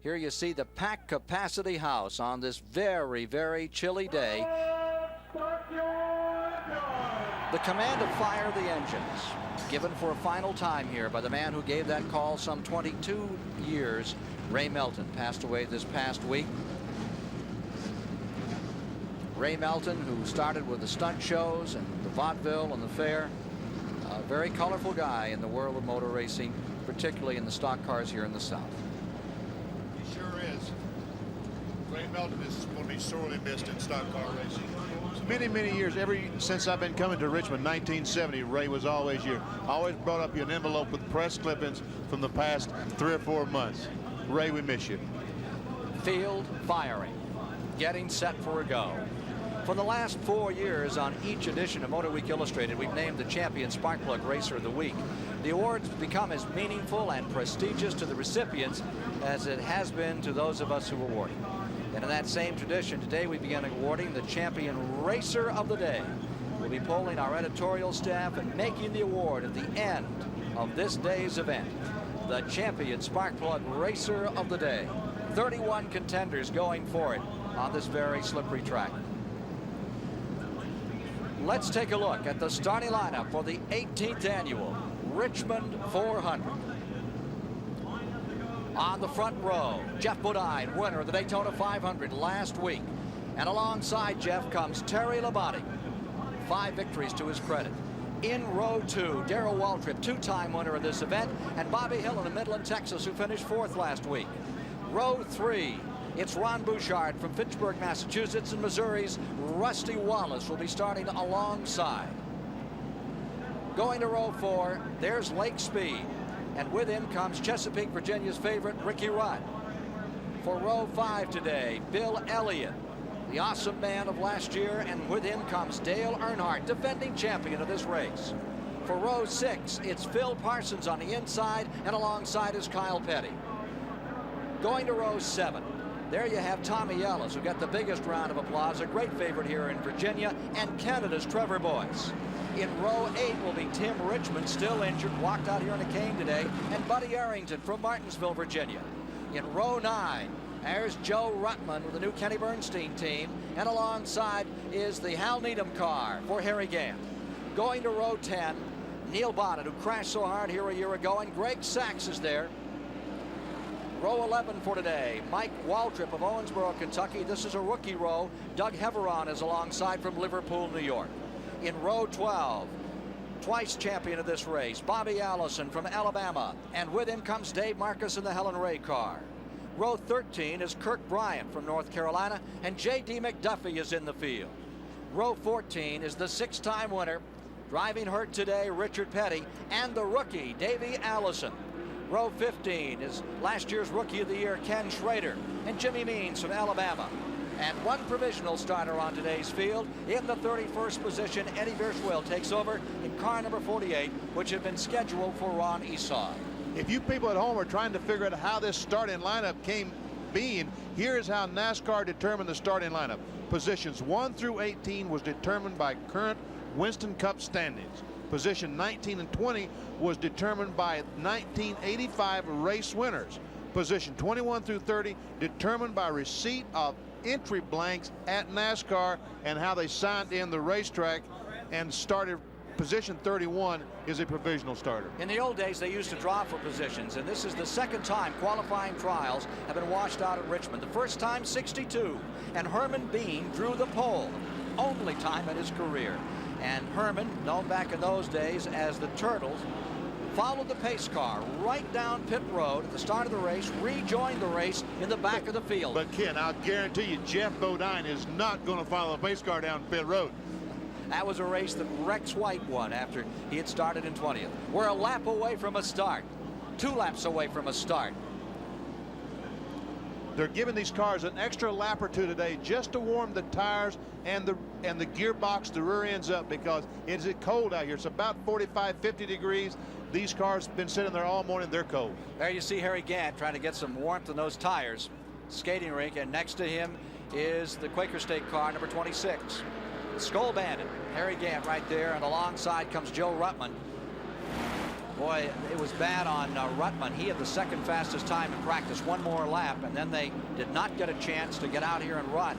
Here you see the packed capacity house on this very, very chilly day. The command to fire the engines, given for a final time here by the man who gave that call some 22 years. Ray Melton passed away this past week. Ray Melton, who started with the stunt shows and the vaudeville and the fair. A very colorful guy in the world of motor racing, particularly in the stock cars here in the South. He sure is. Ray Melton is going to be sorely missed in stock car racing. Many, many years, since I've been coming to Richmond, 1970, Ray was always here. Always brought up you an envelope with press clippings from the past 3 or 4 months. Ray, we miss you. Field firing, getting set for a go. For the last 4 years, on each edition of Motor Week Illustrated, we've named the champion Sparkplug Racer of the Week. The award's become as meaningful and prestigious to the recipients as it has been to those of us who award it. And in that same tradition, today we begin awarding the champion Racer of the Day. We'll be polling our editorial staff and making the award at the end of this day's event. The champion Sparkplug Racer of the Day. 31 contenders going for it on this very slippery track. Let's take a look at the starting lineup for the 18th annual Richmond 400. On the front row, Geoff Bodine, winner of the Daytona 500 last week. And alongside Jeff comes Terry Labonte. 5 victories to his credit. In row 2, Darrell Waltrip, 2-time winner of this event, and Bobby Hill in Midland, Texas, who finished 4th last week. Row 3, it's Ron Bouchard from Fitchburg, Massachusetts, and Missouri's Rusty Wallace will be starting alongside. Going to row 4, there's Lake Speed, and with him comes Chesapeake, Virginia's favorite, Ricky Rudd. For row 5 today, Bill Elliott, the awesome man of last year, and with him comes Dale Earnhardt, defending champion of this race. For row 6, it's Phil Parsons on the inside, and alongside is Kyle Petty. Going to row 7, there you have Tommy Ellis, who got the biggest round of applause, a great favorite here in Virginia, and Canada's Trevor Boyce. In row 8 will be Tim Richmond, still injured, walked out here in a cane today, and Buddy Arrington from Martinsville, Virginia. In row 9, there's Joe Ruttman with the new Kenny Bernstein team, and alongside is the Hal Needham car for Harry Gant. Going to row 10, Neil Bonnet, who crashed so hard here a year ago, and Greg Sachs is there. Row 11 for today, Mike Waltrip of Owensboro, Kentucky. This is a rookie row. Doug Heveron is alongside from Liverpool, New York. In row 12, twice champion of this race, Bobby Allison from Alabama, and with him comes Dave Marcus in the Helen Ray car. Row 13 is Kirk Bryant from North Carolina, and J.D. McDuffie is in the field. Row 14 is the 6-time winner, driving hurt today, Richard Petty, and the rookie, Davey Allison. Row 15 is last year's Rookie of the Year, Ken Schrader, and Jimmy Means from Alabama. And one provisional starter on today's field. In the 31st position, Eddie Virchwil takes over in car number 48, which had been scheduled for Ron Esau. If you people at home are trying to figure out how this starting lineup came being, here's how NASCAR determined the starting lineup. Positions 1 through 18 was determined by current Winston Cup standings. Position 19 and 20 was determined by 1985 race winners. Position 21 through 30 determined by receipt of entry blanks at NASCAR and how they signed in the racetrack, and started. Position 31 is a provisional starter. In the old days, they used to draw for positions, and this is the second time qualifying trials have been washed out at Richmond. The first time, 62, and Herman Bean drew the pole, only time in his career. And Herman, known back in those days as the Turtles, followed the pace car right down pit road at the start of the race, rejoined the race in the back of the field. But Ken, I'll guarantee you Geoff Bodine is not going to follow the pace car down pit road. That was a race that Rex White won after he had started in 20th. We're a lap away from a start, 2 laps away from a start. They're giving these cars an extra lap or 2 today just to warm the tires and the gearbox, the rear ends up, because it's cold out here. It's about 45, 50 degrees. These cars have been sitting there all morning. They're cold. There you see Harry Gant trying to get some warmth in those tires. Skating rink, and next to him is the Quaker State car, number 26. Skull Bandit, Harry Gant right there, and alongside comes Joe Ruttman. Boy, it was bad on Ruttman. He had the second fastest time in practice, one more lap, and then they did not get a chance to get out here and run.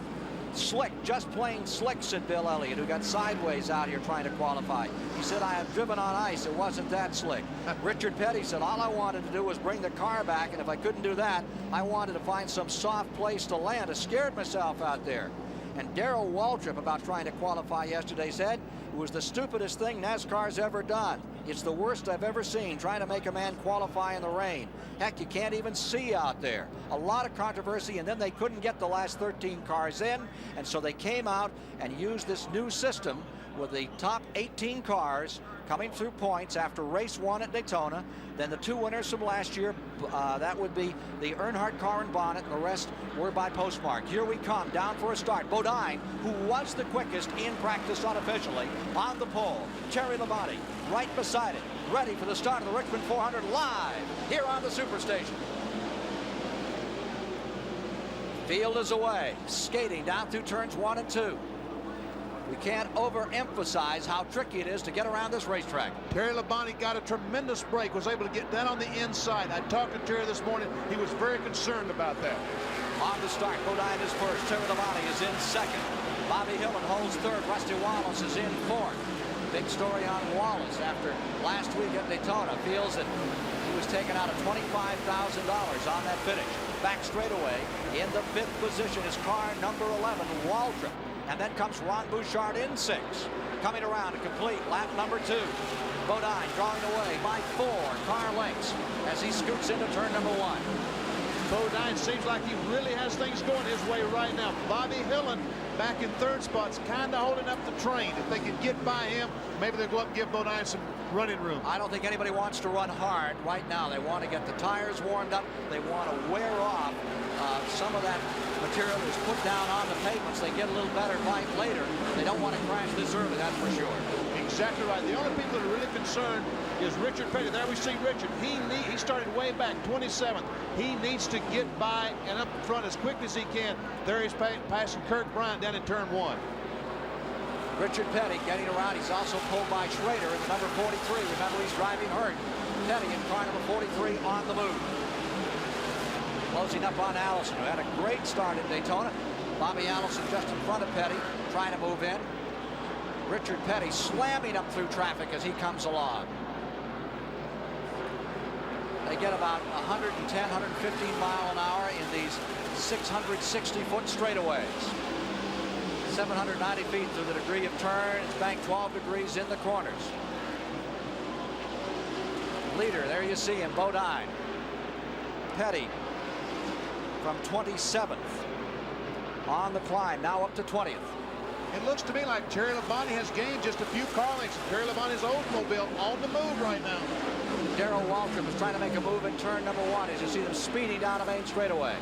Slick, just plain slick, said Bill Elliott, who got sideways out here trying to qualify. He said, I have driven on ice. It wasn't that slick. Richard Petty said, all I wanted to do was bring the car back, and if I couldn't do that, I wanted to find some soft place to land. I scared myself out there. And Darrell Waltrip, about trying to qualify yesterday, said it was the stupidest thing NASCAR's ever done. It's the worst I've ever seen, trying to make a man qualify in the rain. Heck, you can't even see out there. A lot of controversy, and then they couldn't get the last 13 cars in, and so they came out and used this new system with the top 18 cars coming through points after race 1 at Daytona. Then the 2 winners from last year, that would be the Earnhardt car and Bonnet, and the rest were by postmark. Here we come, down for a start. Bodine, who was the quickest in practice unofficially, on the pole. Terry Labonte right beside it, ready for the start of the Richmond 400 live here on the Superstation. Field is away, skating down through turns 1 and 2. We can't overemphasize how tricky it is to get around this racetrack. Terry Labonte got a tremendous break, was able to get down on the inside. I talked to Terry this morning. He was very concerned about that. On the start, Bodine is first. Terry Labonte is in second. Bobby Hillin holds third. Rusty Wallace is in fourth. Big story on Wallace after last week at Daytona. Feels that he was taken out of $25,000 on that finish. Back straightaway in the 5th position is car number 11, Waltrip. And then comes Ron Bouchard in 6. Coming around to complete lap number 2. Bodine drawing away by 4 car lengths as he scoots into turn number 1. Bodine seems like he really has things going his way right now. Bobby Hillin back in 3rd spot's kind of holding up the train. If they can get by him, maybe they'll go up and give Bodine some running room. I don't think anybody wants to run hard right now. They want to get the tires warmed up. They want to wear off some of that material is put down on the pavements. They get a little better light later. They don't want to crash this early, that's for sure. Exactly right. The only people that are really concerned is Richard Petty. There we see Richard. He started way back, 27th. He needs to get by and up front as quick as he can. There he's passing Kirk Bryant down in turn 1. Richard Petty getting around. He's also pulled by Schrader in the number 43. Remember, he's driving hurt. Petty in car number 43 on the move. Closing up on Allison, who had a great start at Daytona. Bobby Allison just in front of Petty, trying to move in. Richard Petty slamming up through traffic as he comes along. They get about 110, 115 mile an hour in these 660-foot straightaways. 790 feet through the degree of turn. It's banked 12 degrees in the corners. Leader, there you see him, Bodine. Petty from 27th on the climb, now up to 20th. It looks to me like Terry Labonte has gained just a few car lengths. Terry Labonte's Oldsmobile on the move right now. Darrell Waltrip is trying to make a move in turn number 1 as you see them speeding down the main straightaway.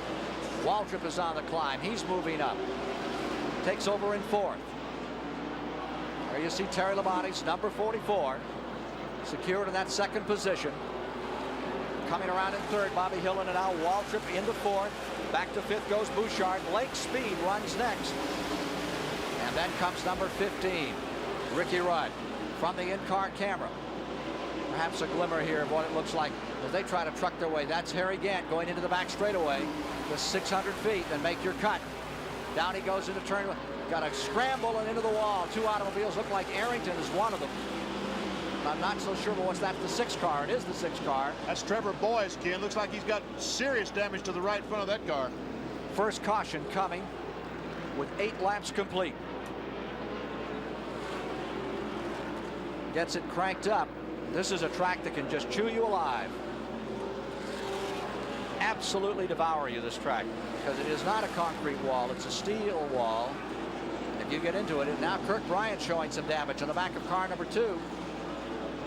Waltrip is on the climb. He's moving up. Takes over in 4th. There you see Terry Labonte's number 44 secured in that 2nd position. Coming around in 3rd, Bobby Hillin, and now Waltrip into 4th. Back to 5th goes Bouchard. Lake Speed runs next. And then comes number 15, Ricky Rudd, from the in-car camera. Perhaps a glimmer here of what it looks like as they try to truck their way. That's Harry Gant going into the back straightaway. Just 600 feet, then make your cut. Down he goes into turn. Got a scramble and into the wall. 2 automobiles. Look like Arrington is one of them. I'm not so sure, but what's that? The 6th car. It is the 6th car. That's Trevor Boyes, Ken. Looks like he's got serious damage to the right front of that car. First caution coming with 8 laps complete. Gets it cranked up. This is a track that can just chew you alive. Absolutely devour you, this track, because it is not a concrete wall. It's a steel wall. If you get into it, and now Kirk Bryant showing some damage on the back of car number 2.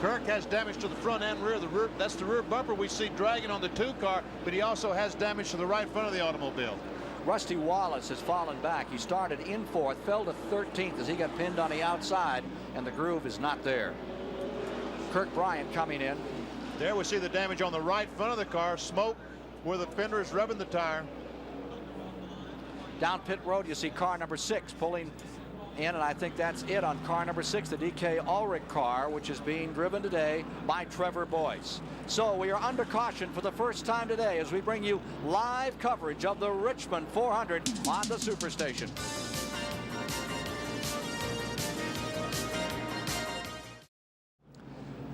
Kirk has damage to the front and rear. That's the rear bumper we see dragging on the 2 car, but he also has damage to the right front of the automobile. Rusty Wallace has fallen back. He started in 4th, fell to 13th as he got pinned on the outside, and the groove is not there. Kirk Bryant coming in. There we see the damage on the right front of the car. Smoke where the fender is rubbing the tire. Down pit road, you see car number 6 pulling in, and I think that's it on car number 6, the DK Ulrich car, which is being driven today by Trevor Boyce. So we are under caution for the first time today as we bring you live coverage of the Richmond 400 on the Superstation.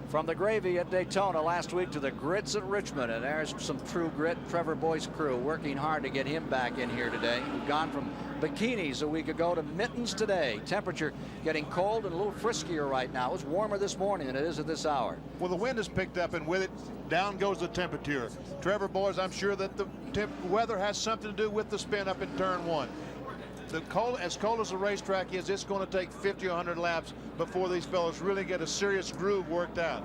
From the gravy at Daytona last week to the grits at Richmond, and there's some true grit. Trevor Boyce crew working hard to get him back in here today. We've gone from bikinis a week ago to mittens today. Temperature getting cold and a little friskier right now. It's warmer this morning than it is at this hour. Well, the wind has picked up, and with it, down goes the temperature. Trevor Boyce, I'm sure that the weather has something to do with the spin up in turn 1. As cold as the racetrack is, it's going to take 50 or 100 laps before these fellows really get a serious groove worked out.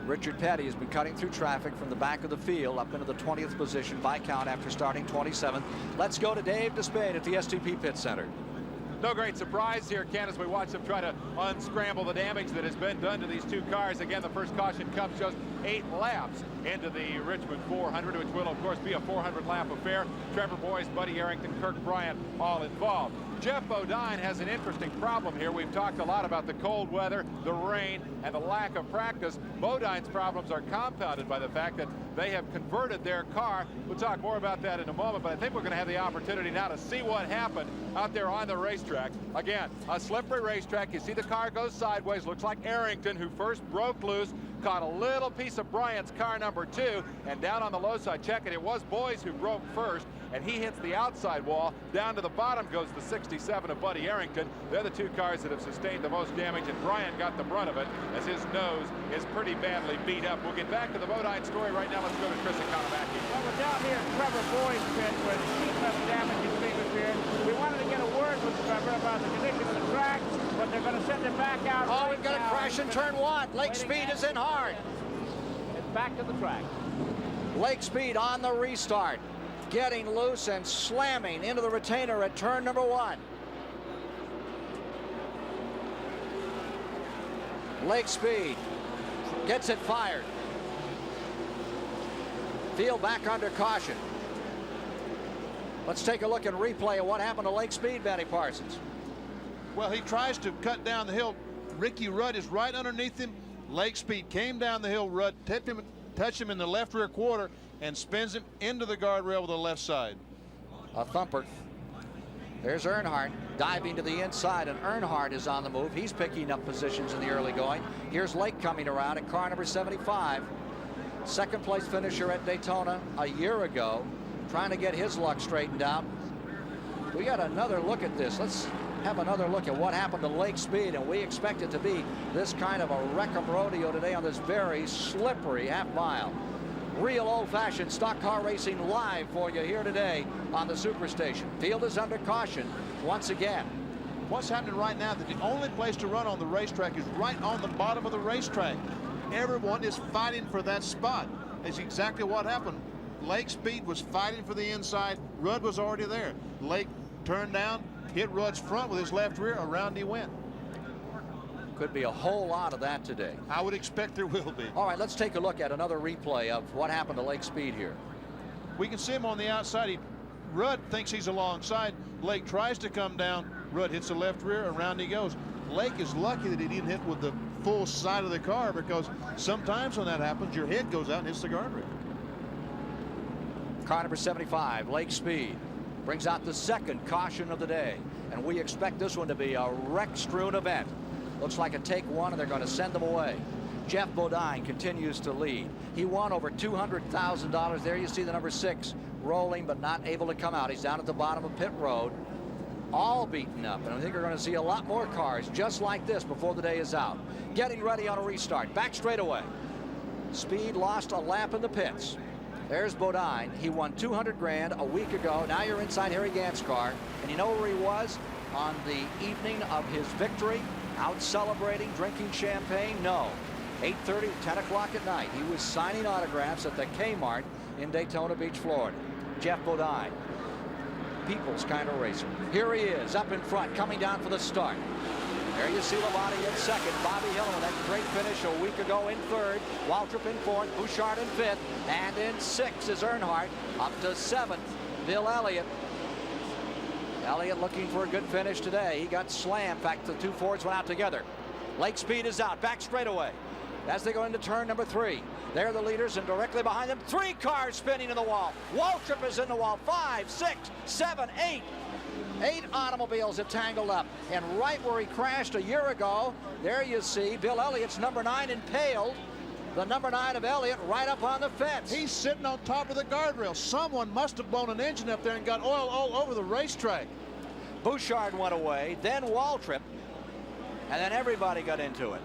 Richard Petty has been cutting through traffic from the back of the field up into the 20th position by count after starting 27th. Let's go to Dave Despain at the STP Pit Center. No great surprise here, Ken, as we watch them try to unscramble the damage that has been done to these two cars. Again, the first caution comes just 8 laps into the Richmond 400, which will, of course, be a 400-lap affair. Trevor Boyce, Buddy Arrington, Kirk Bryant, all involved. Jeff Bodine has an interesting problem here. We've talked a lot about the cold weather, the rain, and the lack of practice. Bodine's problems are compounded by the fact that they have converted their car. We'll talk more about that in a moment, but I think we're going to have the opportunity now to see what happened out there on the racetrack. Again, a slippery racetrack. You see the car goes sideways. Looks like Arrington, who first broke loose, caught a little piece of Bryant's car number 2, and down on the low side, check it, it was Boyce who broke first, and he hits the outside wall. Down to the bottom goes the 67 of Buddy Arrington. They're the two cars that have sustained the most damage, and Bryant got the brunt of it as his nose is pretty badly beat up. We'll get back to the Bodine story right now. Let's go to Chris Economaki. Well, we're down here at Trevor Boyce pit where the sheet metal damage is being repaired. We wanted to get a word with Trevor about the condition of the track, but they're going to send him back out. Oh, right we've got now. a crash in turn 1. Lake Speed is in hard. It's back to the track. Lake Speed on the restart, getting loose and slamming into the retainer at turn number 1. Lake Speed gets it fired. Field back under caution. Let's take a look and replay of what happened to Lake Speed, Benny Parsons. Well, he tries to cut down the hill. Ricky Rudd is right underneath him. Lake Speed came down the hill. Rudd touched him in the left rear quarter and spins him into the guardrail with the left side. A thumper. There's Earnhardt diving to the inside, and Earnhardt is on the move. He's picking up positions in the early going. Here's Lake coming around at car number 75. Second place finisher at Daytona a year ago, trying to get his luck straightened out. We got another look at this. Let's have another look at what happened to Lake Speed, and we expect it to be this kind of a wreck-em rodeo today on this very slippery half mile. Real old-fashioned stock car racing live for you here today on the Superstation. Field is under caution once again. What's happening right now, that the only place to run on the racetrack is right on the bottom of the racetrack. Everyone is fighting for that spot. That's exactly what happened. Lake Speed was fighting for the inside. Rudd was already there. Lake turned down, hit Rudd's front with his left rear. Around he went. Could be a whole lot of that today. I would expect there will be. All right, let's take a look at another replay of what happened to Lake Speed here. We can see him on the outside. Rudd thinks he's alongside. Lake tries to come down. Rudd hits the left rear. Around he goes. Lake is lucky that he didn't hit with the full side of the car, because sometimes when that happens, your head goes out and hits the guardrail. Car number 75, Lake Speed, brings out the second caution of the day, and we expect this one to be a wreck-strewn event. Looks like a take one, and they're going to send them away. Jeff Bodine continues to lead. He won over $200,000. There you see the number 6 rolling, but not able to come out. He's down at the bottom of pit road, all beaten up, and I think we're going to see a lot more cars just like this before the day is out. Getting ready on a restart. Back straightaway. Speed lost a lap in the pits. There's Bodine. He won $200 grand a week ago. Now you're inside Harry Gant's car, and you know where he was on the evening of his victory? Out celebrating, drinking champagne? No. 8:30, 10 o'clock at night. He was signing autographs at the Kmart in Daytona Beach, Florida. Jeff Bodine, people's kind of racer. Here he is, up in front, coming down for the start. There you see Labonte in second. Bobby Hillin with that great finish a week ago in third. Waltrip in fourth. Bouchard in fifth. And in sixth is Earnhardt. Up to seventh, Bill Elliott. Elliott looking for a good finish today. He got slammed. In fact, the two Fords went out together. Lake Speed is out, back straightaway. As they go into turn number 3, they're the leaders, and directly behind them, 3 cars spinning in the wall. Waltrip is in the wall. 5, 6, 7, 8. 8 automobiles have tangled up. And right where he crashed a year ago, there you see Bill Elliott's number 9 impaled. The number 9 of Elliott right up on the fence. He's sitting on top of the guardrail. Someone must have blown an engine up there and got oil all over the racetrack. Bouchard went away, then Waltrip, and then everybody got into it.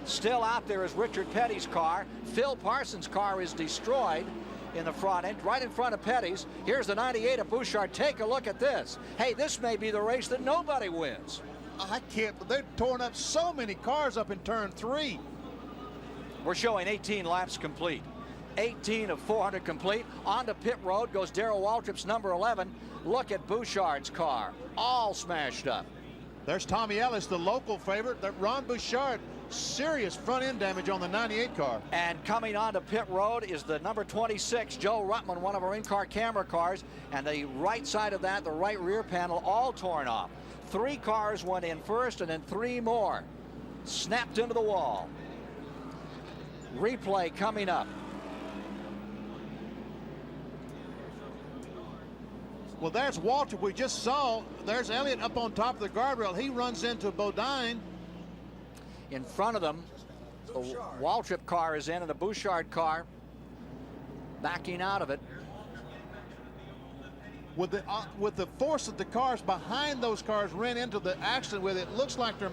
Still out there is Richard Petty's car. Phil Parsons' car is destroyed in the front end, right in front of Petty's. Here's the 98 of Bouchard. Take a look at this. Hey, this may be the race that nobody wins. I can't, they're torn up so many cars up in turn 3. We're showing 18 laps complete. 18 of 400 complete. On to pit road goes Darrell Waltrip's number 11. Look at Bouchard's car, all smashed up. There's Tommy Ellis, the local favorite. That Ron Bouchard, serious front end damage on the 98 car. And coming on to pit road is the number 26, Joe Ruttman, one of our in-car camera cars. And the right side of that, the right rear panel, all torn off. 3 cars went in first, and then 3 more snapped into the wall. Replay coming up. Well, there's Waltrip. We just saw. There's Elliott up on top of the guardrail. He runs into Bodine. In front of them, the Waltrip car is in, and the Bouchard car backing out of it. With the force that the cars behind those cars ran into the accident with, it looks like there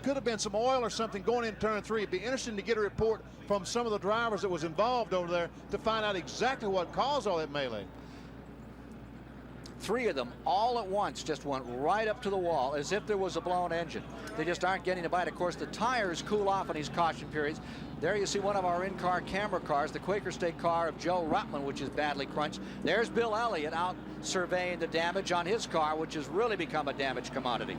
could have been some oil or something going in turn 3. It'd be interesting to get a report from some of the drivers that was involved over there to find out exactly what caused all that melee. 3 of them all at once just went right up to the wall as if there was a blown engine. They just aren't getting a bite. Of course, the tires cool off in these caution periods. There you see one of our in-car camera cars, the Quaker State car of Joe Ruttman, which is badly crunched. There's Bill Elliott out surveying the damage on his car, which has really become a damaged commodity.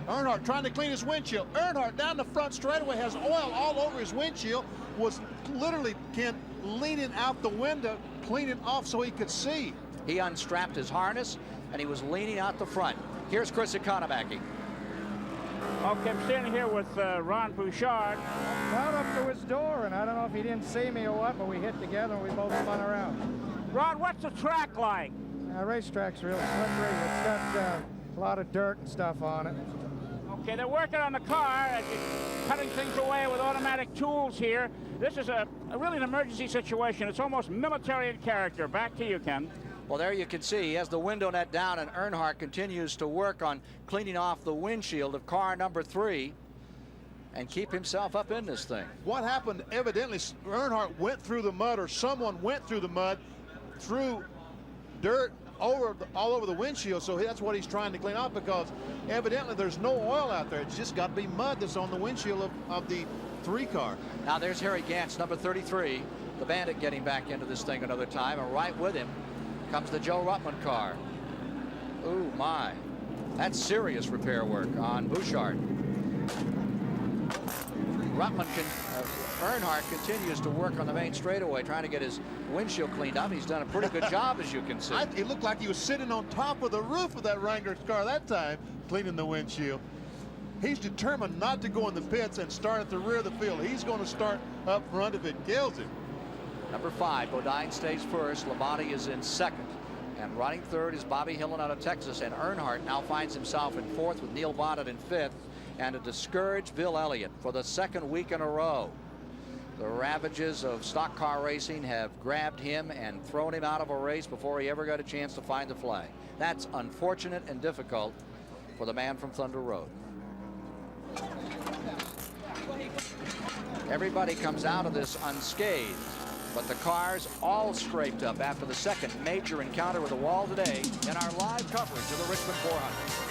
Earnhardt trying to clean his windshield. Earnhardt down the front straightaway has oil all over his windshield. Was literally, Ken, leaning out the window, cleaning off so he could see. He unstrapped his harness, and he was leaning out the front. Here's Chris Economaki. Okay, I'm standing here with Ron Bouchard. Right up to his door, and I don't know if he didn't see me or what, but we hit together and we both spun around. Ron, what's the track like? Racetrack's real slippery. It's got a lot of dirt and stuff on it. Okay, they're working on the car, cutting things away with automatic tools here. This is really an emergency situation. It's almost military in character. Back to you, Ken. Well, there you can see he has the window net down, and Earnhardt continues to work on cleaning off the windshield of car number 3 and keep himself up in this thing. What happened, evidently, Earnhardt went through the mud, or someone went through the mud, threw dirt all over the windshield, so that's what he's trying to clean off, because evidently there's no oil out there. It's just got to be mud that's on the windshield of the 3 car. Now there's Harry Gantz, number 33, the Bandit, getting back into this thing another time, and right with him comes the Joe Ruttman car. Ooh, my. That's serious repair work on Bouchard. Earnhardt continues to work on the main straightaway, trying to get his windshield cleaned up. He's done a pretty good job, as you can see. It looked like he was sitting on top of the roof of that Wrangler car that time, cleaning the windshield. He's determined not to go in the pits and start at the rear of the field. He's going to start up front if it kills him. Number 5, Bodine stays first. Labonte is in second. And running third is Bobby Hillin out of Texas. And Earnhardt now finds himself in 4th with Neil Bonnet in 5th. And a discouraged Bill Elliott for the 2nd week in a row. The ravages of stock car racing have grabbed him and thrown him out of a race before he ever got a chance to find the flag. That's unfortunate and difficult for the man from Thunder Road. Everybody comes out of this unscathed, but the cars all scraped up after the 2nd major encounter with the wall today in our live coverage of the Richmond 400.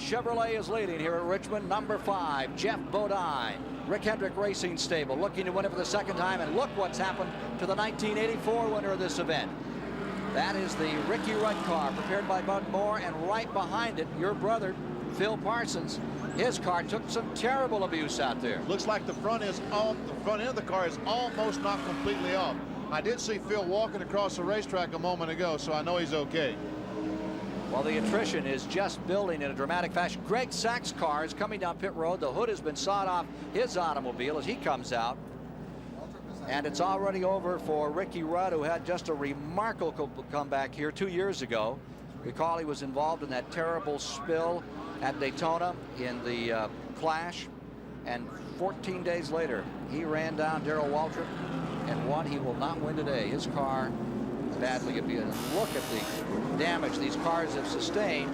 Chevrolet is leading here at Richmond. Number 5, Jeff Bodine. Rick Hendrick Racing Stable looking to win it for the 2nd time, and look what's happened to the 1984 winner of this event. That is the Ricky Rudd car prepared by Bud Moore, and right behind it, your brother, Phil Parsons. His car took some terrible abuse out there. Looks like the front end of the car is almost not completely off. I did see Phil walking across the racetrack a moment ago, so I know he's okay. Well, the attrition is just building in a dramatic fashion. Greg Sachs' car is coming down pit road. The hood has been sawed off his automobile as he comes out. And it's already over for Ricky Rudd, who had just a remarkable comeback here 2 years ago. Recall he was involved in that terrible spill at Daytona in the Clash. And 14 days later, he ran down Darrell Waltrip and won. He will not win today. His car badly. If you look at the damage these cars have sustained,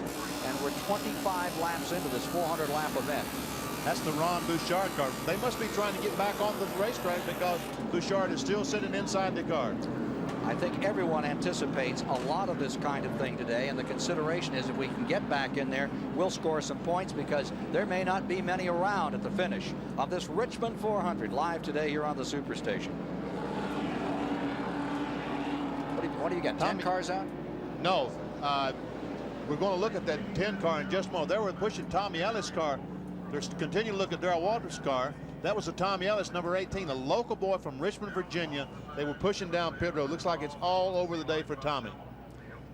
and we're 25 laps into this 400-lap event. That's the Ron Bouchard car. They must be trying to get back on the racetrack because Bouchard is still sitting inside the car. I think everyone anticipates a lot of this kind of thing today, and the consideration is if we can get back in there, we'll score some points because there may not be many around at the finish of this Richmond 400 live today here on the Superstation. What do you got? 10 cars out? No. We're going to look at that 10 car in just a moment. They were pushing Tommy Ellis' car. They're continuing to look at Darrell Waltrip's car. That was a Tommy Ellis, number 18, a local boy from Richmond, Virginia. They were pushing down pit road. Looks like it's all over the day for Tommy.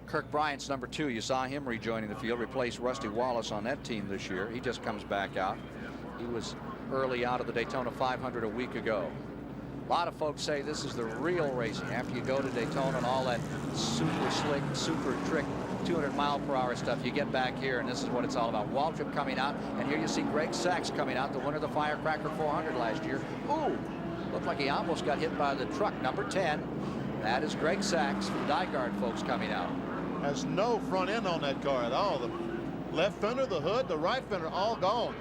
Kirk Bryant's number 2. You saw him rejoining the field, replaced Rusty Wallace on that team this year. He just comes back out. He was early out of the Daytona 500 a week ago. A lot of folks say this is the real racing. After you go to Daytona and all that super slick, super trick, 200-mile-per-hour stuff, you get back here, and this is what it's all about. Waltrip coming out, and here you see Greg Sachs coming out, the winner of the Firecracker 400 last year. Ooh, looked like he almost got hit by the truck. Number 10, that is Greg Sachs, the Dyguard folks coming out. Has no front end on that car at all. The left fender, the hood, the right fender, all gone.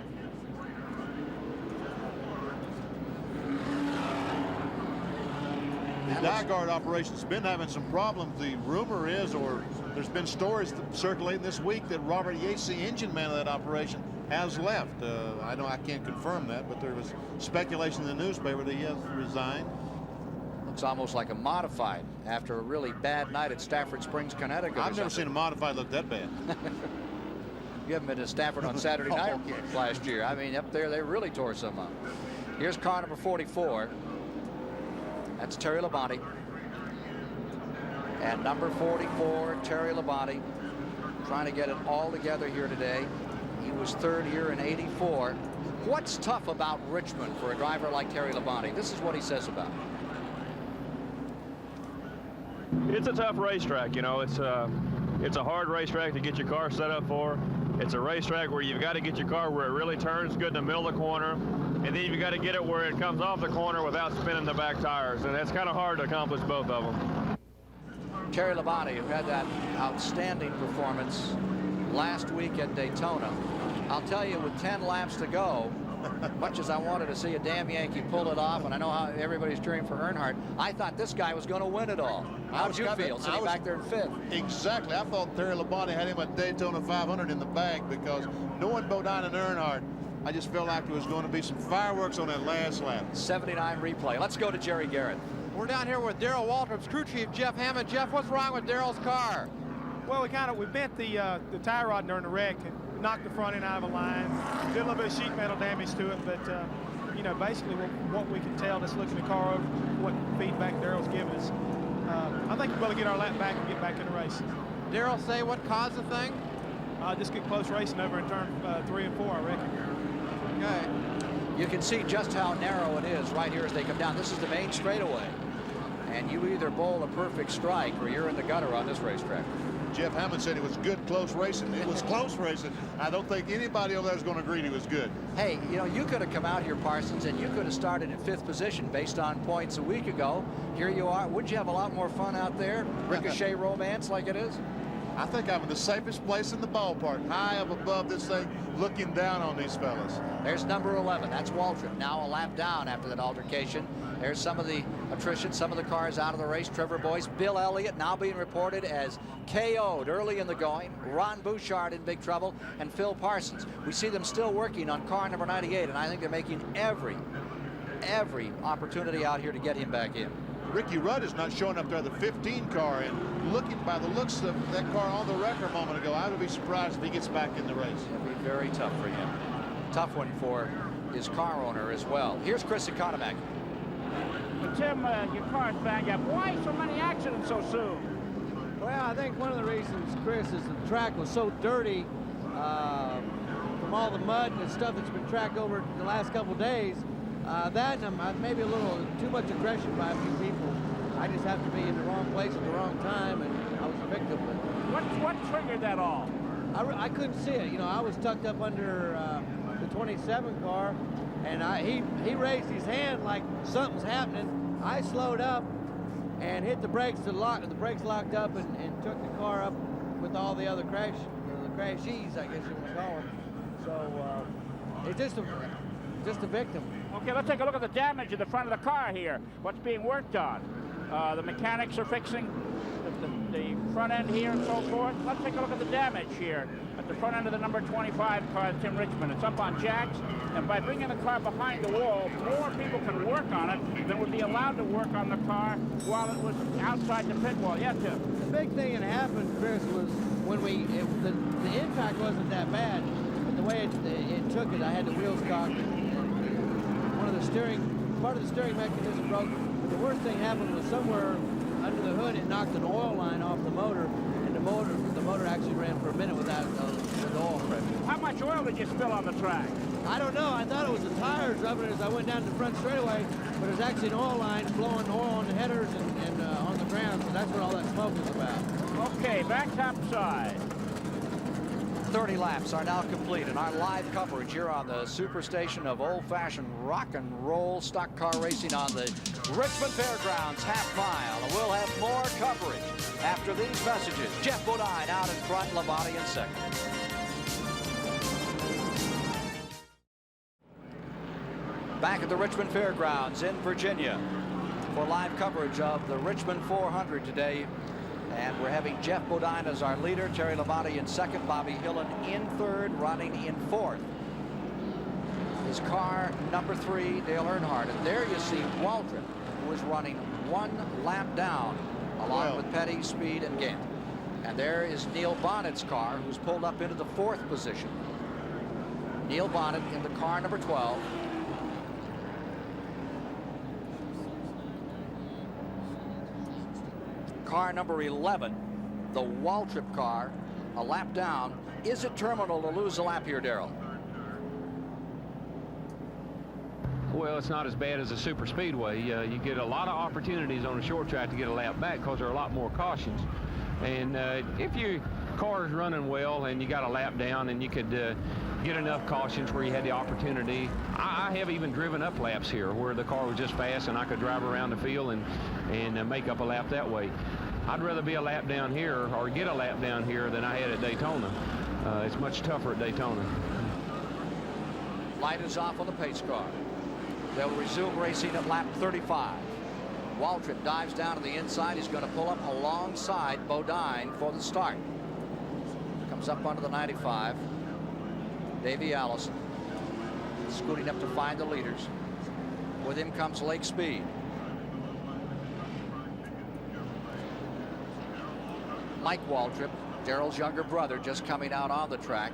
The Dyguard operation's been having some problems. The rumor is, or there's been stories circulating this week, that Robert Yates, the engine man of that operation, has left. I can't confirm that, but there was speculation in the newspaper that he has resigned. Looks almost like a modified after a really bad night at Stafford Springs, Connecticut. I've never seen a modified look that bad. You haven't been to Stafford on Saturday night last year. I mean, up there they really tore some up. Here's car number 44. That's Terry Labonte. And number 44, Terry Labonte, trying to get it all together here today. He was third here in '84. What's tough about Richmond for a driver like Terry Labonte? This is what he says about it. It's a tough racetrack, you know. It's a hard racetrack to get your car set up for. It's a racetrack where you've got to get your car where it really turns good in the middle of the corner, and then you've got to get it where it comes off the corner without spinning the back tires, and that's kind of hard to accomplish both of them. Terry Labonte, who had that outstanding performance last week at Daytona. I'll tell you, with 10 laps to go, much as I wanted to see a damn Yankee pull it off, and I know how everybody's cheering for Earnhardt, I thought this guy was going to win it all. How did you feel sitting back there in fifth? Exactly. I thought Terry Labonte had him at Daytona 500 in the bag because knowing Bodine and Earnhardt, I just felt like there was going to be some fireworks on that last lap. 79 replay. Let's go to Jerry Garrett. We're down here with Darrell Waltrip's crew chief, Jeff Hammond. Jeff, what's wrong with Darrell's car? Well, we bent the tie rod during the wreck, knocked the front end out of a line, did a little bit of sheet metal damage to it, but you know, basically what we can tell just looking at the car over, what feedback Darrell's giving us, I think we're going to get our lap back and get back in the race. Darrell say what caused the thing? Just get close racing over in turn 3 and 4, I reckon. Okay. You can see just how narrow it is right here as they come down. This is the main straightaway, and you either bowl a perfect strike or you're in the gutter on this racetrack. Jeff Hammond said it was good, close racing. It was close racing. I don't think anybody over there is going to agree it was good. Hey, you know, you could have come out here, Parsons, and you could have started in 5th position based on points a week ago. Here you are. Wouldn't you have a lot more fun out there? Ricochet romance like it is? I think I'm in the safest place in the ballpark, high up above this thing, looking down on these fellas. There's number 11. That's Waltrip. Now a lap down after that altercation. There's some of the attrition, some of the cars out of the race. Trevor Boyce, Bill Elliott now being reported as KO'd early in the going. Ron Bouchard in big trouble, and Phil Parsons. We see them still working on car number 98, and I think they're making every opportunity out here to get him back in. Ricky Rudd is not showing up there, the 15 car, and looking by the looks of that car on the record a moment ago, I would be surprised if he gets back in the race. It'll be very tough for him. Tough one for his car owner as well. Here's Chris Economack. But Tim, your car's banged up. Why so many accidents so soon? Well, I think one of the reasons, Chris, is the track was so dirty from all the mud and the stuff that's been tracked over the last couple days. That and maybe a little too much aggression by a few people. I just happened to be in the wrong place at the wrong time, and I was a victim. But what triggered that all? I couldn't see it. You know, I was tucked up under the 27 car, and he raised his hand like something's happening. I slowed up and hit the brakes to lock. The brakes locked up and took the car up with all the other crashees, I guess you would call them. So it's just a victim. Okay, let's take a look at the damage in the front of the car here. What's being worked on? The mechanics are fixing the front end here and so forth. Let's take a look at the damage here at the front end of the number 25 car, Tim Richmond. It's up on jacks, and by bringing the car behind the wall, more people can work on it than would be allowed to work on the car while it was outside the pit wall. Yes, Tim? The big thing that happened, Chris, was when the impact wasn't that bad, but the way it took it, I had the wheels cocked, and part of the steering mechanism broke. The worst thing happened was somewhere under the hood, it knocked an oil line off the motor, and the motor actually ran for a minute without with oil pressure. How much oil did you spill on the track? I don't know. I thought it was the tires rubbing as I went down the front straightaway, but it was actually an oil line blowing oil on the headers and on the ground, so that's what all that smoke was about. Okay, back topside. 30 laps are now complete, and our live coverage here on the Superstation of old-fashioned rock and roll stock car racing on the Richmond Fairgrounds half mile. And we'll have more coverage after these messages. Geoff Bodine out in front, Labonte in second. Back at the Richmond Fairgrounds in Virginia for live coverage of the Richmond 400 today. And we're having Geoff Bodine as our leader, Terry Labonte in second, Bobby Hillin in third, running in fourth. His car, number 3, Dale Earnhardt. And there you see Waltrip, who is running 1 lap down, along with Petty, Speed, and Gant. And there is Neil Bonnet's car, who's pulled up into the 4th position. Neil Bonnet in the car, number 12. Car number 11, the Waltrip car, a lap down. Is it terminal to lose a lap here, Darrell? Well, it's not as bad as a super speedway. You get a lot of opportunities on a short track to get a lap back because there are a lot more cautions. And if your car is running well and you got a lap down and you could get enough cautions where you had the opportunity. I have even driven up laps here where the car was just fast and I could drive around the field and make up a lap that way. I'd rather be a lap down here or get a lap down here than I had at Daytona. It's much tougher at Daytona. Light is off on the pace car. They'll resume racing at lap 35. Waltrip dives down to the inside. He's going to pull up alongside Bodine for the start. Comes up onto the 95. Davey Allison scooting up to find the leaders. With him comes Lake Speed. Mike Waltrip, Darrell's younger brother, just coming out on the track.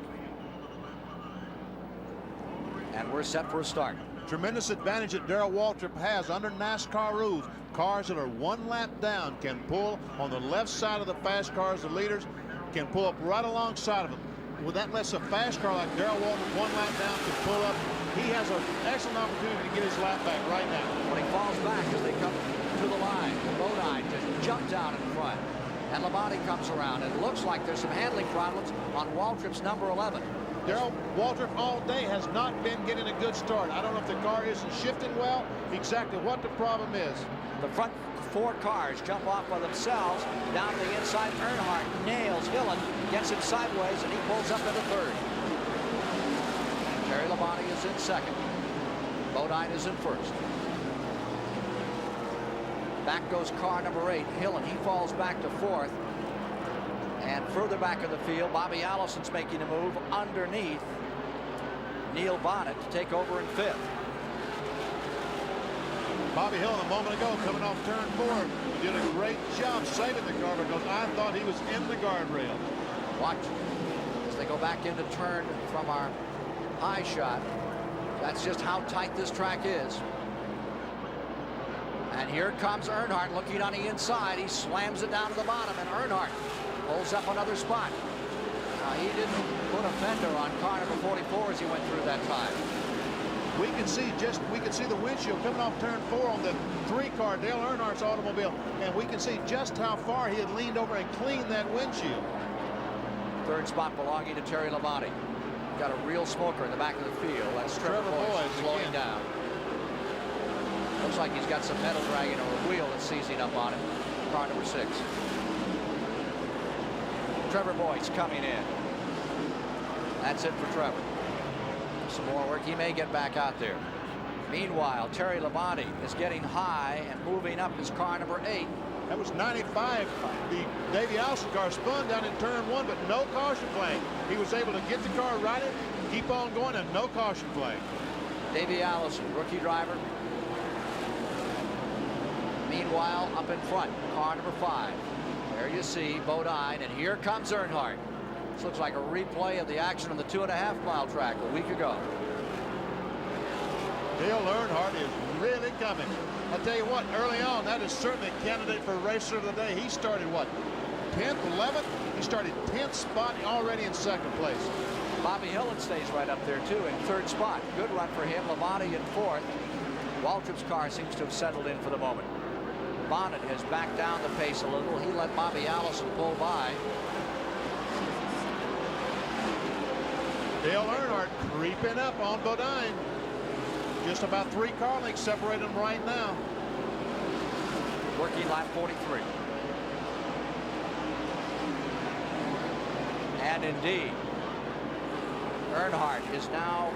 And we're set for a start. Tremendous advantage that Darrell Waltrip has under NASCAR rules. Cars that are 1 lap down can pull on the left side of the fast cars. The leaders can pull up right alongside of them. Well, that lets a fast car like Darrell Waltrip 1 lap down can pull up. He has an excellent opportunity to get his lap back right now. When he falls back as they come to the line, Bodine just jumped out in front. And Labonte comes around. It looks like there's some handling problems on Waltrip's number 11. Darrell Waltrip all day has not been getting a good start. I don't know if the car isn't shifting well, exactly what the problem is. The front 4 cars jump off by themselves. Down to the inside, Earnhardt nails Hillin, gets him sideways, and he pulls up into third. Terry Labonte is in second. Bodine is in first. Back goes car number 8, Hillin. He falls back to fourth. And further back in the field, Bobby Allison's making a move underneath Neil Bonnet to take over in fifth. Bobby Hillin a moment ago coming off turn 4 did a great job saving the car because I thought he was in the guardrail. Watch as they go back into turn from our high shot. That's just how tight this track is. And here comes Earnhardt looking on the inside. He slams it down to the bottom, and Earnhardt pulls up another spot. He didn't put a fender on car number 44 as he went through that time. We can see the windshield coming off turn 4 on the 3 car, Dale Earnhardt's automobile, and we can see just how far he had leaned over and cleaned that windshield. Third spot belonging to Terry Labonte. Got a real smoker in the back of the field. That's Trevor Boyce slowing down. Looks like he's got some metal dragging or a wheel that's seizing up on him. Car number 6. Trevor Boyce coming in. That's it for Trevor. Some more work. He may get back out there. Meanwhile, Terry Labonte is getting high and moving up his car number 8. That was 95. The Davey Allison car spun down in turn 1, but no caution flag. He was able to get the car right in, keep on going, and no caution flag. Davey Allison, rookie driver. Meanwhile, up in front, car number 5. There you see Bodine, and here comes Earnhardt. This looks like a replay of the action on the 2.5-mile track a week ago. Dale Earnhardt is really coming. I'll tell you what, early on, that is certainly a candidate for Racer of the Day. He started, what, 10th, 11th? He started 10th spot, already in 2nd place. Bobby Hillin stays right up there, too, in 3rd spot. Good run for him. Labonte in 4th. Waltrip's car seems to have settled in for the moment. Bonnet has backed down the pace a little. He let Bobby Allison pull by. Dale Earnhardt creeping up on Bodine. Just about 3 car lengths separate them right now. Working lap 43. And indeed, Earnhardt is now,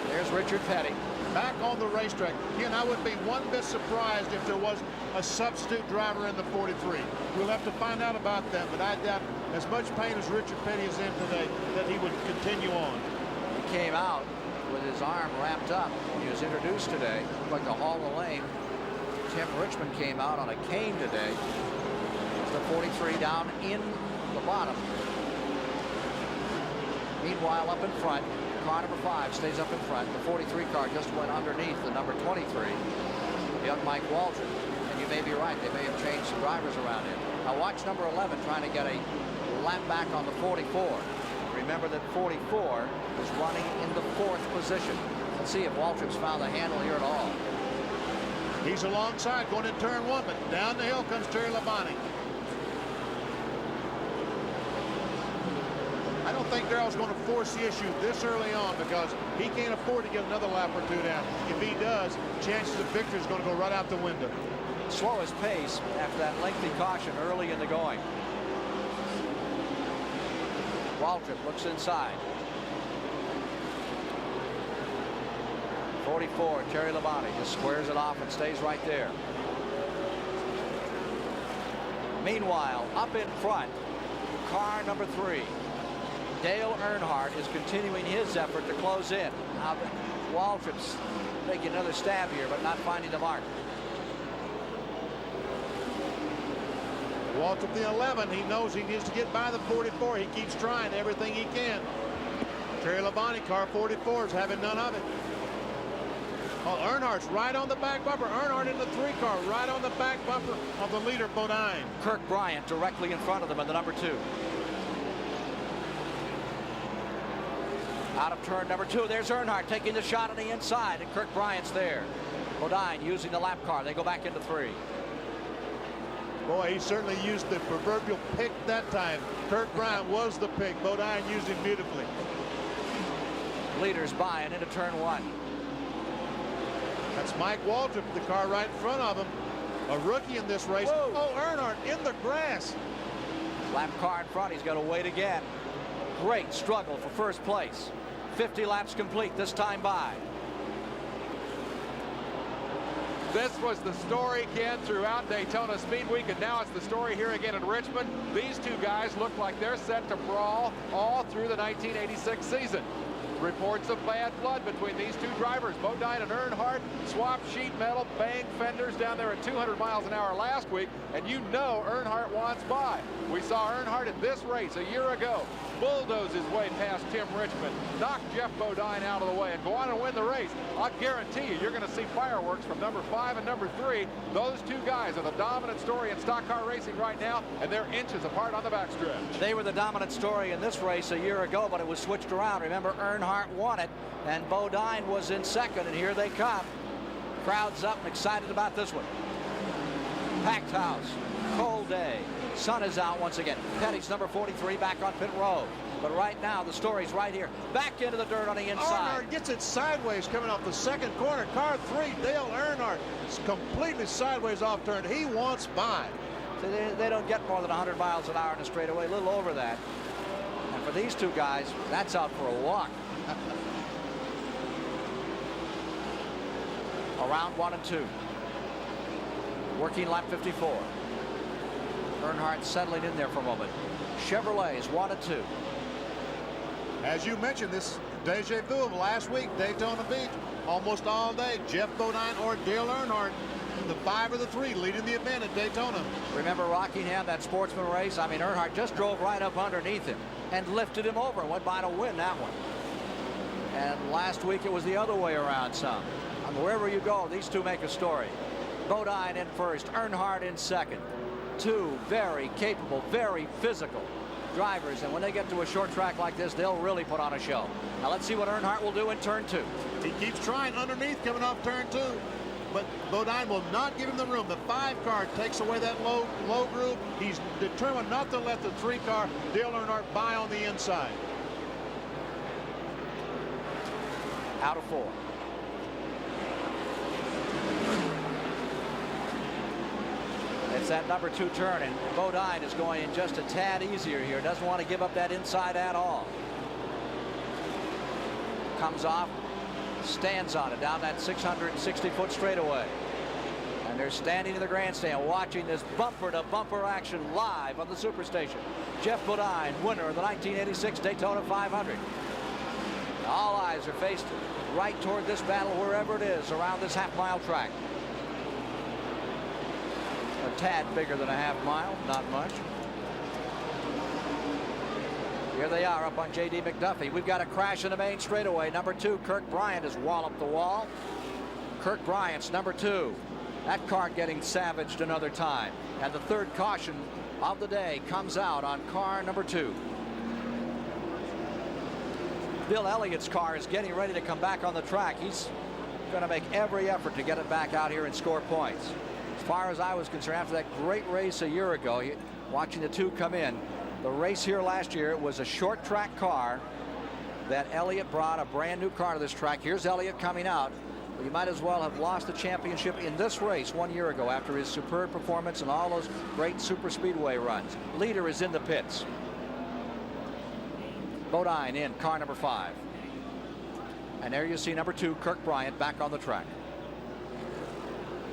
there's Richard Petty. Back on the racetrack. Again, I wouldn't be one bit surprised if there was a substitute driver in the 43. We'll have to find out about that, but I doubt as much pain as Richard Petty is in today that he would continue on. He came out with his arm wrapped up when he was introduced today. Looked like the Hall of Lane. Tim Richmond came out on a cane today. It's the 43 down in the bottom. Meanwhile, up in front, car number 5 stays up in front. The 43 car just went underneath the number 23, young Mike Waldron. And you may be right, they may have changed some drivers around him. Now watch number 11 trying to get a lap back on the 44. Remember that 44 is running in the 4th position. Let's see if Waltrip's found the handle here at all. He's alongside going in turn 1, but down the hill comes Terry Labonte. I don't think Darrell's going to force the issue this early on because he can't afford to get another lap or 2 down. If he does, chances of victory is going to go right out the window. Slowest pace after that lengthy caution early in the going. Waltrip looks inside. 44, Terry Labonte just squares it off and stays right there. Meanwhile, up in front, car number 3. Dale Earnhardt is continuing his effort to close in. Now, Waltrip's taking another stab here, but not finding the mark. Waltrip the 11, he knows he needs to get by the 44. He keeps trying everything he can. Terry Labonte, car 44, is having none of it. Oh, Earnhardt's right on the back bumper. Earnhardt in the 3 car, right on the back bumper of the leader, Bodine. Kirk Bryant directly in front of them in the number 2. Out of turn number 2, there's Earnhardt taking the shot on the inside, and Kirk Bryant's there. Bodine using the lap car. They go back into 3. Boy, he certainly used the proverbial pick that time. Kirk Bryant was the pick. Bodine used him beautifully. Leaders by and into turn 1. That's Mike Waltrip, the car right in front of him. A rookie in this race. Whoa. Oh, Earnhardt in the grass. Lap car in front. He's got to wait again. Great struggle for first place. 50 laps complete this time by. This was the story, Ken, throughout Daytona Speed Week, and now it's the story here again in Richmond. These 2 guys look like they're set to brawl all through the 1986 season. reports of bad blood between these two drivers. Bodine and Earnhardt swapped sheet metal, banged fenders down there at 200 miles an hour last week, and you know Earnhardt wants by. We saw Earnhardt in this race a year ago bulldoze his way past Tim Richmond, knock Geoff Bodine out of the way, and go on and win the race. I guarantee you're going to see fireworks from number 5 and number 3. Those two guys are the dominant story in stock car racing right now, and they're inches apart on the backstretch. They were the dominant story in this race a year ago, but it was switched around. Remember, Earnhardt won it, and Bodine was in second, and here they come. Crowd's up and excited about this one. Packed house, cold day, sun is out once again. Petty's number 43 back on pit road. But right now, the story's right here. Back into the dirt on the inside. Earnhardt gets it sideways coming off the second corner. Car 3, Dale Earnhardt, is completely sideways off turn. He wants by. So they don't get more than 100 miles an hour in a straightaway, a little over that. And for these two guys, that's out for a walk. Around 1 and 2. Working lap 54. Earnhardt settling in there for a moment. Chevrolet's 1 and 2. As you mentioned, this deja vu of last week, Daytona Beach, almost all day. Geoff Bodine or Dale Earnhardt, the 5 or the 3, leading the event at Daytona. Remember Rockingham, that sportsman race? I mean, Earnhardt just drove right up underneath him and lifted him over and went by to win that one. And last week it was the other way around some. Wherever you go, these two make a story. Bodine in first, Earnhardt in second. Two very capable, very physical drivers, and when they get to a short track like this, they'll really put on a show. Now let's see what Earnhardt will do in turn 2. He keeps trying underneath coming off turn 2, but Bodine will not give him the room. The 5 car takes away that low groove. He's determined not to let the 3 car, Dale Earnhardt, by on the inside. Out of 4. It's that number 2 turn, and Bodine is going in just a tad easier here. Doesn't want to give up that inside at all. Comes off, stands on it down that 660-foot straightaway. And they're standing in the grandstand watching this bumper-to-bumper action live on the Superstation. Geoff Bodine, winner of the 1986 Daytona 500. All eyes are faced right toward this battle wherever it is around this half-mile track. A tad bigger than a half mile, not much. Here they are up on J.D. McDuffie. We've got a crash in the main straightaway. Number 2, Kirk Bryant, has walloped the wall. Kirk Bryant's number 2. That car getting savaged another time. And the third caution of the day comes out on car number 2. Bill Elliott's car is getting ready to come back on the track. He's going to make every effort to get it back out here and score points. As far as I was concerned, after that great race a year ago, watching the two come in, the race here last year, it was a short track car that Elliott brought a brand new car to this track. Here's Elliott coming out. Well, you might as well have lost the championship in this race 1 year ago after his superb performance and all those great super speedway runs. Leader is in the pits. Bodine in car number 5. And there you see number 2, Kirk Bryant, back on the track.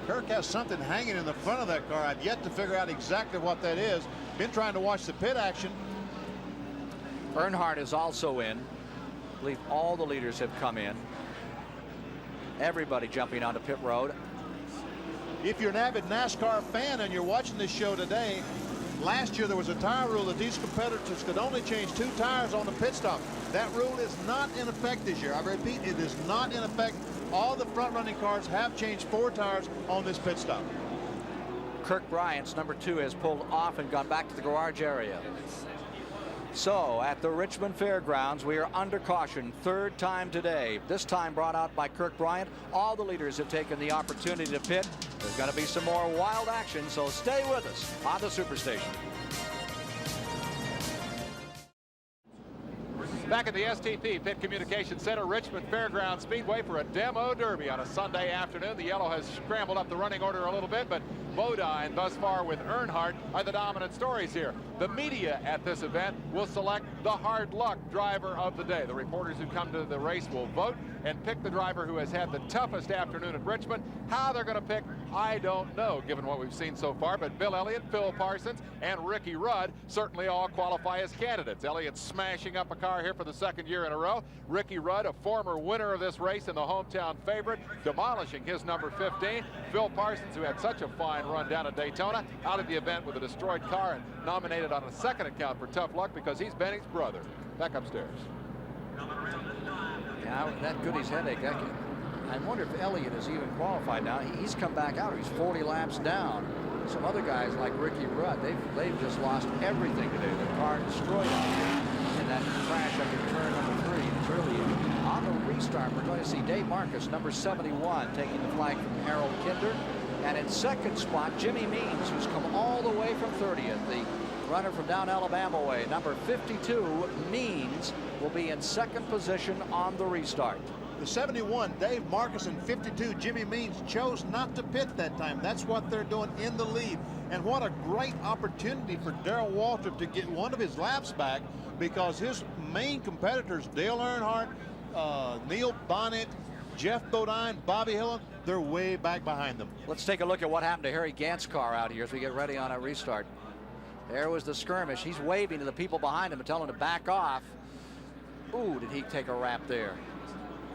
Kirk has something hanging in the front of that car. I've yet to figure out exactly what that is. Been trying to watch the pit action. Earnhardt is also in. I believe all the leaders have come in. Everybody jumping onto pit road. If you're an avid NASCAR fan and you're watching this show today, last year there was a tire rule that these competitors could only change 2 tires on the pit stop. That rule is not in effect this year. I repeat, it is not in effect. All the front-running cars have changed 4 tires on this pit stop. Kirk Bryant's number 2 has pulled off and gone back to the garage area. So at the Richmond Fairgrounds, we are under caution, 3rd time today. This time brought out by Kirk Bryant. All the leaders have taken the opportunity to pit. There's going to be some more wild action, so stay with us on the Superstation. Back at the STP Pit Communication Center, Richmond Fairgrounds Speedway for a demo derby on a Sunday afternoon. The yellow has scrambled up the running order a little bit, but Bodine thus far with Earnhardt are the dominant stories here. The media at this event will select the hard luck driver of the day. The reporters who come to the race will vote. and pick the driver who has had the toughest afternoon at Richmond. How they're going to pick, I don't know, given what we've seen so far. But Bill Elliott, Phil Parsons, and Ricky Rudd certainly all qualify as candidates. Elliott smashing up a car here for the second year in a row. Ricky Rudd, a former winner of this race and the hometown favorite, demolishing his number 15. Phil Parsons, who had such a fine run down at Daytona, out of the event with a destroyed car and nominated on a second account for tough luck because he's Benny's brother. Back upstairs. Yeah, that Goody's headache. I wonder if Elliott is even qualified now. He's come back out. He's 40 laps down. Some other guys like Ricky Rudd, they've just lost everything today. The car destroyed out here in that crash up in turn number 3. It's really on the restart. We're going to see Dave Marcus, number 71, taking the flag from Harold Kinder. And in second spot, Jimmy Means, who's come all the way from 30th. The runner from down Alabama way, number 52, Means, will be in second position on the restart. The 71, Dave Marcus, and 52, Jimmy Means, chose not to pit that time. That's what they're doing in the lead. And what a great opportunity for Darrell Waltrip to get one of his laps back, because his main competitors, Dale Earnhardt, Neil Bonnet, Jeff Bodine, Bobby Hillin, they're way back behind them. Let's take a look at what happened to Harry Gant's car out here as we get ready on a restart. There was the skirmish. He's waving to the people behind him and telling them to back off. Ooh, did he take a wrap there?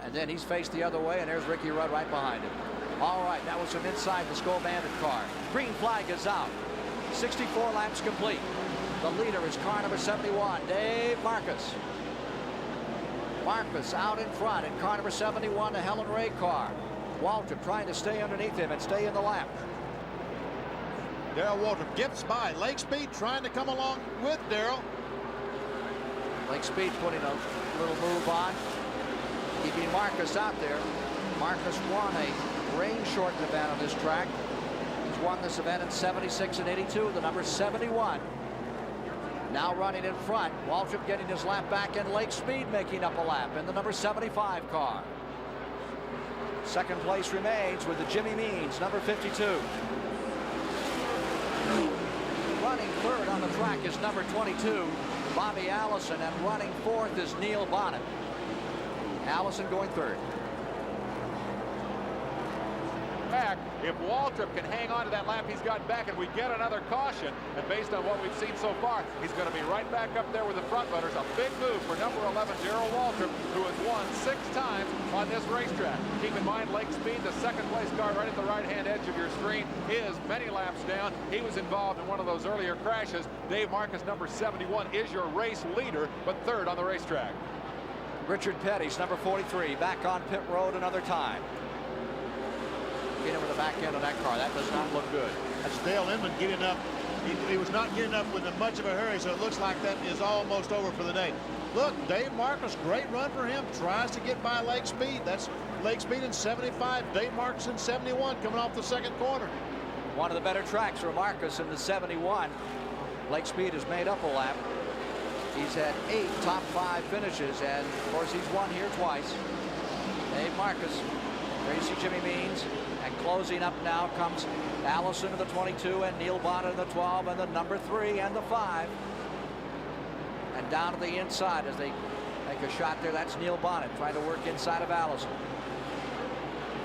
And then he's faced the other way, and there's Ricky Rudd right behind him. All right, that was from inside the Skull Bandit car. Green flag is out. 64 laps complete. The leader is car number 71, Dave Marcus. Marcus out in front in car number 71, the Helen Ray car. Waltrip trying to stay underneath him and stay in the lap. Darrell Waltrip gets by. Lake Speed trying to come along with Darrell. Lake Speed putting a little move on, keeping Marcus out there. Marcus won a rain-shortened event on this track. He's won this event in 76 and 82, the number 71. Now running in front, Waltrip getting his lap back, and Lake Speed making up a lap in the number 75 car. Second place remains with the Jimmy Means, number 52. Running third on the track is number 22, Bobby Allison, and running fourth is Neil Bonnet. Allison going third. Back, if Waltrip can hang on to that lap he's got back and we get another caution, and based on what we've seen so far, he's going to be right back up there with the front runners. A big move for number 11, Darrell Waltrip, who has won 6 times on this racetrack. Keep in mind, Lake Speed, the second place car right at the right-hand edge of your screen, is many laps down. He was involved in one of those earlier crashes. Dave Marcus, number 71, is your race leader, but third on the racetrack. Richard Petty's number 43 back on pit road another time. Get over the back end of that car. That does not look good. That's Dale Inman getting up. He was not getting up with much of a hurry, so it looks like that is almost over for the day. Look, Dave Marcus, great run for him. Tries to get by Lake Speed. That's Lake Speed in 75. Dave Marcus in 71 coming off the second corner. One of the better tracks for Marcus in the 71. Lake Speed has made up a lap. He's had 8 top 5 finishes, and of course he's won here twice. Dave Marcus, there you see Jimmy Means, and closing up now comes Allison in the 22 and Neil Bonnet in the 12 and the number 3 and the 5. And down to the inside as they make a shot there. That's Neil Bonnet trying to work inside of Allison.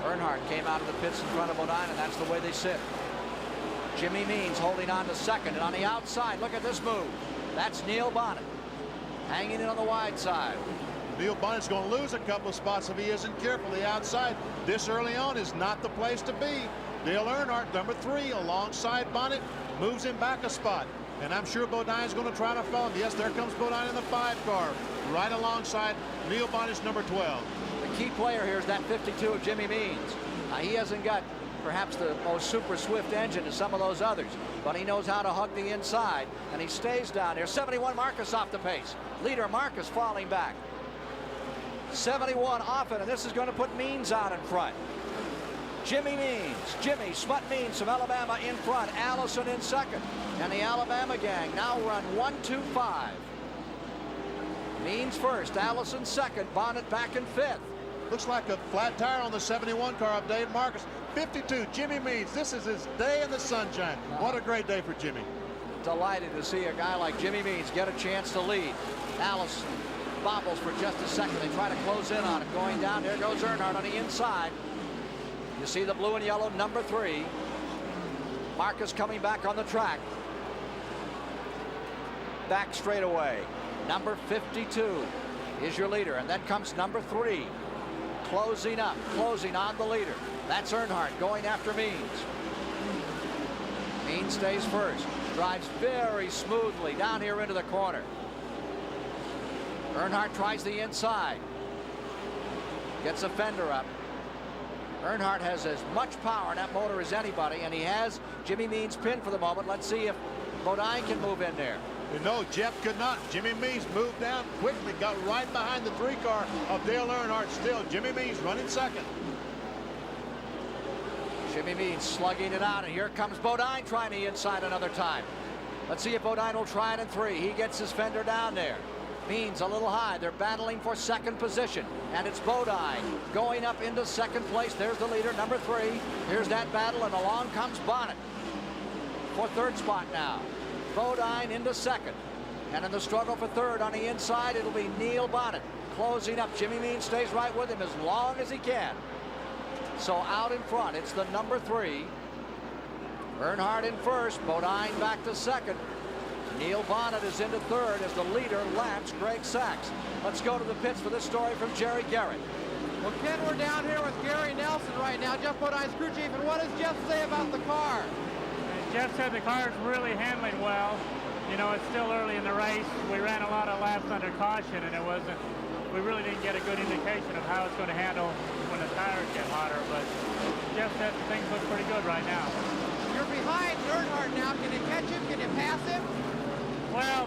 Earnhardt came out of the pits in front of Bodine, and that's the way they sit. Jimmy Means holding on to second, and on the outside, look at this move. That's Neil Bonnet hanging in on the wide side. Neil Bonnet's going to lose a couple of spots if he isn't careful. The outside this early on is not the place to be. Dale Earnhardt, number 3, alongside Bonnet, moves him back a spot. And I'm sure Bodine's going to try to follow him. Yes, there comes Bodine in the 5 car, right alongside Neil Bonnet's number 12. The key player here is that 52 of Jimmy Means. He hasn't got perhaps the most super swift engine as some of those others, but he knows how to hug the inside, and he stays down there. 71 Marcus off the pace. Leader Marcus falling back. 71 off it, and this is going to put Means out in front. Jimmy Means, Jimmy Smut Means from Alabama in front, Allison in second, and the Alabama gang now run 1-2-5. Means first, Allison second, Bonnet back in 5th. Looks like a flat tire on the 71 car of Dave Marcus. 52, Jimmy Means. This is his day in the sunshine. What a great day for Jimmy. Delighted to see a guy like Jimmy Means get a chance to lead. Allison bobbles for just a second. They try to close in on it. Going down, there goes Earnhardt on the inside. You see the blue and yellow number 3. Marcus coming back on the track. Back straight away. Number 52 is your leader, and then comes number 3. Closing up, closing on the leader. That's Earnhardt going after Means. Means stays first. Drives very smoothly down here into the corner. Earnhardt tries the inside. Gets a fender up. Earnhardt has as much power in that motor as anybody, and he has Jimmy Means pinned for the moment. Let's see if Bodine can move in there. No, Jeff could not. Jimmy Means moved down quickly, got right behind the 3 car of Dale Earnhardt still. Jimmy Means running second. Jimmy Means slugging it out, and here comes Bodine trying the inside another time. Let's see if Bodine will try it in 3. He gets his fender down there. Means a little high. They're battling for second position, and it's Bodine going up into second place. There's the leader, number 3. Here's that battle, and along comes Bonnet for third spot now. Bodine into second, and in the struggle for third on the inside, it'll be Neil Bonnet closing up. Jimmy Means stays right with him as long as he can. So out in front, it's the number 3. Earnhardt in first, Bodine back to second. Neil Bonnet is into third as the leader laps Greg Sachs. Let's go to the pits for this story from Jerry Garrett. Well, Ken, we're down here with Gary Nelson right now, Jeff Bodine's crew chief, and what does Jeff say about the car? Jeff said the car is really handling well. You know, it's still early in the race. We ran a lot of laps under caution, and we really didn't get a good indication of how it's going to handle when the tires get hotter, but Jeff said things look pretty good right now. You're behind Earnhardt now. Can you catch him? Can you pass him? Well,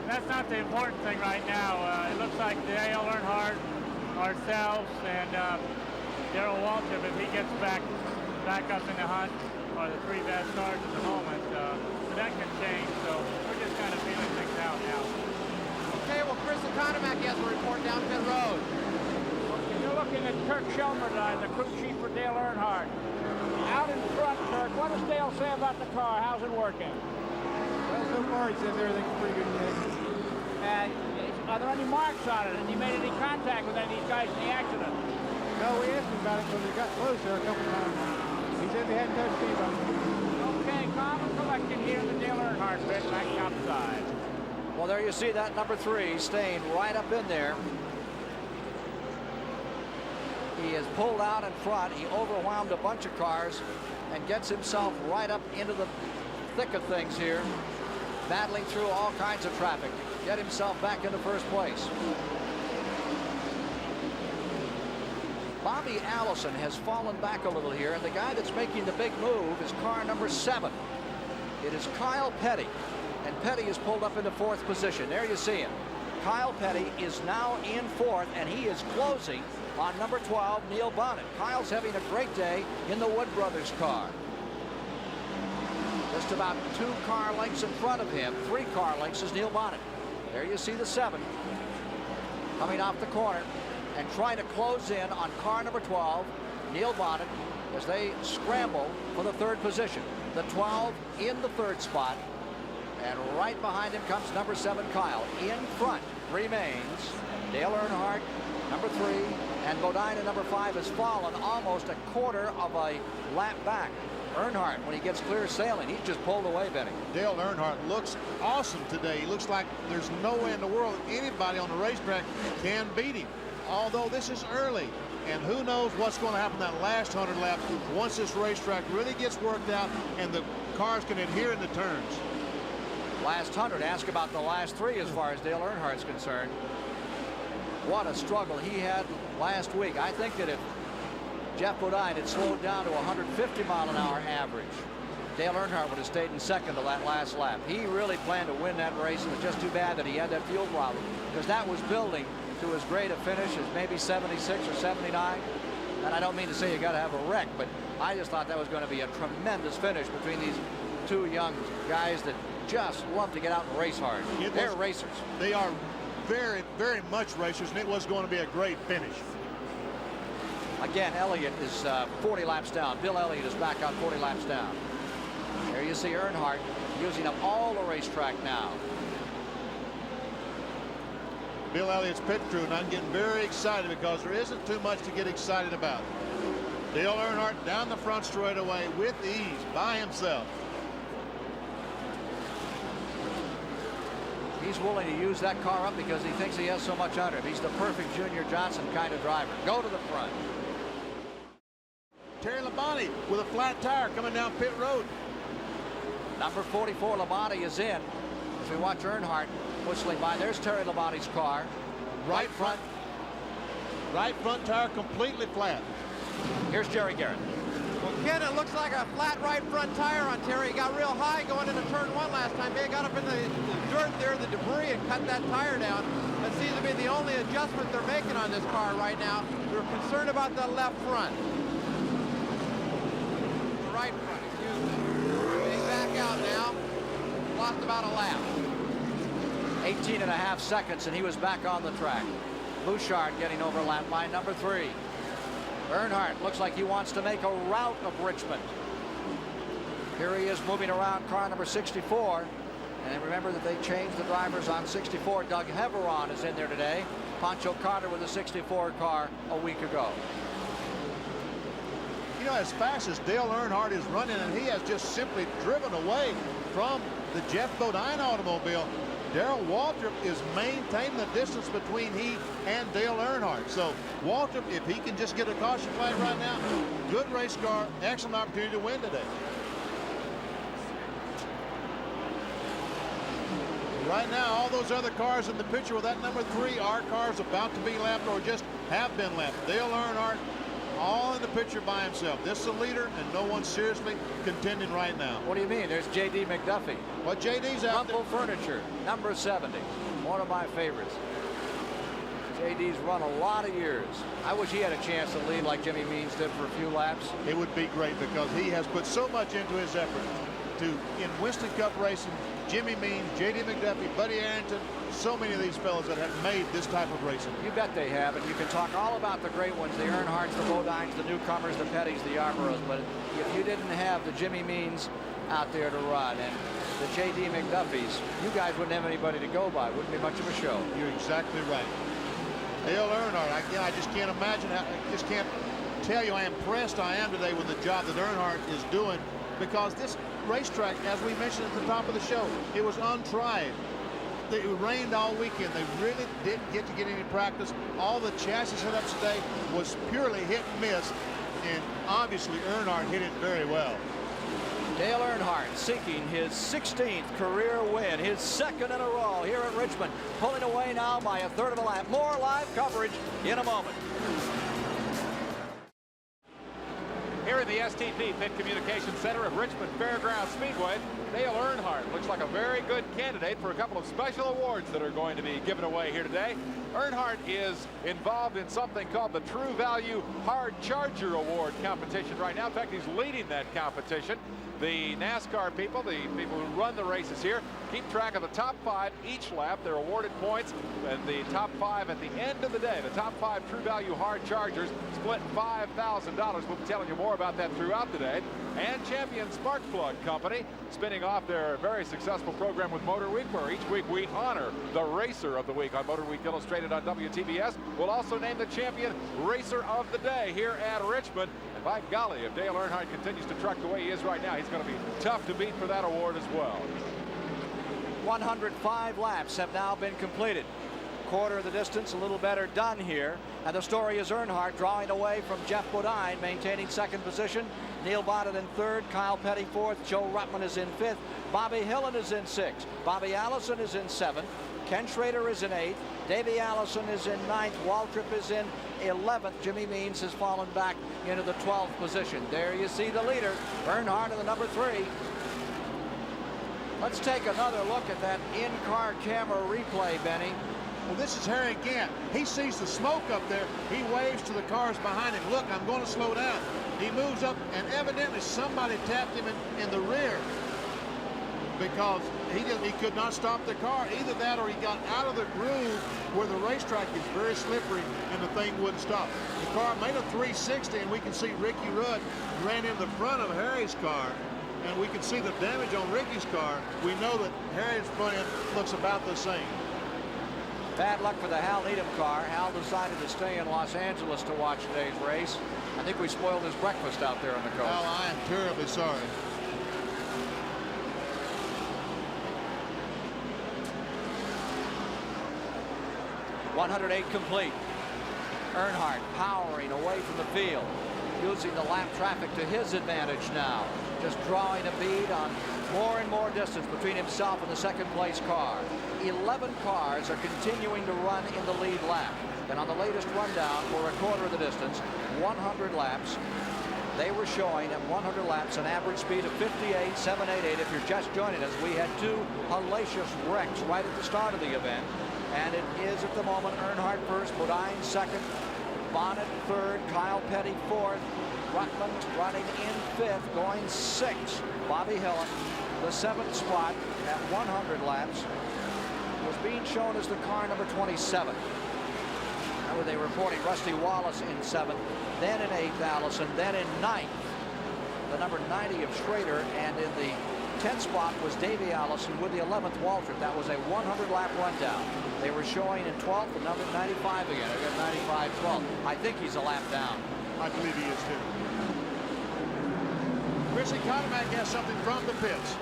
that's not the important thing right now. It looks like Dale Earnhardt, ourselves, and Darrell Waltrip, if he gets back up in the hunt, are the 3 best cars at the moment. So that can change, so we're just kind of feeling things out now. Okay, well, Chris Economack has a report down pit road. You're looking at Kirk Shelmerdine, the crew chief for Dale Earnhardt. Out in front, Kirk, what does Dale say about the car? How's it working? Well, so far he says everything's pretty good. Are there any marks on it? Have you made any contact with any of these guys in the accident? No, we asked him about it because we got closer a couple times. He said they hadn't touched anybody. Okay, calm and collected here in the Dale Earnhardt pit, back outside. Well, there you see that number 3 staying right up in there. He is pulled out in front. He overwhelmed a bunch of cars and gets himself right up into the thick of things here, battling through all kinds of traffic. Get himself back into first place. Bobby Allison has fallen back a little here, and the guy that's making the big move is car number 7. It is Kyle Petty, and Petty is pulled up into 4th position. There you see him. Kyle Petty is now in 4th, and he is closing on number 12, Neil Bonnet. Kyle's having a great day in the Wood Brothers car. Just about 2 car lengths in front of him. 3 car lengths is Neil Bonnet. There you see the 7 coming off the corner and trying to close in on car number 12, Neil Bonnet, as they scramble for the 3rd position. The 12 in the 3rd spot, and right behind him comes number 7, Kyle. In front remains Dale Earnhardt, number 3, and Bodine at number 5 has fallen almost a quarter of a lap back. Earnhardt, when he gets clear sailing, he's just pulled away, Benny. Dale Earnhardt looks awesome today. He looks like there's no way in the world anybody on the racetrack can beat him. Although this is early, and who knows what's going to happen that last 100 laps once this racetrack really gets worked out and the cars can adhere in the turns. Last 100, ask about the last 3 as far as Dale Earnhardt's concerned. What a struggle he had last week. I think that if Jeff Bodine had slowed down to 150 mile an hour average, Dale Earnhardt would have stayed in second to that last lap. He really planned to win that race. It was just too bad that he had that fuel problem, because that was building to as great a finish as maybe 76 or 79. And I don't mean to say you got to have a wreck, but I just thought that was going to be a tremendous finish between these 2 young guys that just love to get out and race hard. They're racers. They are very, very much racers, and it was going to be a great finish. Again, Elliott is 40 laps down. Bill Elliott is back out 40 laps down. There you see Earnhardt using up all the racetrack now. Bill Elliott's pit crew not getting very excited because there isn't too much to get excited about. Dale Earnhardt down the front straightaway with ease by himself. He's willing to use that car up because he thinks he has so much under him. He's the perfect Junior Johnson kind of driver. Go to the front. Terry Labonte with a flat tire coming down pit road. Number 44, Labonte, is in. As we watch Earnhardt whistling by, there's Terry Labonte's car. Right front tire completely flat. Here's Jerry Garrett. Well, Ken, it looks like a flat right front tire on Terry. He got real high going into turn 1 last time. He got up in the dirt there, the debris, and cut that tire down. That seems to be the only adjustment they're making on this car right now. They're concerned about the left front. The right front, excuse me. Getting back out now. Lost about a lap. 18.5 seconds, and he was back on the track. Bouchard getting overlapped by number 3. Earnhardt looks like he wants to make a rout of Richmond. Here he is moving around car number 64. And remember that they changed the drivers on 64. Doug Heveron is in there today. Pancho Carter with a 64 car a week ago. You know, as fast as Dale Earnhardt is running, and he has just simply driven away from the Jeff Bodine automobile, Darrell Waltrip is maintaining the distance between he and Dale Earnhardt. So Waltrip, if he can just get a caution flag right now, good race car, excellent opportunity to win today. Right now, all those other cars in the picture with that number 3 are cars about to be lapped or just have been lapped. Dale Earnhardt all in the picture by himself. This is a leader, and no one's seriously contending right now. What do you mean? There's J.D. McDuffie. Well, J.D.'s out there. Rumple Furniture, number 70. One of my favorites. J.D.'s run a lot of years. I wish he had a chance to lead like Jimmy Means did for a few laps. It would be great because he has put so much into his effort to, in Winston Cup racing, Jimmy Means, J.D. McDuffie, Buddy Arrington, so many of these fellows that have made this type of racing. You bet they have, and you can talk all about the great ones, the Earnhardts, the Bodines, the newcomers, the Pettys, the Yarboroughs, but if you didn't have the Jimmy Means out there to run and the J.D. McDuffies, you guys wouldn't have anybody to go by. Wouldn't be much of a show. You're exactly right. Dale Earnhardt, I just can't imagine, I just can't tell you how impressed I am today with the job that Earnhardt is doing, because this racetrack, as we mentioned at the top of the show, it was untried. It rained all weekend. They really didn't get to get any practice. All the chassis setups today was purely hit and miss, and obviously Earnhardt hit it very well. Dale Earnhardt seeking his 16th career win, his second in a row here at Richmond, pulling away now by a third of a lap. More live coverage in a moment. Here in the STP Pit Communications Center at Richmond Fairgrounds Speedway, Dale Earnhardt looks like a very good candidate for a couple of special awards that are going to be given away here today. Earnhardt is involved in something called the True Value Hard Charger Award competition right now. In fact, he's leading that competition. The NASCAR people, the people who run the races here, keep track of the top 5 each lap. They're awarded points, and the top 5 at the end of the day, the top 5 True Value Hard Chargers split $5,000. We'll be telling you more about that throughout the day. And Champion Spark Plug Company spinning off their very successful program with Motor Week, where each week we honor the Racer of the Week on Motor Week Illustrated on WTBS. We'll also name the Champion Racer of the Day here at Richmond. And by golly, if Dale Earnhardt continues to truck the way he is right now, he's going to be tough to beat for that award as well. 105 laps have now been completed. Quarter of the distance, a little better done here. And the story is Earnhardt drawing away from Jeff Bodine, maintaining second position. Neil Bonnett in third, Kyle Petty fourth, Joe Ruttman is in fifth, Bobby Hillin is in sixth, Bobby Allison is in seventh, Ken Schrader is in eighth, Davey Allison is in ninth, Waltrip is in 11th. Jimmy Means has fallen back into the 12th position. There you see the leader, Earnhardt in the number 3. Let's take another look at that in-car camera replay, Benny. Well, this is Harry Gant. He sees the smoke up there. He waves to the cars behind him. Look, I'm going to slow down. He moves up, and evidently somebody tapped him in the rear because he could not stop the car. Either that or he got out of the groove where the racetrack is very slippery and the thing wouldn't stop. The car made a 360, and we can see Ricky Rudd ran in the front of Harry's car, and we can see the damage on Ricky's car. We know that Harry's front end looks about the same. Bad luck for the Hal Needham car. Hal decided to stay in Los Angeles to watch today's race. I think we spoiled his breakfast out there on the coast. Hal, I am terribly sorry. .108 complete. Earnhardt powering away from the field, using the lap traffic to his advantage now, just drawing a bead on more and more distance between himself and the second place car. 11 cars are continuing to run in the lead lap, and on the latest rundown for a quarter of the distance, 100 laps, they were showing at 100 laps an average speed of 58.788. If you're just joining us, we had two hellacious wrecks right at the start of the event. And it is at the moment Earnhardt first, Bodine second, Bonnet third, Kyle Petty fourth, Rutland running in fifth, going sixth. Bobby Hillin, the seventh spot at 100 laps, was being shown as the car number 27. Remember, they were reporting Rusty Wallace in seventh, then in eighth Allison, then in ninth the number 90 of Schrader, and in the 10th spot was Davey Allison with the 11th Waltrip. That was a 100-lap rundown. They were showing in 12th the number 95 again. I got 95-12. I think he's a lap down. I believe he is too. Chrissy Cotomac has something from the pits.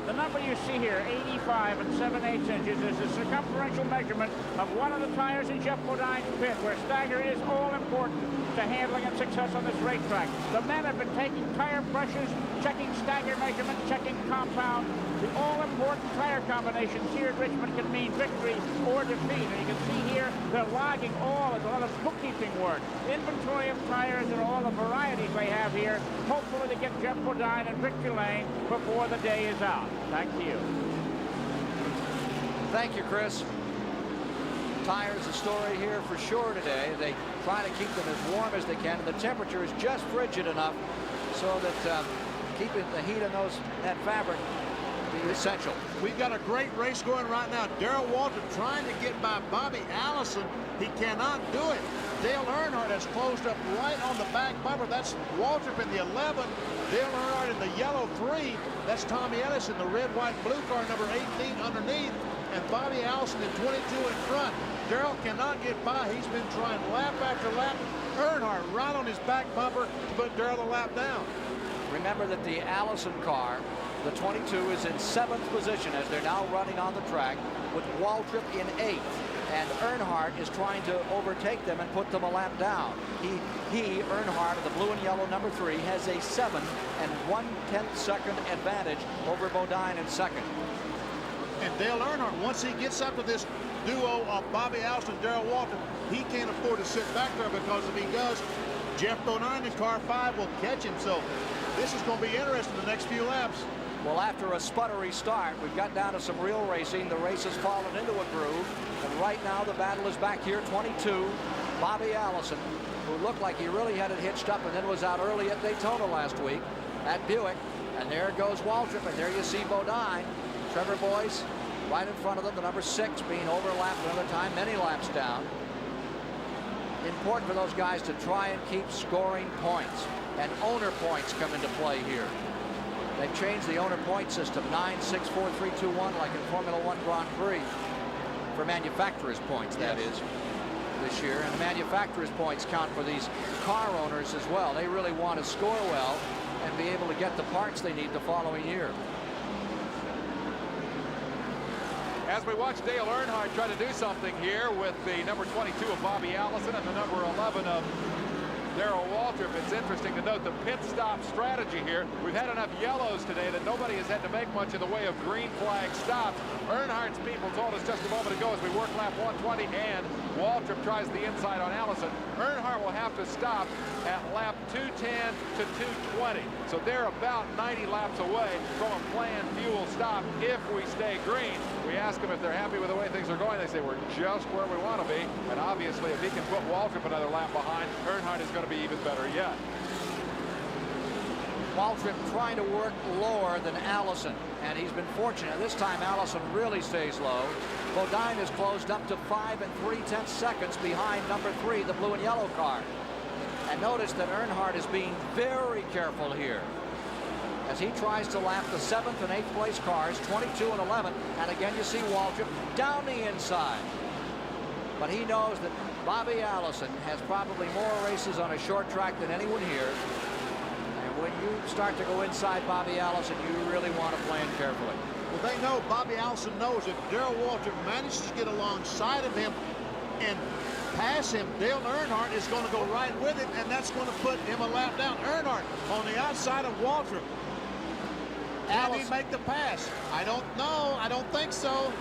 The number you see here, 85 7/8 inches, is the circumferential measurement of one of the tires in Geoff Bodine's pit, where stagger is all important to handling and success on this racetrack. The men have been taking tire pressures, checking stagger measurements, checking compound. The all-important tire combinations here at Richmond can mean victory or defeat. And you can see here they're logging all as a lot of bookkeeping work. Inventory of tires and all the varieties they have here, hopefully to get Geoff Bodine in victory lane before the day is out. Back to you. Thank you, Chris. Tires a story here for sure today. They try to keep them as warm as they can, and the temperature is just frigid enough so that keeping the heat in that fabric is essential. We've got a great race going right now. Darrell Waltrip trying to get by Bobby Allison. He cannot do it. Dale Earnhardt has closed up right on the back bumper. That's Waltrip in the 11. Dale Earnhardt in the yellow 3. That's Tommy Ellis in the red, white, blue car, number 18 underneath. And Bobby Allison in 22 in front. Darrell cannot get by. He's been trying lap after lap. Earnhardt right on his back bumper to put Darrell a lap down. Remember that the Allison car, the 22, is in 7th position as they're now running on the track, with Waltrip in 8th. And Earnhardt is trying to overtake them and put them a lap down. Earnhardt, of the blue and yellow number 3, has a 7 1/10 second advantage over Bodine in second. And Dale Earnhardt, once he gets up to this duo of Bobby Allison and Darrell Waltrip, he can't afford to sit back there, because if he does, Geoff Bodine in car 5 will catch him. So this is going to be interesting the next few laps. Well, after a sputtery start, we've got down to some real racing. The race has fallen into a groove. And right now, the battle is back here. 22, Bobby Allison, who looked like he really had it hitched up and then was out early at Daytona last week at Buick. And there goes Waltrip, and there you see Bodine. Trevor Boyce right in front of them, the number 6 being overlapped another time, many laps down. Important for those guys to try and keep scoring points. And owner points come into play here. They've changed the owner point system, 9, 6, 4, 3, 2, 1, like in Formula One Grand Prix. For manufacturers' points, that is, this year. And the manufacturers' points count for these car owners as well. They really want to score well and be able to get the parts they need the following year. As we watch Dale Earnhardt try to do something here with the number 22 of Bobby Allison and the number 11 of Darrell Waltrip, it's interesting to note the pit stop strategy here. We've had enough yellows today that nobody has had to make much in the way of green flag stops. Earnhardt's people told us just a moment ago as we work lap 120 and Waltrip tries the inside on Allison. Earnhardt will have to stop at lap 210 to 220. So they're about 90 laps away from a planned fuel stop if we stay green. We ask them if they're happy with the way things are going. They say we're just where we want to be. And obviously, if he can put Waltrip another lap behind, Earnhardt is going to be even better yet. Waltrip trying to work lower than Allison, and he's been fortunate. This time, Allison really stays low. Bodine is closed up to 5 3/10 seconds behind number 3, the blue and yellow car. And notice that Earnhardt is being very careful here. as he tries to lap the 7th and 8th place cars, 22 and 11. And again, you see Waltrip down the inside. But he knows that Bobby Allison has probably more races on a short track than anyone here. And when you start to go inside Bobby Allison, you really want to plan carefully. Well, they know, Bobby Allison knows if Darrell Waltrip manages to get alongside of him and pass him, Dale Earnhardt is going to go right with it, and that's going to put him a lap down. Earnhardt on the outside of Waltrip. Can he make the pass? I don't know. I don't think so.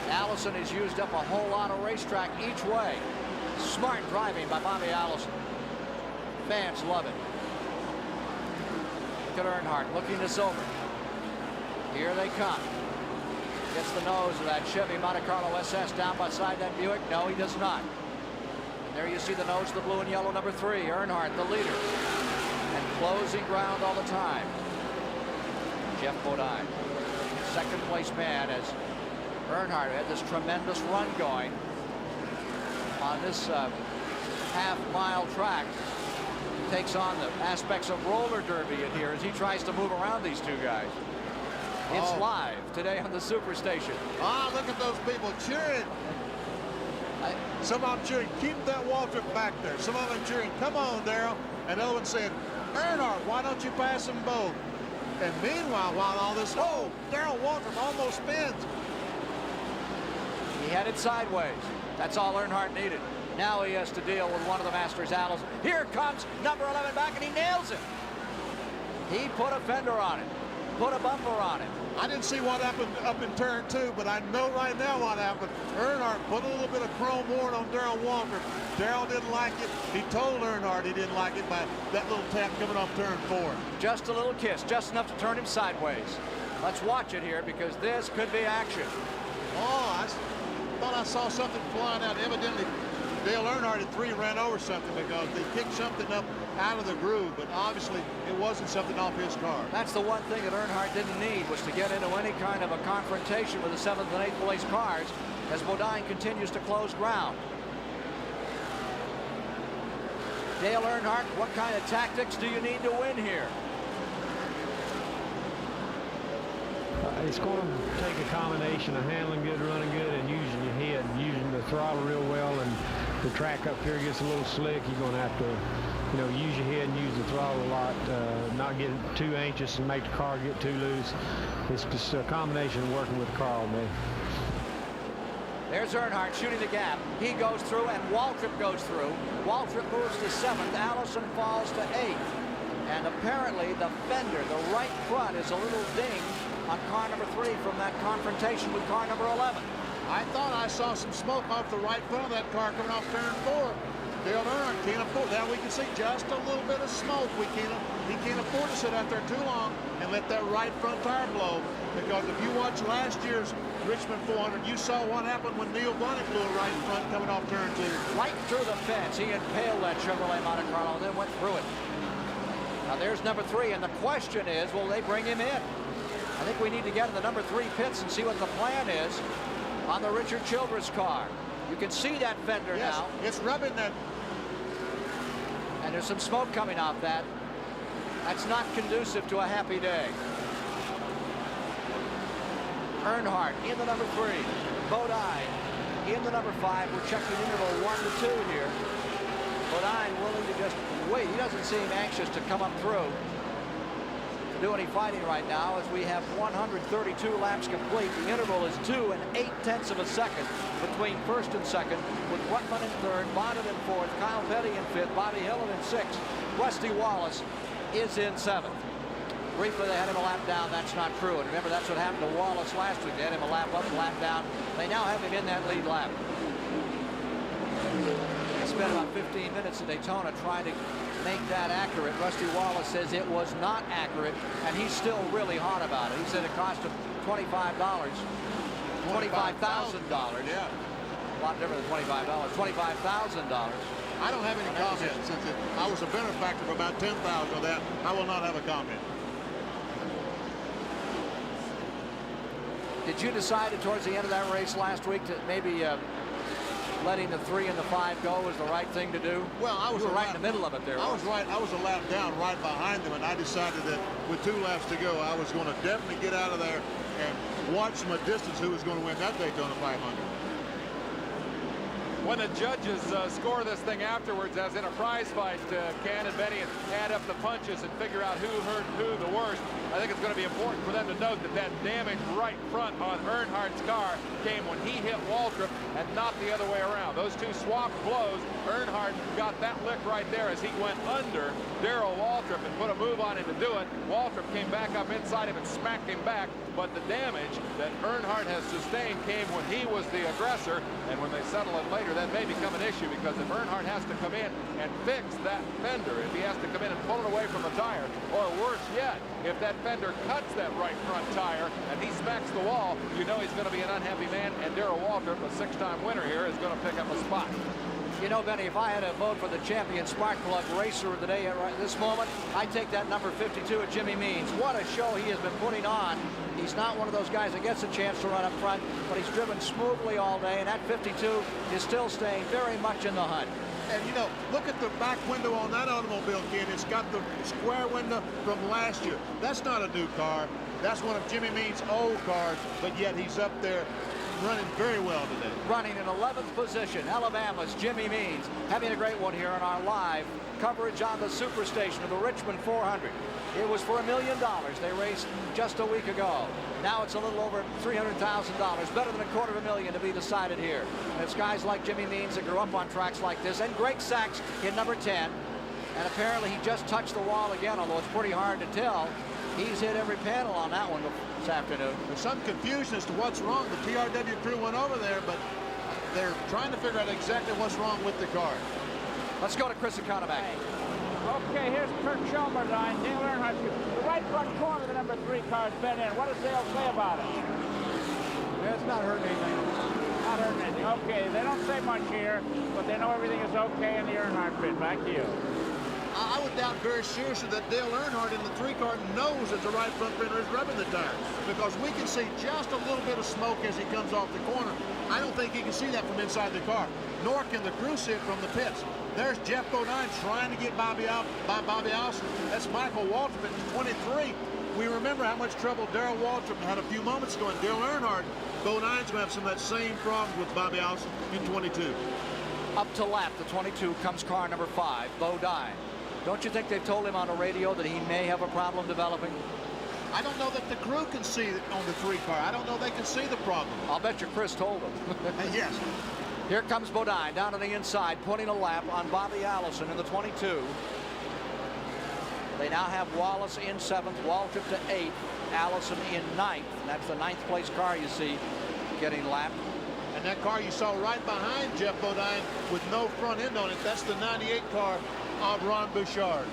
Allison has used up a whole lot of racetrack each way. Smart driving by Bobby Allison. Fans love it. Look at Earnhardt looking this over. Here they come. Gets the nose of that Chevy Monte Carlo SS down beside that Buick. No, he does not. And there you see the nose of the blue and yellow number 3. Earnhardt, the leader. And closing ground all the time. Geoff Bodine, second place man, as Earnhardt had this tremendous run going on this half-mile track. He takes on the aspects of roller derby in here as he tries to move around these two guys. It's live today on the Superstation. Ah, look at those people cheering. Some of them cheering, keep that Waltrip back there. Some of them cheering, come on, Darrell. And other one saying, Earnhardt, why don't you pass them both? And meanwhile, while all this, Darrell Waltrip almost spins. He had it sideways. That's all Earnhardt needed. Now he has to deal with one of the Masters, Allison. Here comes number 11 back, and he nails it. He put a fender on it, put a bumper on it. I didn't see what happened up in turn 2, but I know right now what happened. Earnhardt put a little bit of chrome worn on Darrell Waltrip. Darrell didn't like it. He told Earnhardt he didn't like it by that little tap coming off turn 4. Just a little kiss, just enough to turn him sideways. Let's watch it here because this could be action. Oh, I thought I saw something flying out. Evidently, Dale Earnhardt at 3 ran over something because they kicked something up out of the groove, but obviously it wasn't something off his car. That's the one thing that Earnhardt didn't need, was to get into any kind of a confrontation with the 7th and 8th place cars as Bodine continues to close ground. Dale Earnhardt, what kind of tactics do you need to win here? It's going to take a combination of handling good, running good, and using your head, and using the throttle real well. And the track up here gets a little slick. You're going to have to, use your head and use the throttle a lot. Not get too anxious and make the car get too loose. It's just a combination of working with the car all day. There's Earnhardt shooting the gap. He goes through, and Waltrip goes through. Waltrip moves to 7th. Allison falls to 8th. And apparently the fender, the right front, is a little ding on car number 3 from that confrontation with car number 11. I thought I saw some smoke off the right front of that car coming off turn 4. Dale Earnhardt can't afford that. We can see just a little bit of smoke. He can't afford to sit out there too long and let that right front tire blow. Because if you watch last year's Richmond 400, you saw what happened when Neil Blahnik blew a right front coming off turn 2. Right through the fence. He impaled that Chevrolet Monte Carlo and then went through it. Now there's number 3, and the question is, will they bring him in? I think we need to get in the number 3 pits and see what the plan is on the Richard Childress car. You can see that fender now. It's rubbing that. And there's some smoke coming off that. That's not conducive to a happy day. Earnhardt in the number 3. Bodine in the number 5. We're checking interval 1 to 2 here. Bodine willing to just wait. He doesn't seem anxious to come up through to do any fighting right now, as we have 132 laps complete. The interval is 2 8/10 of a second between first and second, with Rutman in third, Bonnet in fourth, Kyle Petty in fifth, Bobby Hillin in sixth. Rusty Wallace is in 7th. Briefly, they had him a lap down. That's not true. And remember, that's what happened to Wallace last week. They had him a lap up, a lap down. They now have him in that lead lap. They spent about 15 minutes at Daytona trying to make that accurate. Rusty Wallace says it was not accurate, and he's still really hot about it. He said it cost him $25. $25,000. Yeah. A lot different than $25. $25,000. I don't have any comment since I was a benefactor for about $10,000 of that. I will not have a comment. Did you decide towards the end of that race last week to maybe letting the 3 and the 5 go was the right thing to do? Well, I was You were right in the middle of it there. I was a lap down right behind them, and I decided that with 2 laps to go, I was going to definitely get out of there and watch from a distance who was going to win that Daytona 500. When the judges score this thing afterwards, as in a prize fight, Ken and Benny, and add up the punches and figure out who hurt who the worst, I think it's going to be important for them to note that that damage right front on Earnhardt's car came when he hit Waltrip and not the other way around. Those two swapped blows. Earnhardt got that lick right there as he went under Darrell Waltrip and put a move on him to do it. Waltrip came back up inside him and smacked him back, but the damage that Earnhardt has sustained came when he was the aggressor, and when they settle it later, that may become an issue, because if Earnhardt has to come in and fix that fender, if he has to come in and pull it away from the tire, or worse yet, if that fender cuts that right front tire and he smacks the wall, you know he's going to be an unhappy man, and Darrell Waltrip, a 6-time winner here, is going to pick up a spot. You know, Benny, if I had to vote for the champion spark plug racer of the day at this moment, I'd take that number 52 at Jimmy Means. What a show he has been putting on. He's not one of those guys that gets a chance to run up front, but he's driven smoothly all day, and that 52 is still staying very much in the hunt. And, you know, look at the back window on that automobile, Ken. It's got the square window from last year. That's not a new car. That's one of Jimmy Means' old cars, but yet he's up there running very well today. Running in 11th position, Alabama's Jimmy Means, having a great one here on our live coverage on the Superstation of the Richmond 400. It was for $1 million. They raced just a week ago. Now it's a little over $300,000, better than $250,000 to be decided here. And it's guys like Jimmy Means that grew up on tracks like this, and Greg Sachs in number 10. And apparently he just touched the wall again, although it's pretty hard to tell. He's hit every panel on that one this afternoon. There's some confusion as to what's wrong. The TRW crew went over there, but they're trying to figure out exactly what's wrong with the car. Let's go to Chris Economac. Okay, here's Kurt Shelmerdine, Dale Earnhardt. The right front corner of the number 3 car's been in. What does Dale say about it? It's not hurting anything. Not hurting anything. Okay, they don't say much here, but they know everything is okay in the Earnhardt pit. Back to you. I would doubt very seriously that Dale Earnhardt in the 3 car knows that the right front fender is rubbing the tires, because we can see just a little bit of smoke as he comes off the corner. I don't think he can see that from inside the car, nor can the crew see it from the pits. There's Jeff Bodine trying to get Bobby Allison. That's Michael Waltrip in 23. We remember how much trouble Darrell Waltrip had a few moments ago, and Dale Earnhardt, Bodine's going to have some of that same problem with Bobby Allison in 22. Up to lap, the 22 comes car number 5, Bodine. Don't you think they've told him on the radio that he may have a problem developing? I don't know that the crew can see it on the 3 car. I don't know they can see the problem. I'll bet you Chris told him. Yes. Here comes Bodine down to the inside, putting a lap on Bobby Allison in the 22. They now have Wallace in 7th, Waltrip to 8th, Allison in 9th. That's the 9th place car you see getting lapped. And that car you saw right behind Jeff Bodine with no front end on it, that's the 98 car of Ron Bouchard.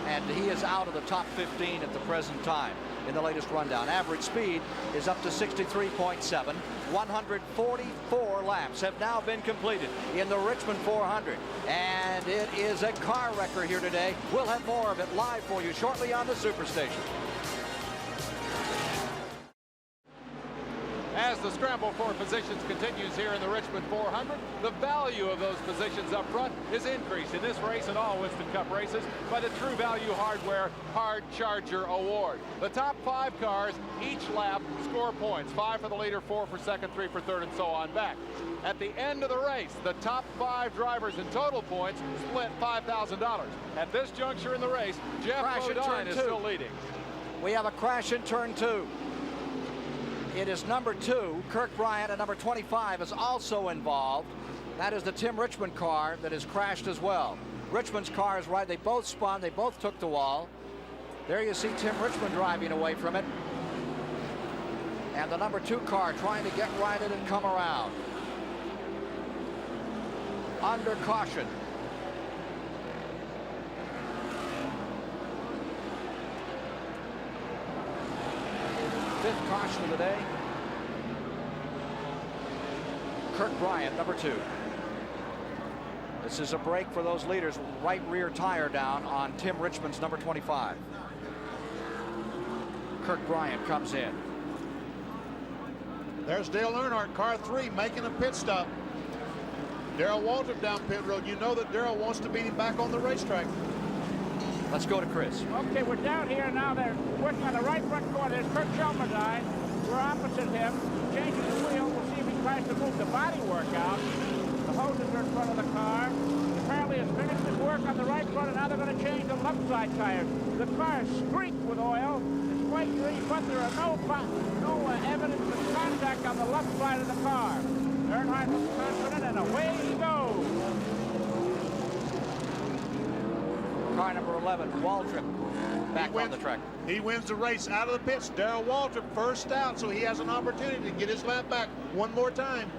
And he is out of the top 15 at the present time in the latest rundown. Average speed is up to 63.7. 144 laps have now been completed in the Richmond 400. And it is a car wrecker here today. We'll have more of it live for you shortly on the Superstation. As the scramble for positions continues here in the Richmond 400, the value of those positions up front is increased in this race and all Winston Cup races by the True Value Hardware Hard Charger Award. The top 5 cars each lap score points, 5 for the leader, 4 for second, 3 for third, and so on back. At the end of the race, the top 5 drivers in total points split $5,000. At this juncture in the race, Jeff Bodine is still leading. We have a crash in turn 2. It is number 2, Kirk Bryant, and number 25 is also involved. That is the Tim Richmond car that has crashed as well. Richmond's car is right. They both spun. They both took the wall. There you see Tim Richmond driving away from it. And the number 2 car trying to get righted and come around. Under caution. Fifth caution of the day. Kirk Bryant, number 2. This is a break for those leaders. Right rear tire down on Tim Richmond's number 25. Kirk Bryant comes in. There's Dale Earnhardt, car 3, making a pit stop. Darrell Waltrip down pit road. You know that Darrell wants to beat him back on the racetrack. Let's go to Chris. Okay, we're down here now. They're working on the right front corner. There's Kurt Shelmerdine. We're opposite him. Changing the wheel. We'll see if he tries to move the bodywork out. The hoses are in front of the car. Apparently has finished his work on the right front, and now they're going to change the left side tires. The car is streaked with oil. It's quite green, but there are no evidence of contact on the left side of the car. Earnhardt looks confident, and away he goes. Car number 11, Waltrip, back on the track. He wins the race out of the pits. Darrell Waltrip first out, so he has an opportunity to get his lap back one more time.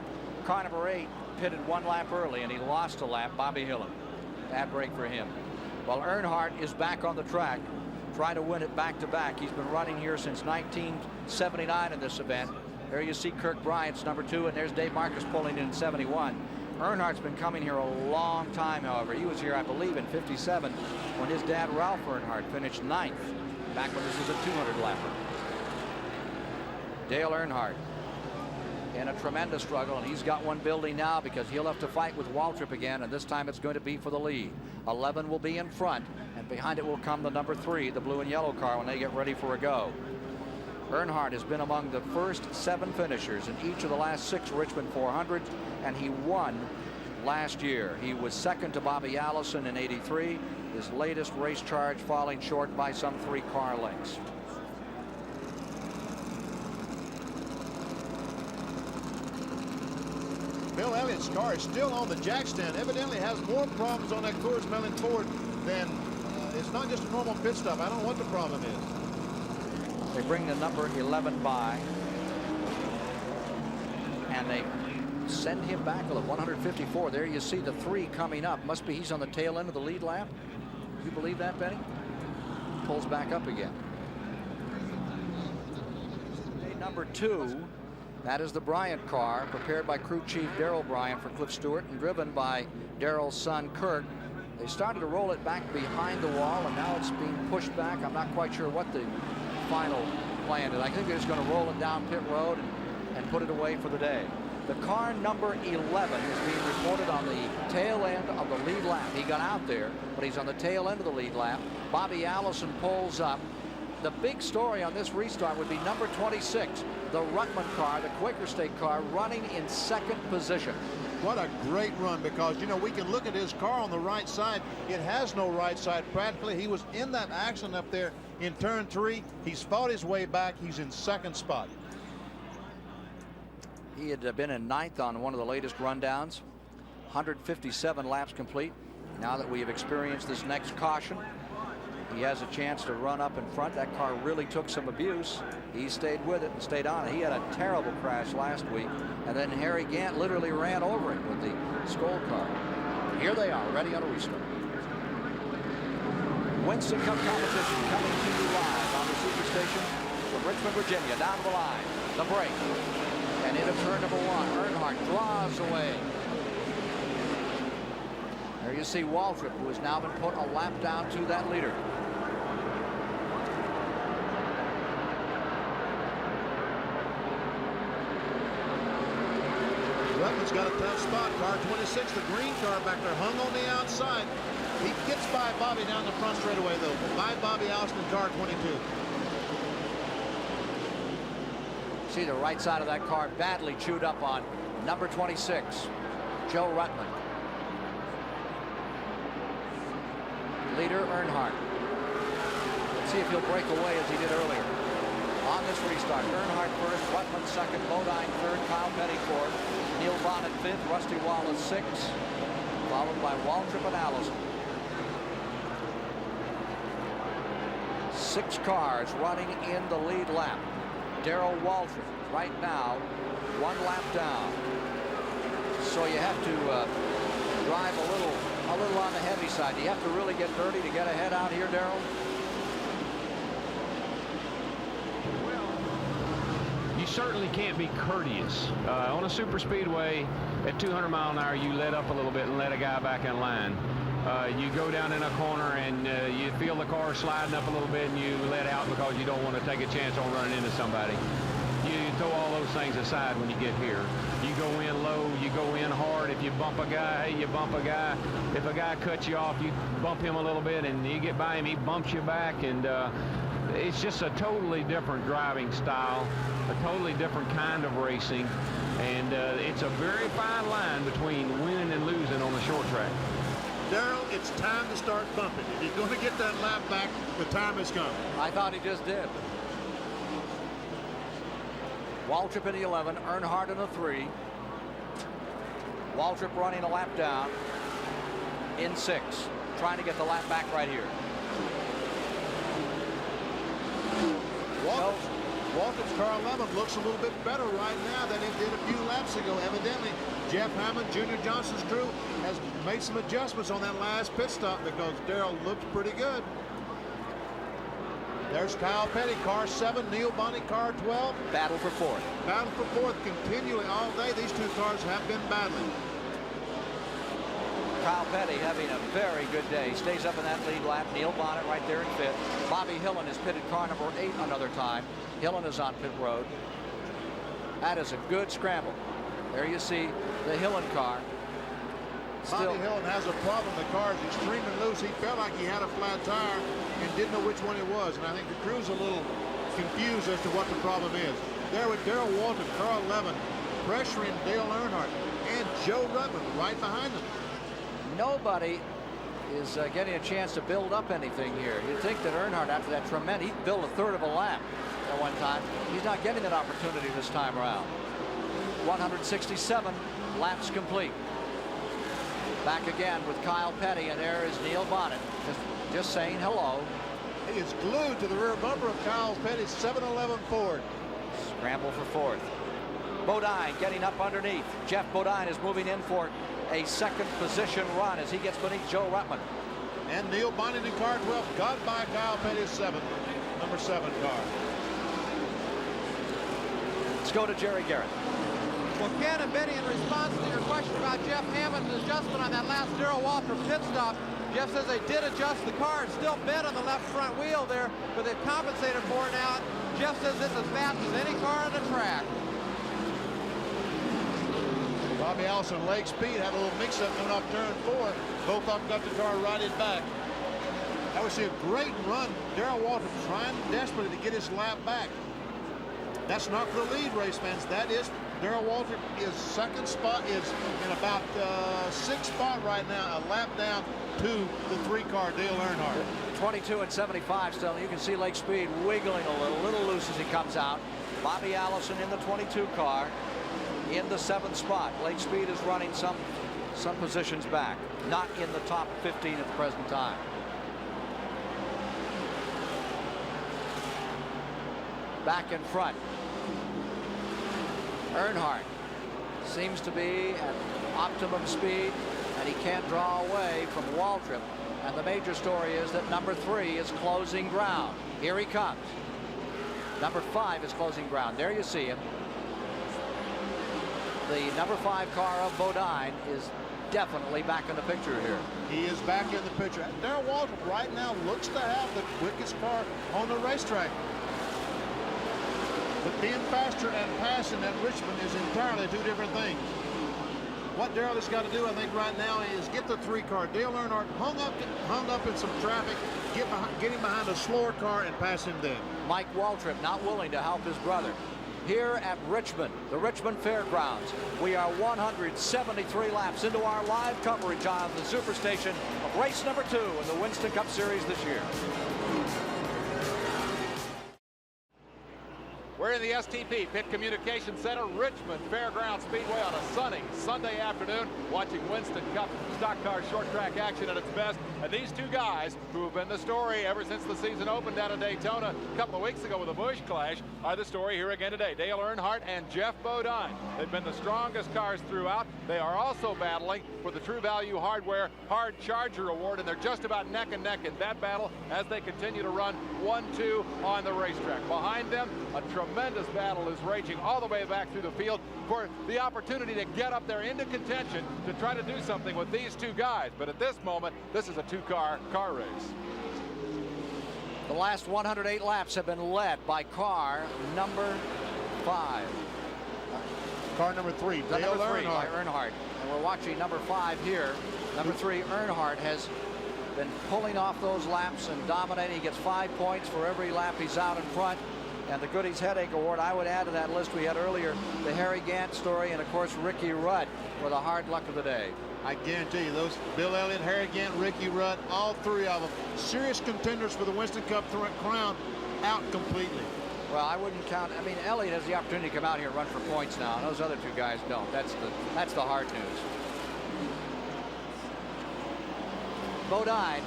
Car number 8 pitted 1 lap early, and he lost a lap. Bobby Hillin. Bad break for him. Well, Earnhardt is back on the track, trying to win it back-to-back. He's been running here since 1979 in this event. There you see Kirk Bryant's number 2, and there's Dave Marcus pulling in 71. Earnhardt's been coming here a long time, however. He was here, I believe, in 57 when his dad, Ralph Earnhardt, finished 9th, back when this was a 200-lapper. Dale Earnhardt in a tremendous struggle, and he's got one building now because he'll have to fight with Waltrip again, and this time it's going to be for the lead. 11 will be in front, and behind it will come the number 3, the blue and yellow car, when they get ready for a go. Earnhardt has been among the first 7 finishers in each of the last 6 Richmond 400s, and he won last year. He was second to Bobby Allison in '83, his latest race charge falling short by some 3 car lengths. Bill Elliott's car is still on the jack stand. Evidently has more problems on that Coors Mellon Ford than it's not just a normal pit stop. I don't know what the problem is. They bring the number 11 by, and they send him back a little. 154. There you see the 3 coming up. Must be he's on the tail end of the lead lap. You believe that, Benny? Pulls back up again. Number 2, that is the Bryant car, prepared by crew chief Darrell Bryant for Cliff Stewart and driven by Darrell's son Kurt. They started to roll it back behind the wall, and now it's being pushed back. I'm not quite sure what the final plan is. I think they're just going to roll it down pit road and put it away for the day. The car number 11 is being reported on the tail end of the lead lap. He got out there, but he's on the tail end of the lead lap. Bobby Allison pulls up. The big story on this restart would be number 26, the Ruttman car, the Quaker State car, running in 2nd position. What a great run, because, you know, we can look at his car on the right side. It has no right side practically. He was in that accident up there in turn 3. He's fought his way back. He's in 2nd spot. He had been in 9th on one of the latest rundowns. 157 laps complete. Now that we have experienced this next caution, he has a chance to run up in front. That car really took some abuse. He stayed with it and stayed on it. He had a terrible crash last week, and then Harry Gant literally ran over it with the Skoal car. Here they are, ready on a restart. Winston Cup competition coming to you live on the Superstation from Richmond, Virginia. Down to the line, the break, and into turn number 1. Earnhardt draws away. There you see Waltrip, who has now been put a lap down to that leader. Ruttman's got a tough spot. Car 26, the green car back there, hung on the outside. He gets by Bobby down the front straightaway, though. By Bobby Allison in car 22. See the right side of that car badly chewed up on number 26, Joe Ruttman. Leader Earnhardt. Let's see if he'll break away as he did earlier. On this restart, Earnhardt first, Ruttman second, Bodine third, Kyle Petty fourth, Neil Bonnet fifth, Rusty Wallace sixth, followed by Waltrip and Allison. 6 cars running in the lead lap. Darrell Waltrip right now 1 lap down. So you have to drive a little on the heavy side. Do you have to really get dirty to get ahead out here, Darrell? You certainly can't be courteous. On a super speedway at 200 mile an hour, you let up a little bit and let a guy back in line. You go down in a corner and you feel the car sliding up a little bit and you let out because you don't want to take a chance on running into somebody. You throw all those things aside when you get here. You go in low, you go in hard. If you bump a guy, hey, you bump a guy. If a guy cuts you off, you bump him a little bit, and you get by him, he bumps you back, and it's just a totally different driving style, a totally different kind of racing, and it's a very fine line between winning and losing on the short track. Darrell, it's time to start bumping. If you're going to get that lap back, the time has come. I thought he just did. Waltrip in the 11, Earnhardt in the 3. Waltrip running a lap down in 6, trying to get the lap back right here. Waltrip's car 11 looks a little bit better right now than it did a few laps ago. Evidently, Jeff Hammond, Junior Johnson's crew, has made some adjustments on that last pit stop because Darrell looked pretty good. There's Kyle Petty, car 7, Neil Bonney, car 12. Battle for 4th. Battle for 4th continually all day. These two cars have been battling. Kyle Petty having a very good day. He stays up in that lead lap. Neil Bonnet right there in 5th. Bobby Hillin is pitted car number 8 another time. Hillin is on pit road. That is a good scramble. There you see the Hillin car. Bobby Hillin has a problem. The car is extremely loose. He felt like he had a flat tire and didn't know which one it was. And I think the crew's a little confused as to what the problem is. There with Darrell Waltrip, car 11, pressuring Dale Earnhardt and Joe Ruttman right behind them. Nobody is getting a chance to build up anything here. You'd think that Earnhardt, after that tremendous, he built a third of a lap at one time. He's not getting that opportunity this time around. 167 laps complete. Back again with Kyle Petty, and there is Neil Bonnet just saying hello. He is glued to the rear bumper of Kyle Petty's 711 Ford. Scramble for 4th. Bodine getting up underneath. Jeff Bodine is moving in for a second position run as he gets beneath Joe Ruttman. And Neil Bonnet in car 12 got by Kyle Petty's number 7 car. Let's go to Jerry Garrett. Well, Ken and Benny, in response to your question about Jeff Hammond's adjustment on that last Darrell Waltrip pit stop, Jeff says they did adjust the car. It's still bent on the left front wheel there, but they've compensated for it now. Jeff says it's as fast as any car on the track. Bobby Allison and Lake Speed had a little mix-up coming off turn 4. Both of them got the car righted back. That was a great run. Darrell Waltrip trying desperately to get his lap back. That's not for the lead race fans. That is Darrell Waltrip. His second spot is in about 6th spot right now, a lap down to the 3-car Dale Earnhardt. 22 and 75 still. You can see Lake Speed wiggling a little loose as he comes out. Bobby Allison in the 22 car in the 7th spot. Lake Speed is running some positions back, not in the top 15 at the present time. Back in front, Earnhardt seems to be at optimum speed, and he can't draw away from Waltrip. And the major story is that number 3 is closing ground. Here he comes. Number 5 is closing ground. There you see him. The number 5 car of Bodine is definitely back in the picture here. He is back in the picture. Darrell Waltrip right now looks to have the quickest car on the racetrack. But being faster and passing at Richmond is entirely two different things. What Darrell has got to do, I think, right now is get the 3-car. Dale Earnhardt hung up in some traffic, get him behind a slower car and pass him then. Mike Waltrip not willing to help his brother. Here at Richmond, the Richmond Fairgrounds, we are 173 laps into our live coverage on the Superstation of race number 2 in the Winston Cup Series this year. We're in the STP Pit Communication Center, Richmond Fairgrounds Speedway on a sunny Sunday afternoon, watching Winston Cup stock car short track action at its best. And these two guys, who have been the story ever since the season opened down in Daytona a couple of weeks ago with a Busch Clash, are the story here again today. Dale Earnhardt and Jeff Bodine. They've been the strongest cars throughout. They are also battling for the True Value Hardware Hard Charger Award, and they're just about neck and neck in that battle as they continue to run 1-2 on the racetrack. Behind them, a tremendous battle is raging all the way back through the field for the opportunity to get up there into contention to try to do something with these two guys. But at this moment, this is a 2-car race. The last 108 laps have been led by car number 5. Car number 3, The Dale number 3 by Earnhardt. Earnhardt. And we're watching number 5 here. Number 3, Earnhardt, has been pulling off those laps and dominating. He gets 5 points for every lap he's out in front. And the Goody's Headache Award, I would add to that list we had earlier, the Harry Gant story, and of course Ricky Rudd for the hard luck of the day. I guarantee you, those Bill Elliott, Harry Gant, Ricky Rudd, all 3 of them, serious contenders for the Winston Cup crown, out completely. Well, I wouldn't count. I mean, Elliott has the opportunity to come out here and run for points now, and those other 2 guys don't. That's the hard news. Bodine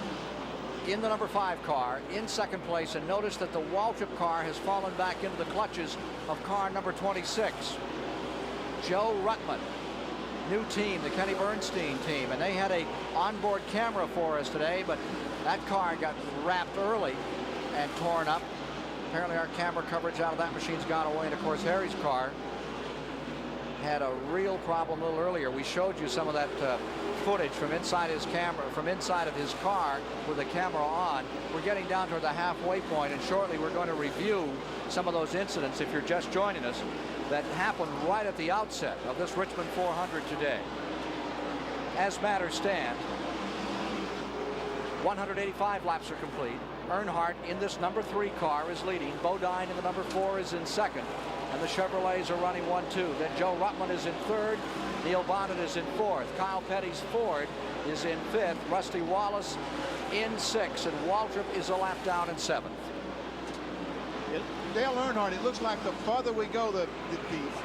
in the number 5 car in second place, and notice that the Waltrip car has fallen back into the clutches of car number 26. Joe Ruttman, new team, the Kenny Bernstein team, and they had a onboard camera for us today, but that car got wrapped early and torn up. Apparently our camera coverage out of that machine's gone away, and of course Harry's car had a real problem a little earlier. We showed you some of that footage from inside his camera, from inside of his car with the camera on. We're getting down toward the halfway point, and shortly we're going to review some of those incidents, if you're just joining us, that happened right at the outset of this Richmond 400 today. As matters stand, 185 laps are complete. Earnhardt in this number 3 car is leading. Bodine in the number 4 is in second. And the Chevrolets are running 1-2. Then Joe Ruttman is in third. Neil Bonnet is in fourth. Kyle Petty's Ford is in fifth. Rusty Wallace in 6th. And Waltrip is a lap down in 7th. Dale Earnhardt, it looks like the farther we go, the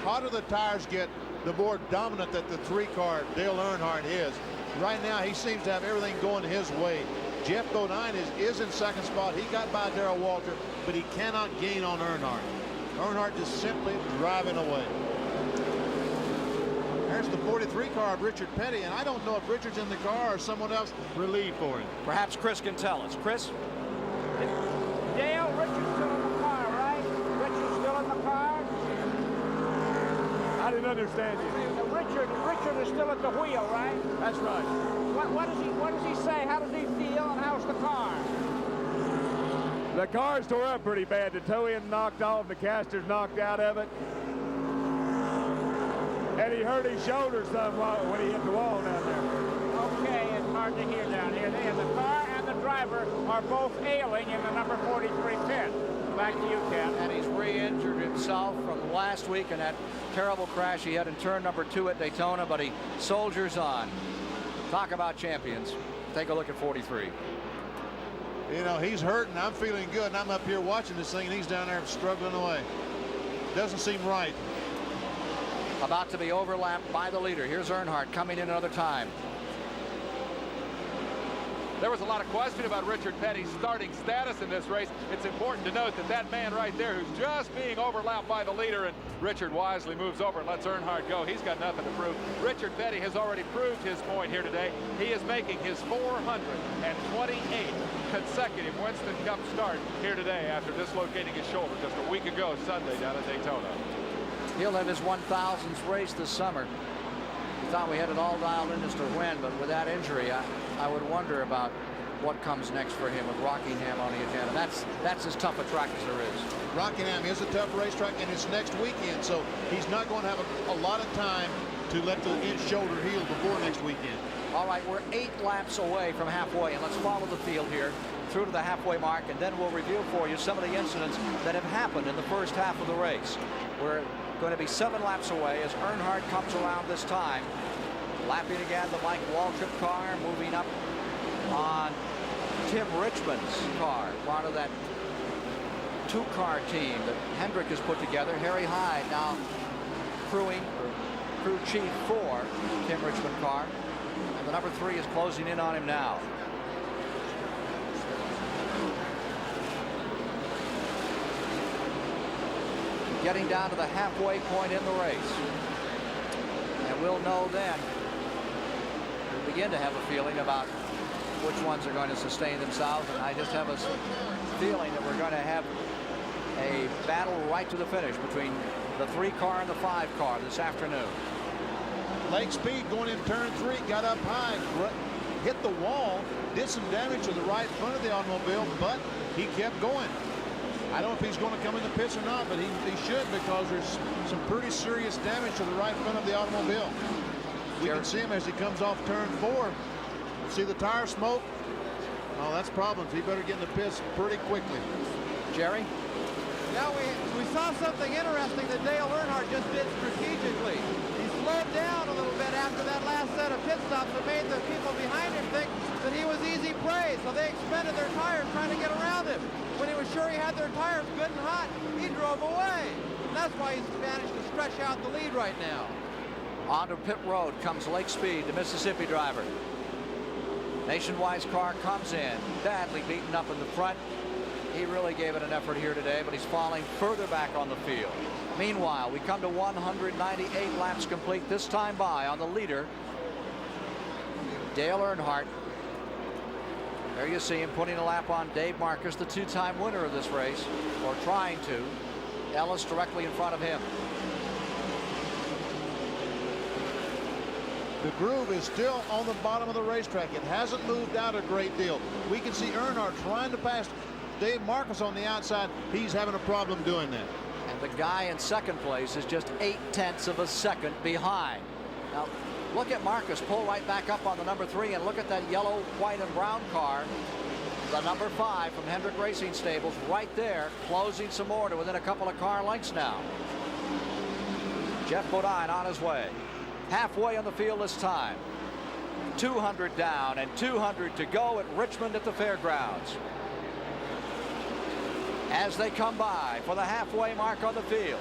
hotter the tires get, the more dominant that the 3 car Dale Earnhardt is. Right now, he seems to have everything going his way. Jeff Bodine is in second spot. He got by Darrell Waltrip, but he cannot gain on Earnhardt. Earnhardt just simply driving away. There's the 43 car of Richard Petty, and I don't know if Richard's in the car or someone else relieved for him. Perhaps Chris can tell us. Chris? Dale, Richard's still in the car, right? Richard's still in the car? I didn't understand you. Richard is still at the wheel, right? That's right. What does he say? How does he feel, and how's the car? The car's tore up pretty bad. The toe end knocked off, the caster's knocked out of it. And he hurt his shoulder some when he hit the wall down there. Okay, it's hard to hear down here. The car and the driver are both ailing in the number 43 pit. Back to you, Ken. And he's re-injured himself from last week in that terrible crash he had in turn number 2 at Daytona, but he soldiers on. Talk about champions. Take a look at 43. You know, he's hurting. I'm feeling good, and I'm up here watching this thing, and he's down there struggling away. Doesn't seem right. About to be overlapped by the leader. Here's Earnhardt coming in another time. There was a lot of question about Richard Petty's starting status in this race. It's important to note that that man right there who's just being overlapped by the leader, and Richard wisely moves over and lets Earnhardt go. He's got nothing to prove. Richard Petty has already proved his point here today. He is making his 428th consecutive Winston Cup start here today after dislocating his shoulder just a week ago Sunday down at Daytona. He'll have his 1,000th race this summer. We thought we had it all dialed in as to when, but with that injury, I would wonder about what comes next for him with Rockingham on the agenda. That's as tough a track as there is. Rockingham is a tough racetrack, and it's next weekend, so he's not going to have a lot of time to let the shoulder heal before next weekend. All right, we're 8 laps away from halfway, and let's follow the field here through to the halfway mark, and then we'll review for you some of the incidents that have happened in the first half of the race. We're going to be 7 laps away as Earnhardt comes around this time. Lapping again the Mike Waltrip car, moving up on Tim Richmond's car, part of that 2-car team that Hendrick has put together. Harry Hyde now crewing, or crew chief for Tim Richmond car. And the number 3 is closing in on him now. Getting down to the halfway point in the race. And we'll know then, we'll begin to have a feeling about which ones are going to sustain themselves. And I just have a feeling that we're going to have a battle right to the finish between the 3-car and the 5-car this afternoon. Lake Speed going in turn 3, got up high, hit the wall, did some damage to the right front of the automobile, but he kept going. I don't know if he's going to come in the pits or not, but he should, because there's some pretty serious damage to the right front of the automobile. We can see him as he comes off turn 4. See the tire smoke? Oh, that's problems. He better get in the pits pretty quickly. Jerry? Yeah, we saw something interesting that Dale Earnhardt just did strategically. He slowed down a little bit after that last set of pit stops that made the people behind him think that he was easy prey, so they expended their tires trying to get around him. When he was sure he had their tires good and hot, he drove away. And that's why he's managed to stretch out the lead right now. Onto pit road comes Lake Speed, the Mississippi driver. Nationwide's car comes in, badly beaten up in the front. He really gave it an effort here today, but he's falling further back on the field. Meanwhile, we come to 198 laps complete, this time by on the leader, Dale Earnhardt. There you see him putting a lap on Dave Marcus, the two-time winner of this race, or trying to. Ellis directly in front of him. The groove is still on the bottom of the racetrack. It hasn't moved out a great deal. We can see Earnhardt trying to pass Dave Marcus on the outside. He's having a problem doing that. And the guy in second place is just 0.8 of a second behind. Now, look at Marcus pull right back up on the number 3, and look at that yellow, white, and brown car. The number 5 from Hendrick Racing Stables right there, closing some more to within a couple of car lengths now. Geoff Bodine on his way. Halfway on the field this time. 200 down and 200 to go at Richmond at the fairgrounds. As they come by for the halfway mark on the field.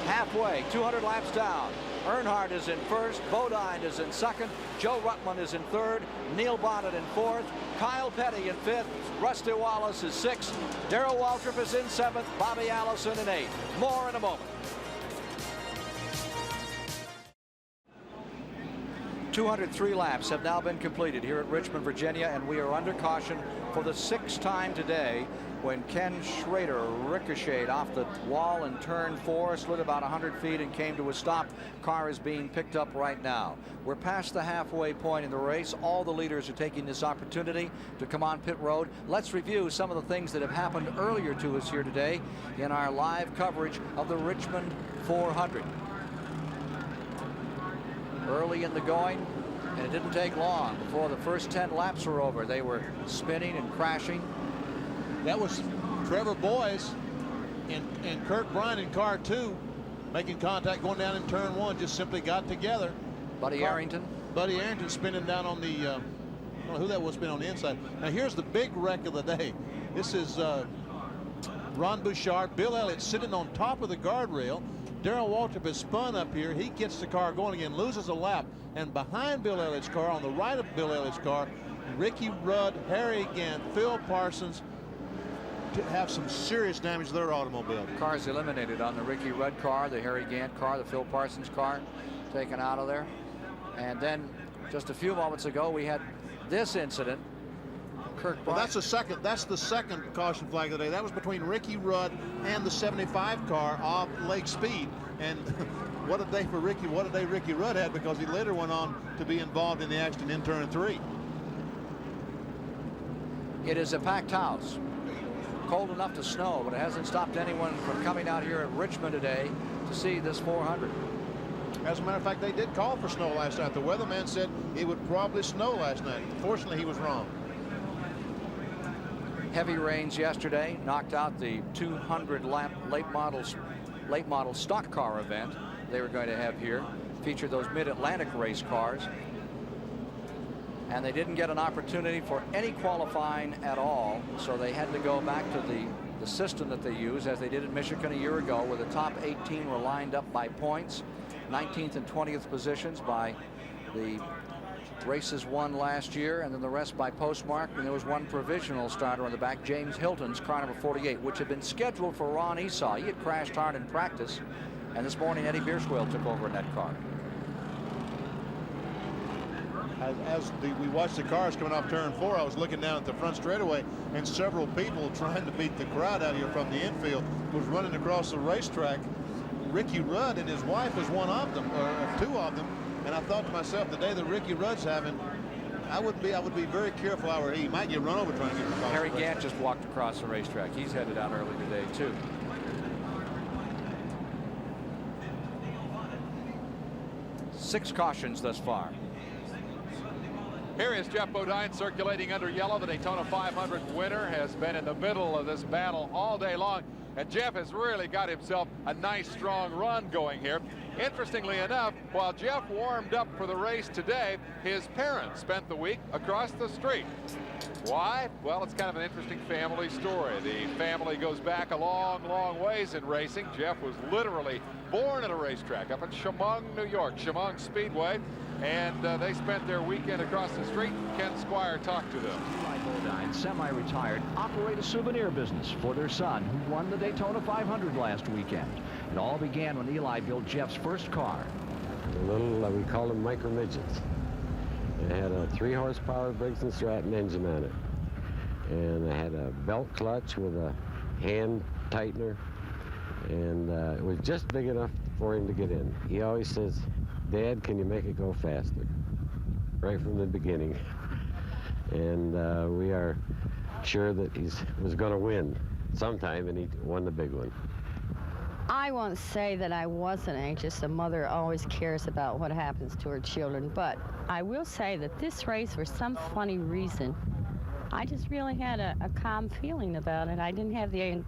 Halfway, 200 laps down. Earnhardt is in first, Bodine is in second, Joe Ruttman is in third, Neil Bonnet in fourth, Kyle Petty in fifth, Rusty Wallace is sixth, Darrell Waltrip is in seventh, Bobby Allison in eighth. More in a moment. 203 laps have now been completed here at Richmond, Virginia, and we are under caution for the 6th time today when Ken Schrader ricocheted off the wall in turn 4, slid about 100 feet and came to a stop. Car is being picked up right now. We're past the halfway point in the race. All the leaders are taking this opportunity to come on pit road. Let's review some of the things that have happened earlier to us here today in our live coverage of the Richmond 400. Early in the going, and it didn't take long before the first 10 laps were over. They were spinning and crashing. That was Trevor Boyes and Kurt Bryan in car 2 making contact going down in turn 1, just simply got together. Buddy Arrington spinning down on the I don't know who that was spinning on the inside. Now here's the big wreck of the day. This is Ron Bouchard, Bill Elliott sitting on top of the guardrail. Darrell Waltrip is spun up here. He gets the car going again, loses a lap. And behind Bill Elliott's car, on the right of Bill Elliott's car, Ricky Rudd, Harry Gant, Phil Parsons to have some serious damage to their automobile. Cars eliminated on the Ricky Rudd car, the Harry Gant car, the Phil Parsons car taken out of there. And then just a few moments ago, we had this incident. Kirk Bryan. Well, that's the second caution flag of the day. That was between Ricky Rudd and the 75 car off Lake Speed. And what a day for Ricky. What a day Ricky Rudd had, because he later went on to be involved in the accident in turn 3. It is a packed house. Cold enough to snow, but it hasn't stopped anyone from coming out here at Richmond today to see this 400. As a matter of fact, they did call for snow last night. The weatherman said it would probably snow last night. Fortunately, he was wrong. Heavy rains yesterday knocked out the 200 lap late model stock car event they were going to have here. Featured those Mid-Atlantic race cars. And they didn't get an opportunity for any qualifying at all, so they had to go back to the system that they use, as they did in Michigan a year ago, where the top 18 were lined up by points, 19th and 20th positions by the races won last year, and then the rest by postmark. And there was one provisional starter on the back, James Hilton's car number 48, which had been scheduled for Ron Esau. He had crashed hard in practice, and this morning Eddie Bierswell took over in that car. As we watched the cars coming off turn 4, I was looking down at the front straightaway, and several people trying to beat the crowd out here from the infield was running across the racetrack. Ricky Rudd and his wife was one of them, or two of them. And I thought to myself, the day that Ricky Rudd's having, I would be very careful. He might get run over trying to get across. Harry Gant just walked across the racetrack. He's headed out early today, too. Six cautions thus far. Here is Geoff Bodine circulating under yellow. The Daytona 500 winner has been in the middle of this battle all day long. And Geoff has really got himself a nice, strong run going here. Interestingly enough, while Geoff warmed up for the race today, his parents spent the week across the street. Why? Well, it's kind of an interesting family story. The family goes back a long, long ways in racing. Geoff was literally born at a racetrack up in Chemung, New York, Chemung Speedway. And they spent their weekend across the street. Ken Squire talked to them. Eli Bodine, semi-retired, operate a souvenir business for their son, who won the Daytona 500 last weekend. It all began when Eli built Geoff's first car. A little, we call them micro midgets. It had a 3-horsepower Briggs & Stratton engine on it. And it had a belt clutch with a hand tightener. And it was just big enough for him to get in. He always says, "Dad, can you make it go faster?" Right from the beginning. And we are sure that he was going to win sometime, and he won the big one. I won't say that I wasn't anxious. A mother always cares about what happens to her children, but I will say that this race, for some funny reason, I just really had a calm feeling about it. I didn't have the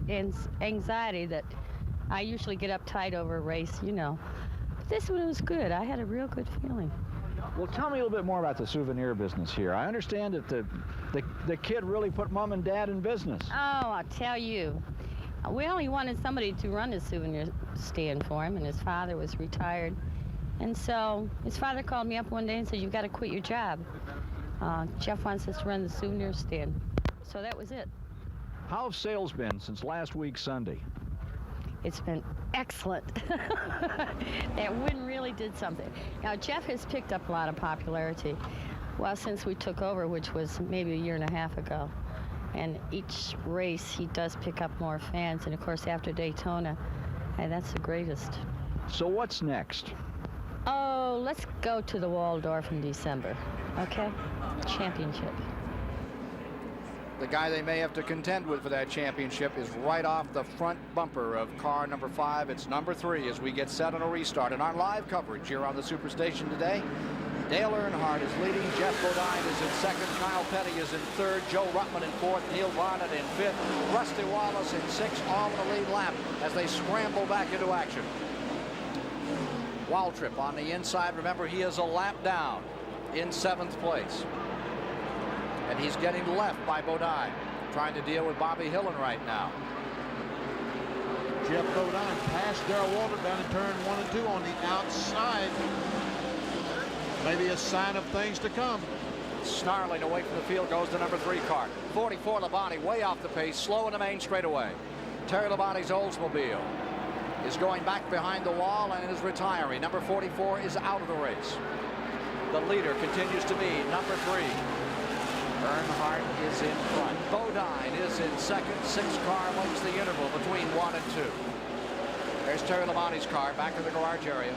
anxiety that I usually get uptight over a race, you know. But this one was good. I had a real good feeling. Well, tell me a little bit more about the souvenir business here. I understand that the kid really put Mom and Dad in business. Oh, I'll tell you. We only wanted somebody to run the souvenir stand for him, and his father was retired. And so his father called me up one day and said, "You've got to quit your job. Geoff wants us to run the souvenir stand." So that was it. How have sales been since last week Sunday? It's been excellent. That win really did something. Now, Geoff has picked up a lot of popularity, well, since we took over, which was maybe a year and a half ago. And each race, he does pick up more fans. And, of course, after Daytona, hey, that's the greatest. So what's next? Oh, let's go to the Waldorf in December, okay? Championship. The guy they may have to contend with for that championship is right off the front bumper of car number 5. It's number 3 as we get set on a restart. In our live coverage here on the Superstation today, Dale Earnhardt is leading. Geoff Bodine is in second. Kyle Petty is in third. Joe Ruttman in fourth. Neil Varnett in fifth. Rusty Wallace in sixth, all in the lead lap as they scramble back into action. Waltrip on the inside. Remember, he is a lap down in 7th place. And he's getting left by Bodine, trying to deal with Bobby Hillin right now. Geoff Bodine passed Darrell Waltrip down in turn 1 and 2 on the outside. Maybe a sign of things to come. Snarling away from the field goes the number 3 car. 44 Labonte way off the pace, slow in the main straightaway. Terry Labonte's Oldsmobile is going back behind the wall and is retiring. Number 44 is out of the race. The leader continues to be number 3. Earnhardt is in front. Bodine is in second. 6 car makes the interval between 1 and 2. There's Terry Labonte's car back in the garage area.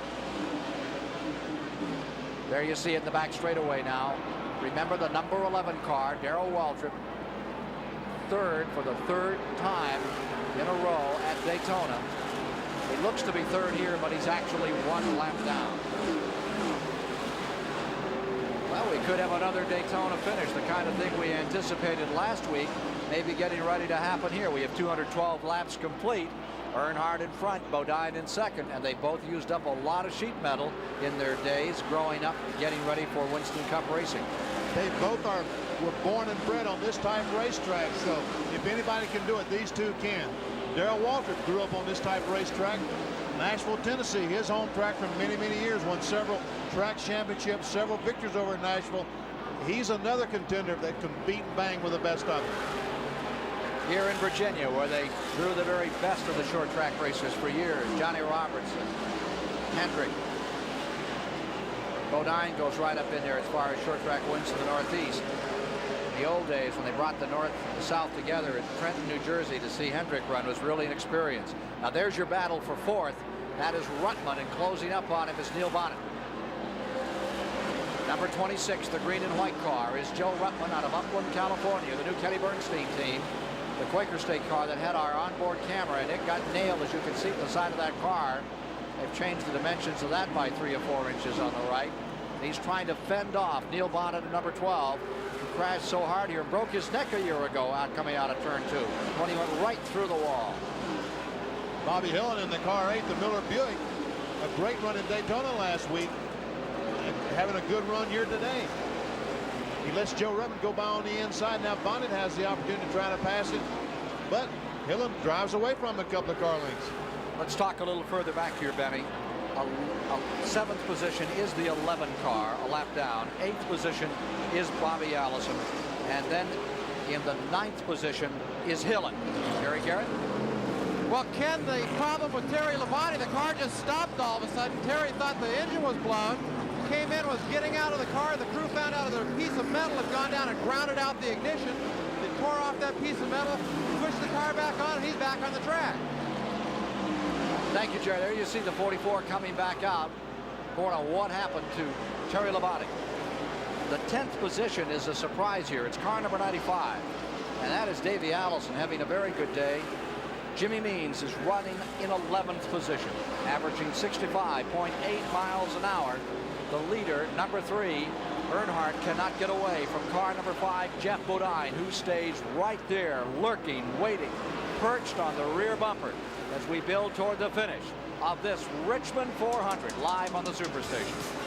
There you see it in the back straightaway now. Remember the number 11 car, Darrell Waltrip, third for the 3rd time in a row at Daytona. He looks to be 3rd here, but he's actually 1 lap down. Well, we could have another Daytona finish, the kind of thing we anticipated last week, maybe getting ready to happen here. We have 212 laps complete. Earnhardt in front, Bodine in second, and they both used up a lot of sheet metal in their days growing up, getting ready for Winston Cup racing. They both were born and bred on this type of racetrack, so if anybody can do it, these two can. Darrell Waltrip grew up on this type of racetrack. Nashville, Tennessee, his home track for many, many years, won several track championships, several victories over in Nashville. He's another contender that can beat and bang with the best of them. Here in Virginia, where they drew the very best of the short track racers for years, Johnny Robertson, Hendrick. Bodine goes right up in there as far as short track wins in the Northeast. In the old days, when they brought the North and the South together in Trenton, New Jersey to see Hendrick run, was really an experience. Now there's your battle for 4th. That is Ruttman, and closing up on him is Neil Varnett. Number 26, the green and white car, is Joe Ruttman out of Upland, California, the new Kenny Bernstein team. The Quaker State car that had our onboard camera, and it got nailed, as you can see at the side of that car. They've changed the dimensions of that by 3 or 4 inches on the right. He's trying to fend off Neil Bonnet at number 12, who crashed so hard here and broke his neck a year ago coming out of turn 2 when he went right through the wall. Bobby Hillin in the car 8, the Miller Buick. A great run in Daytona last week, and having a good run here today. He lets Joe Ruttman go by on the inside. Now Bonnet has the opportunity to try to pass it, but Hillin drives away from him a couple of car lengths. Let's talk a little further back here, Benny. 7th position is the 11 car, a lap down. 8th position is Bobby Allison. And then in the 9th position is Hillin. Terry Garrett? Well, Ken, the problem with Terry Labonte, the car just stopped all of a sudden. Terry thought the engine was blown, came in, was getting out of the car. The crew found out that a piece of metal had gone down and grounded out the ignition. They tore off that piece of metal, pushed the car back on, and he's back on the track. Thank you, Jerry. There you see the 44 coming back out. Going on what happened to Terry Labonte. The 10th position is a surprise here. It's car number 95, and that is Davey Allison having a very good day. Jimmy Means is running in 11th position, averaging 65.8 miles an hour. The leader, number 3, Earnhardt, cannot get away from car number 5, Geoff Bodine, who stays right there, lurking, waiting, perched on the rear bumper as we build toward the finish of this Richmond 400 live on the Superstation.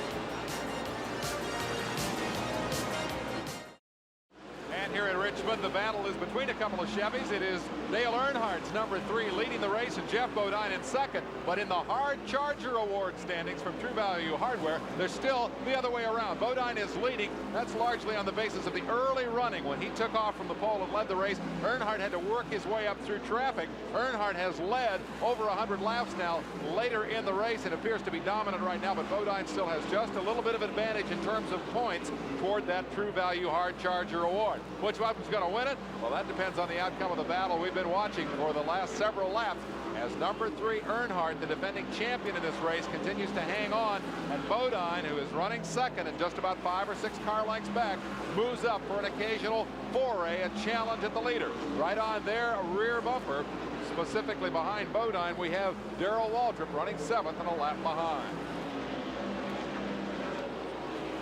Here in Richmond, the battle is between a couple of Chevys. It is Dale Earnhardt's number 3 leading the race, and Geoff Bodine in second. But in the Hard Charger Award standings from True Value Hardware, they're still the other way around. Bodine is leading. That's largely on the basis of the early running. When he took off from the pole and led the race, Earnhardt had to work his way up through traffic. Earnhardt has led over 100 laps now later in the race and appears to be dominant right now, but Bodine still has just a little bit of advantage in terms of points toward that True Value Hard Charger Award. Which one's going to win it? Well, that depends on the outcome of the battle we've been watching for the last several laps as number 3 Earnhardt, the defending champion in this race, continues to hang on, and Bodine, who is running second and just about 5 or 6 car lengths back, moves up for an occasional foray, a challenge at the leader. Right on their rear bumper, specifically behind Bodine, we have Darrell Waltrip running 7th and a lap behind.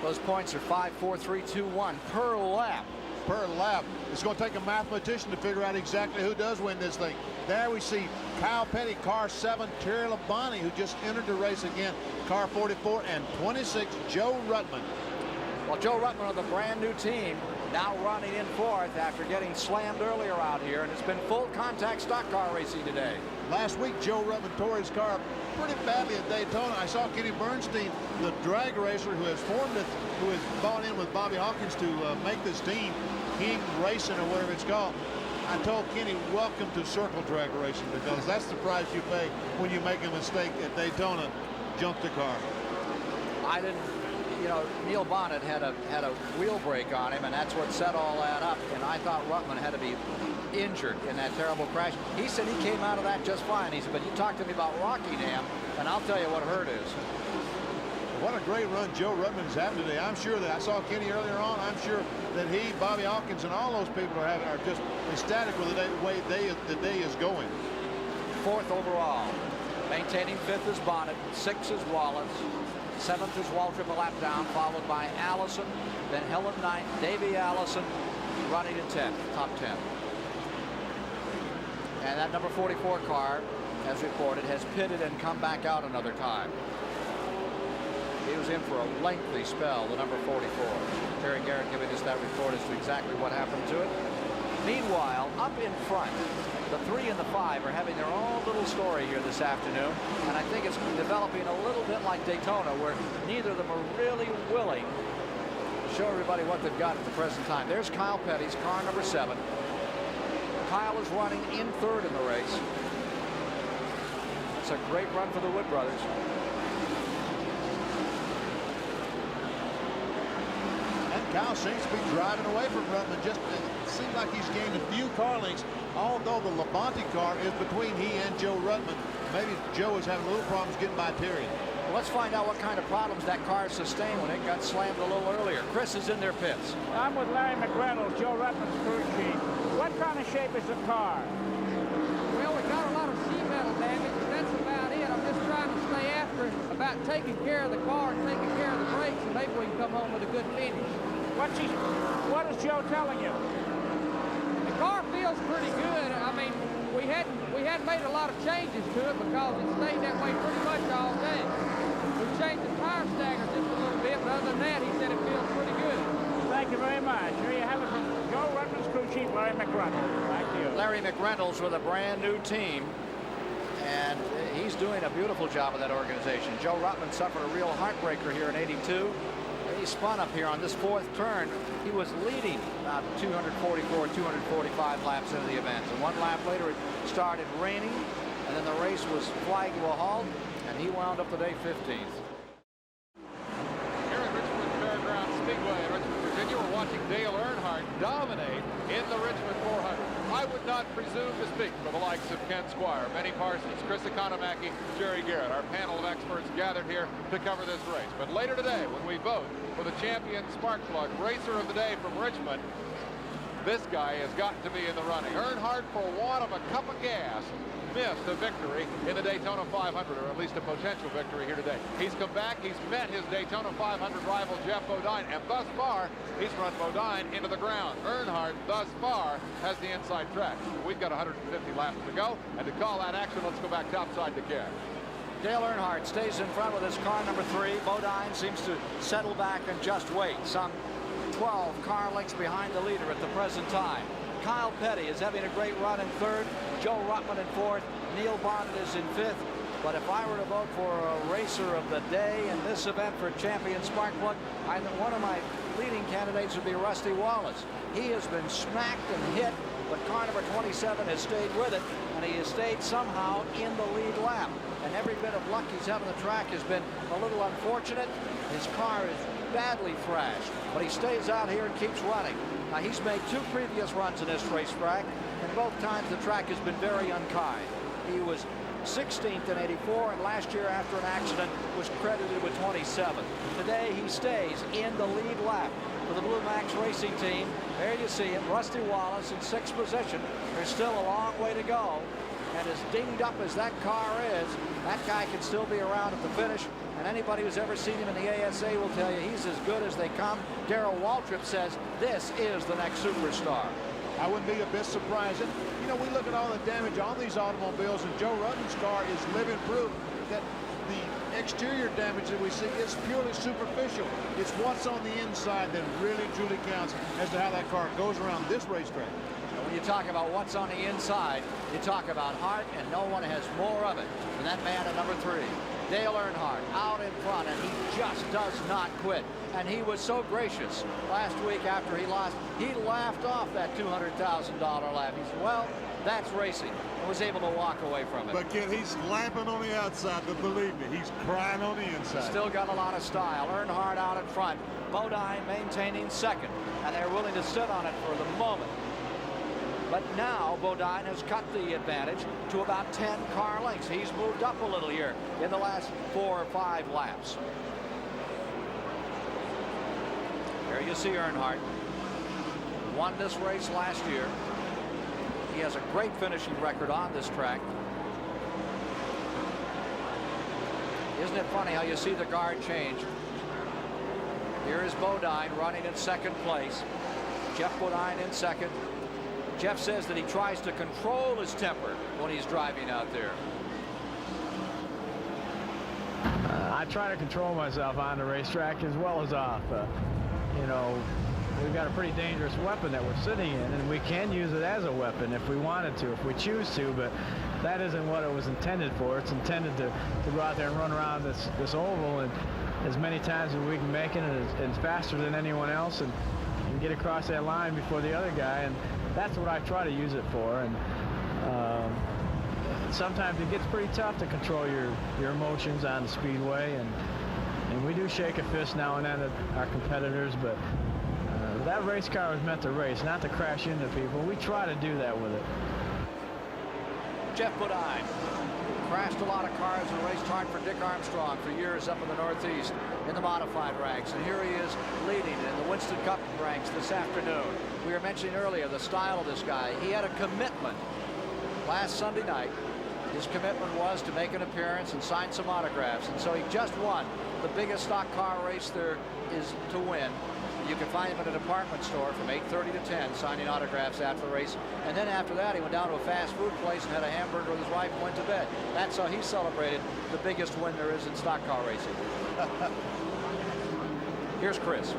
Those points are 5, 4, 3, 2, 1 per lap. Per lap. It's going to take a mathematician to figure out exactly who does win this thing. There we see Kyle Petty, car 7, Terry Labonte, who just entered the race again, car 44, and 26, Joe Ruttman. Well, Joe Ruttman of the brand new team now running in 4th after getting slammed earlier out here, and it's been full contact stock car racing today. Last week, Joe Ruttman tore his car pretty badly at Daytona. I saw Kenny Bernstein, the drag racer who has formed it, who has bought in with Bobby Hawkins to make this team, King Racing or whatever it's called. I told Kenny, welcome to circle drag racing, because that's the price you pay when you make a mistake at Daytona, jump the car. I didn't, you know, Neil Bonnet had a wheel brake on him, and that's what set all that up, and I thought Ruttman had to be injured in that terrible crash. He said he came out of that just fine. He said, but you talked to me about Rockingham, and I'll tell you what hurt is. What a great run Joe Ruttman's having today. I'm sure that I saw Kenny earlier on. I'm sure that he, Bobby Hawkins, and all those people are just ecstatic with the way the day is going. 4th overall. Maintaining 5th is Bonnet, 6th is Wallace, 7th is Waltrip, a lap down, followed by Allison, then Hillin 9th, Davey Allison running in 10th, top 10. And that number 44 car, as reported, has pitted and come back out another time. He was in for a lengthy spell, the number 44. Terry Garrett giving us that report as to exactly what happened to it. Meanwhile, up in front, the 3 and the 5 are having their own little story here this afternoon, and I think it's developing a little bit like Daytona, where neither of them are really willing to show everybody what they've got at the present time. There's Kyle Petty's car number 7. Kyle is running in 3rd in the race. It's a great run for the Wood brothers. Kyle seems to be driving away from Ruttman. Just it seems like he's gained a few car lengths, although the Labonte car is between he and Joe Ruttman. Maybe Joe is having a little problems getting by Terry. let's find out what kind of problems that car sustained when it got slammed a little earlier. Chris is in their pits. I'm with Larry McReynolds, Joe Ruttman's crew chief. What kind of shape is the car? Well, we got a lot of sheet metal damage, and that's about it. I'm just trying to stay after it, about taking care of the car and taking care of the brakes, and maybe we can come home with a good finish. What is Joe telling you? The car feels pretty good. I mean, we hadn't made a lot of changes to it because it stayed that way pretty much all day. We changed the tire stagger just a little bit, but other than that, he said it feels pretty good. Thank you very much. Here you have it from Joe Ruttman's crew chief, Larry McReynolds. Thank you. Larry McReynolds with a brand new team, and he's doing a beautiful job of that organization. Joe Ruttman suffered a real heartbreaker here in '82. He spun up here on this fourth turn. He was leading about 244, 245 laps into the event. And 1 lap later, it started raining, and then the race was flagged to a halt, and he wound up the day 15th. Here at Richmond Fairgrounds Speedway in Richmond, Virginia, we're watching Dale Earnhardt dominate in the Richmond 400. I would not presume to speak for the likes of Ken Squire, Benny Parsons, Chris Economaki, Jerry Garrett, our panel of experts gathered here to cover this race. But later today, when we vote for the champion spark plug racer of the day from Richmond, this guy has got to be in the running. Earnhardt, for want of a cup of gas, missed a victory in the Daytona 500, or at least a potential victory here today. He's come back, he's met his Daytona 500 rival Geoff Bodine, and thus far, he's run Bodine into the ground. Earnhardt, thus far, has the inside track. We've got 150 laps to go, and to call that action, let's go back topside to Ken. Dale Earnhardt stays in front with his car number 3. Bodine seems to settle back and just wait. Some 12 car lengths behind the leader at the present time. Kyle Petty is having a great run in 3rd. Joe Ruttman in 4th. Neil Bonnet is in 5th. But if I were to vote for a racer of the day in this event for champion spark plug, one of my leading candidates would be Rusty Wallace. He has been smacked and hit, but car number 27 has stayed with it, and he has stayed somehow in the lead lap. And every bit of luck he's had on the track has been a little unfortunate. His car is badly thrashed, but he stays out here and keeps running. Now, he's made 2 previous runs in this racetrack, and both times the track has been very unkind. He was 16th in '84, and last year after an accident was credited with 27th. Today he stays in the lead lap for the Blue Max Racing Team. There you see him, Rusty Wallace in 6th position. There's still a long way to go, and as dinged up as that car is, that guy can still be around at the finish, and anybody who's ever seen him in the ASA will tell you he's as good as they come. Darrell Waltrip says this is the next superstar. I wouldn't be a bit surprised. And, you know, we look at all the damage on these automobiles, and Joe Ruttman's car is living proof that the exterior damage that we see is purely superficial. It's what's on the inside that really truly counts as to how that car goes around this racetrack. And when you talk about what's on the inside, you talk about heart, and no one has more of it than that man at number 3. Dale Earnhardt out in front, and he just does not quit. And he was so gracious last week after he lost. He laughed off that $200,000 lap. He said, well, that's racing, and was able to walk away from it. But Ken, he's laughing on the outside, but believe me, he's crying on the inside. Still got a lot of style. Earnhardt out in front. Bodine maintaining 2nd, and they're willing to sit on it for the moment. But now Bodine has cut the advantage to about 10 car lengths. He's moved up a little here in the last 4 or 5 laps. There you see Earnhardt. Won this race last year. He has a great finishing record on this track. Isn't it funny how you see the guard change? Here is Bodine running in 2nd place. Geoff Bodine in 2nd. Geoff says that he tries to control his temper when he's driving out there. I try to control myself on the racetrack as well as off. You know, we've got a pretty dangerous weapon that we're sitting in, and we can use it as a weapon if we wanted to, if we choose to, but that isn't what it was intended for. It's intended to go out there and run around this oval and as many times as we can make it, and faster than anyone else, and get across that line before the other guy, and that's what I try to use it for. And sometimes it gets pretty tough to control your emotions on the speedway, and we do shake a fist now and then at our competitors, but that race car was meant to race, not to crash into people. We try to do that with it. Geoff Bodine crashed a lot of cars and raced hard for Dick Armstrong for years up in the Northeast in the modified ranks. And here he is leading in the Winston Cup ranks this afternoon. We were mentioning earlier the style of this guy. He had a commitment last Sunday night. His commitment was to make an appearance and sign some autographs. And so he just won the biggest stock car race there is to win. You can find him at a department store from 8:30 to 10 signing autographs after the race. And then after that, he went down to a fast food place and had a hamburger with his wife and went to bed. That's how he celebrated the biggest win there is in stock car racing. Here's Chris.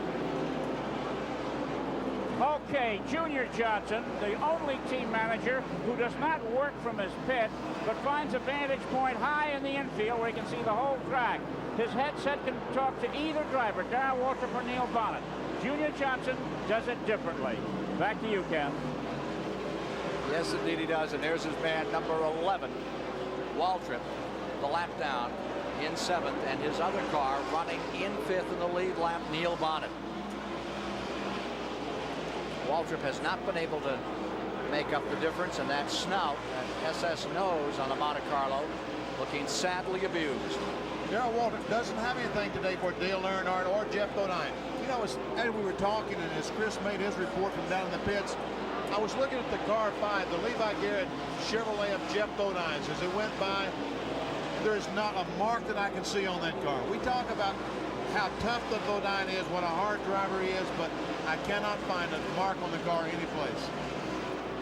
Okay, Junior Johnson, the only team manager who does not work from his pit, but finds a vantage point high in the infield where he can see the whole track. His headset can talk to either driver, Darrell Waltrip or Neil Bonnet. Junior Johnson does it differently. Back to you, Ken. Yes, indeed he does. And there's his man, number 11, Waltrip, the lap down in 7th, and his other car running in 5th in the lead lap, Neil Bonnet. Waltrip has not been able to make up the difference, and that snout, that SS nose on the Monte Carlo, looking sadly abused. Darrell Waltrip doesn't have anything today for Dale Earnhardt or Jeff Bodine. You know, as we were talking and as Chris made his report from down in the pits, I was looking at the car 5, the Levi Garrett Chevrolet of Jeff Bodine's. As it went by, there is not a mark that I can see on that car. We talk about how tough the Bodine is, what a hard driver he is, but I cannot find a mark on the car anyplace.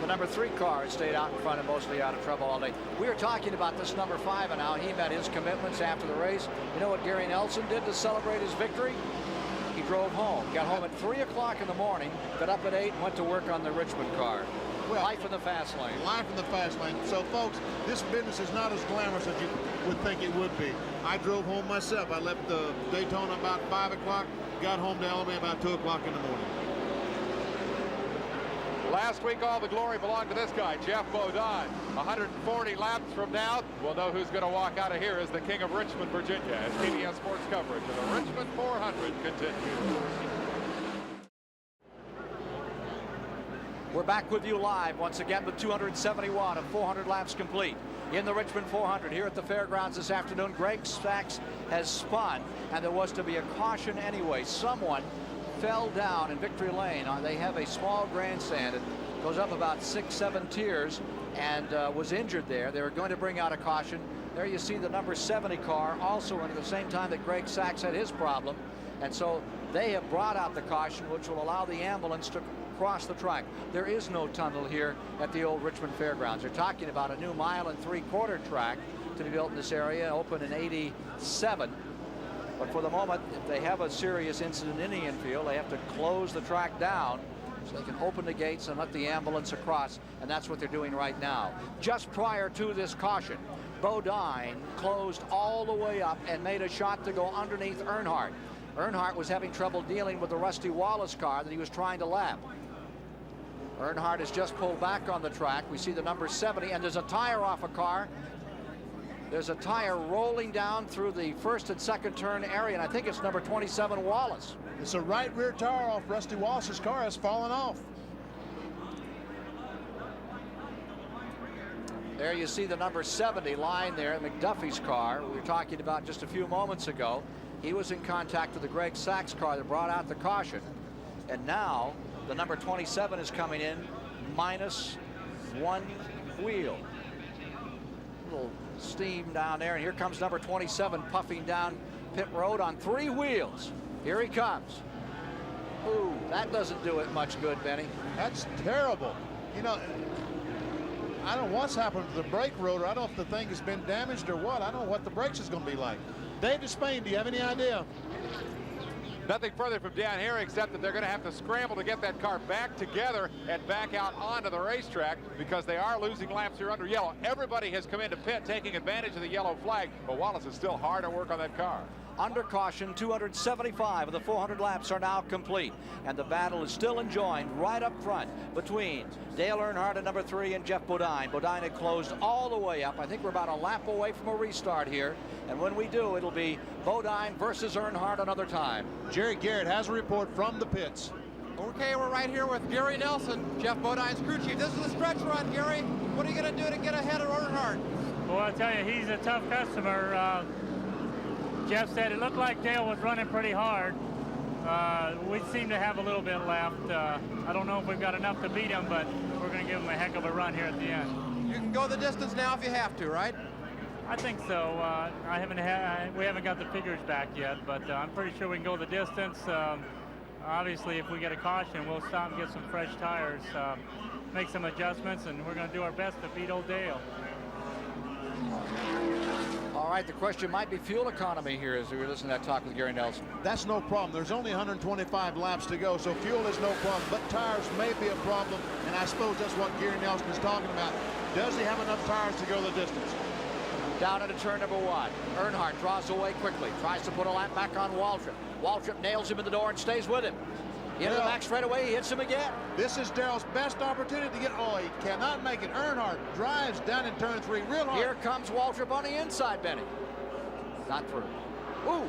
The number 3 car stayed out in front and mostly out of trouble all day. We were talking about this number 5 and how he met his commitments after the race. You know what Gary Nelson did to celebrate his victory? He drove home, got home at 3 o'clock in the morning, got up at 8 and went to work on the Richmond car. Well, life in the fast lane. Life in the fast lane. So, folks, this business is not as glamorous as you would think it would be. I drove home myself. I left Daytona about 5 o'clock, got home to Alabama about 2 o'clock in the morning. Last week, all the glory belonged to this guy, Jeff Bodine. 140 laps from now, we'll know who's going to walk out of here as the king of Richmond, Virginia, as TBS Sports coverage of the Richmond 400 continues. We're back with you live once again with 271 of 400 laps complete in the Richmond 400 here at the fairgrounds this afternoon. Greg Sacks has spun, and there was to be a caution anyway. Someone fell down in Victory Lane. They have a small grandstand. It goes up about 6-7 tiers and was injured there. They were going to bring out a caution. There you see the number 70 car also in at the same time that Greg Sacks had his problem. And so they have brought out the caution, which will allow the ambulance to cross the track. There is no tunnel here at the old Richmond Fairgrounds. They're talking about a new 1 3/4 track to be built in this area, open in '87. But for the moment, if they have a serious incident in the infield, they have to close the track down so they can open the gates and let the ambulance across, and that's what they're doing right now. Just prior to this caution, Bodine closed all the way up and made a shot to go underneath Earnhardt. Earnhardt was having trouble dealing with the Rusty Wallace car that he was trying to lap. Earnhardt has just pulled back on the track. We see the number 70, and there's a tire off a car. There's a tire rolling down through the first and second turn area, and I think it's number 27, Wallace. It's a right rear tire off Rusty Wallace's car has fallen off. There you see the number 70 lying there, McDuffie's car we were talking about just a few moments ago. He was in contact with the Greg Sacks car that brought out the caution. And now the number 27 is coming in minus 1 wheel. Little steam down there, and here comes number 27 puffing down pit road on 3 wheels. Here he comes. Ooh, that doesn't do it much good, Benny. That's terrible. You know, I don't know what's happened to the brake rotor. I don't know if the thing has been damaged or what. I don't know what the brakes is going to be like. Dave Despain, do you have any idea? Nothing further from down here except that they're going to have to scramble to get that car back together and back out onto the racetrack because they are losing laps here under yellow. Everybody has come into pit taking advantage of the yellow flag, but Wallace is still hard at work on that car. Under caution, 275 of the 400 laps are now complete, and the battle is still enjoined right up front between Dale Earnhardt at number 3 and Jeff Bodine. Bodine had closed all the way up. I think we're about a lap away from a restart here, and when we do, it'll be Bodine versus Earnhardt another time. Jerry Garrett has a report from the pits. Okay, we're right here with Gary Nelson, Jeff Bodine's crew chief. This is a stretch run, Gary. What are you going to do to get ahead of Earnhardt? Well, Well, I'll tell you, he's a tough customer. Jeff said it looked like Dale was running pretty hard. We seem to have a little bit left. I don't know if we've got enough to beat him, but we're going to give him a heck of a run here at the end. You can go the distance now if you have to, right? I think so. We haven't got the figures back yet, but I'm pretty sure we can go the distance. Obviously, if we get a caution, we'll stop and get some fresh tires, make some adjustments, and we're going to do our best to beat old Dale. All right, the question might be fuel economy here as we were listening to that talk with Gary Nelson. That's no problem. There's only 125 laps to go, so fuel is no problem, but tires may be a problem, and I suppose that's what Gary Nelson is talking about. Does he have enough tires to go the distance? Down into turn number 1. Earnhardt draws away quickly, tries to put a lap back on Waltrip. Waltrip nails him in the door and stays with him. Into the back straightaway, he hits him again. This is Darrell's best opportunity to get, oh, he cannot make it. Earnhardt drives down in turn 3 real hard. Here comes Waltrip on the inside, Benny. Not through. Ooh.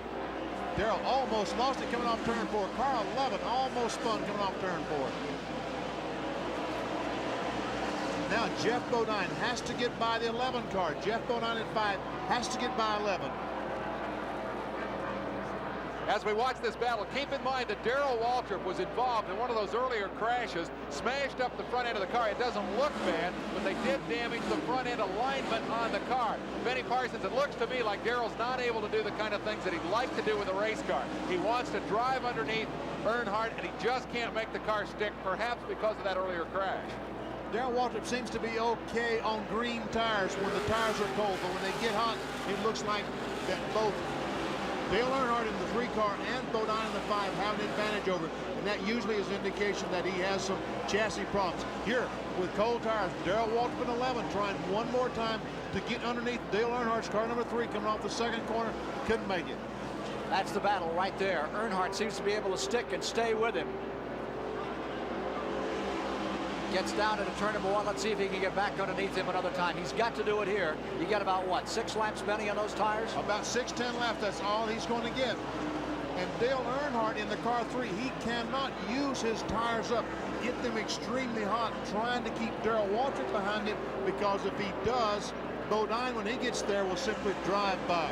Darrell almost lost it coming off turn 4. Car 11 almost spun coming off turn 4. Now Geoff Bodine has to get by the 11 car. Geoff Bodine at 5 has to get by 11. As we watch this battle, keep in mind that Darrell Waltrip was involved in one of those earlier crashes, smashed up the front end of the car. It doesn't look bad, but they did damage the front end alignment on the car. Benny Parsons, it looks to me like Darrell's not able to do the kind of things that he'd like to do with a race car. He wants to drive underneath Earnhardt, and he just can't make the car stick, perhaps because of that earlier crash. Darrell Waltrip seems to be okay on green tires when the tires are cold, but when they get hot, it looks like that both Dale Earnhardt in the 3 car and Bodine in the 5 have an advantage over it, and that usually is an indication that he has some chassis problems. Here, with cold tires, Darrell Waltrip in 11 trying one more time to get underneath Dale Earnhardt's car number 3 coming off the second corner. Couldn't make it. That's the battle right there. Earnhardt seems to be able to stick and stay with him. Gets down into turn number 1. Let's see if he can get back underneath him another time. He's got to do it here. You got about, what, 6 laps, Benny, on those tires? About 6-10 laps. That's all he's going to get. And Dale Earnhardt in the car 3, he cannot use his tires up, get them extremely hot, trying to keep Darrell Waltrip behind him, because if he does, Bodine, when he gets there, will simply drive by.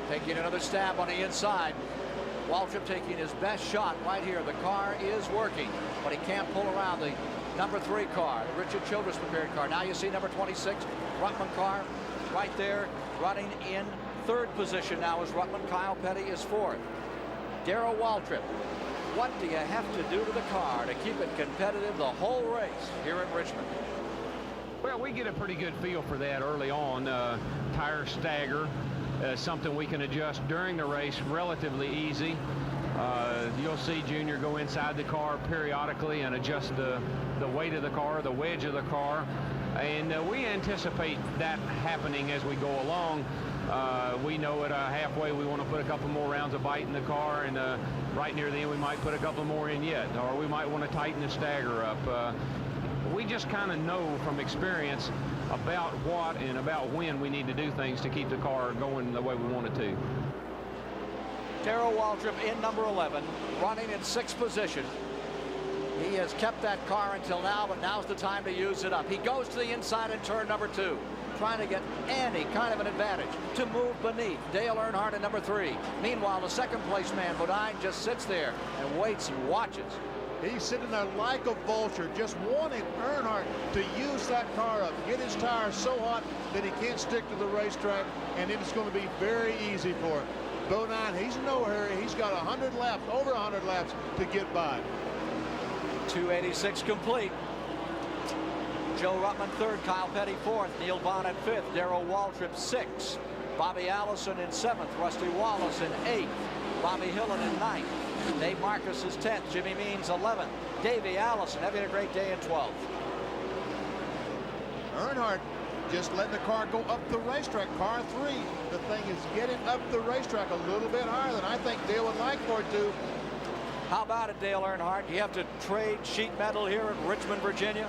Taking another stab on the inside. Waltrip taking his best shot right here. The car is working, but he can't pull around the number 3 car, the Richard Childress prepared car. Now you see number 26, Ruttman car, right there, running in 3rd position now as Ruttman. Kyle Petty is 4th. Darrell Waltrip, what do you have to do to the car to keep it competitive the whole race here in Richmond? Well, we get a pretty good feel for that early on. Tire stagger. Something we can adjust during the race relatively easy. You'll see Junior go inside the car periodically and adjust the weight of the car, the wedge of the car, and we anticipate that happening as we go along. We know at halfway we want to put a couple more rounds of bite in the car, and right near the end we might put a couple more in yet, or we might want to tighten the stagger up. We just kind of know from experience about what and about when we need to do things to keep the car going the way we want it to. Darrell Waltrip in number 11, running in 6th position. He has kept that car until now, but now's the time to use it up. He goes to the inside in turn number 2, trying to get any kind of an advantage to move beneath Dale Earnhardt in number 3. Meanwhile, the 2nd place man, Bodine, just sits there and waits and watches. He's sitting there like a vulture, just wanting Earnhardt to use that car up, get his tires so hot that he can't stick to the racetrack, and it's going to be very easy for him. Bodine, he's in no hurry. He's got 100 laps, over 100 laps to get by. 286 complete. Joe Ruttman 3rd, Kyle Petty 4th, Neil Bonnet 5th, Darrell Waltrip 6th, Bobby Allison in 7th, Rusty Wallace in 8th, Bobby Hillin in 9th. Dave Marcus is 10th, Jimmy Means 11th, Davey Allison having a great day in 12th. Earnhardt just letting the car go up the racetrack. Car 3, the thing is getting up the racetrack a little bit higher than I think Dale would like for it to. How about it, Dale Earnhardt? Do you have to trade sheet metal here in Richmond, Virginia?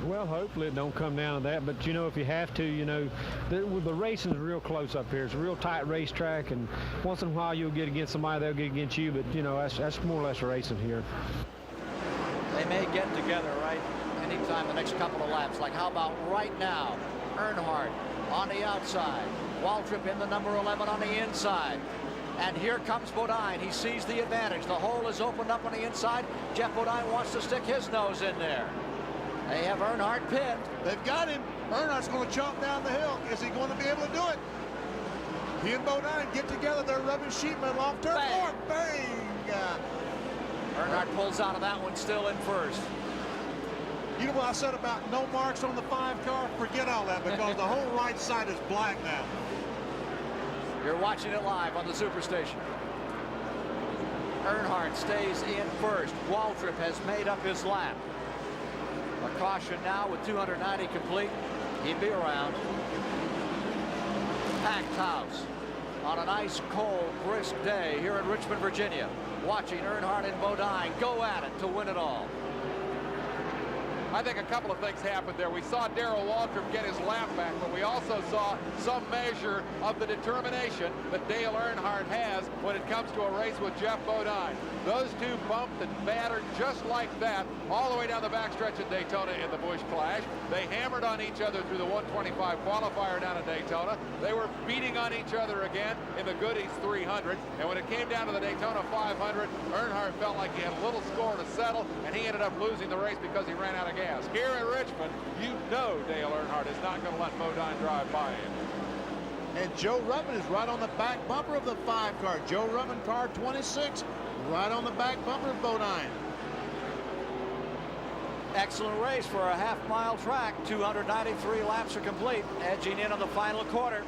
Well, hopefully it don't come down to that, but you know, if you have to, you know, the racing's real close up here. It's a real tight racetrack, and once in a while you'll get against somebody, they'll get against you, but you know, that's more or less racing here. They may get together, right? Anytime. time the next couple of laps. Like how about right now? Earnhardt on the outside. Waltrip in the number 11 on the inside. And here comes Bodine. He sees the advantage. The hole is opened up on the inside. Geoff Bodine wants to stick his nose in there. They have Earnhardt pinned. They've got him. Earnhardt's going to chomp down the hill. Is he going to be able to do it? He and Bodine get together. They're rubbing sheet metal off turn 4. Bang! Earnhardt pulls out of that one, still in first. You know what I said about no marks on the 5 car? Forget all that, because the whole right side is black now. You're watching it live on the Superstation. Earnhardt stays in first. Waltrip has made up his lap. A caution now with 290 complete. He'd be around. Packed house on a nice, cold, brisk day here in Richmond, Virginia. Watching Earnhardt and Bodine go at it to win it all. I think a couple of things happened there. We saw Darrell Waltrip get his lap back, but we also saw some measure of the determination that Dale Earnhardt has when it comes to a race with Geoff Bodine. Those two bumped and battered just like that all the way down the backstretch at Daytona in the Busch Clash. They hammered on each other through the 125 qualifier down at Daytona. They were beating on each other again in the Goodies 300. And when it came down to the Daytona 500, Earnhardt felt like he had a little score to settle, and he ended up losing the race because he ran out of gas. Here at Richmond, you know Dale Earnhardt is not going to let Bodine drive by him. And Joe Ruttman is right on the back bumper of the 5 car. Joe Ruttman, car 26, right on the back bumper of Bodine. Excellent race for a half-mile track. 293 laps are complete. Edging in on the final quarter.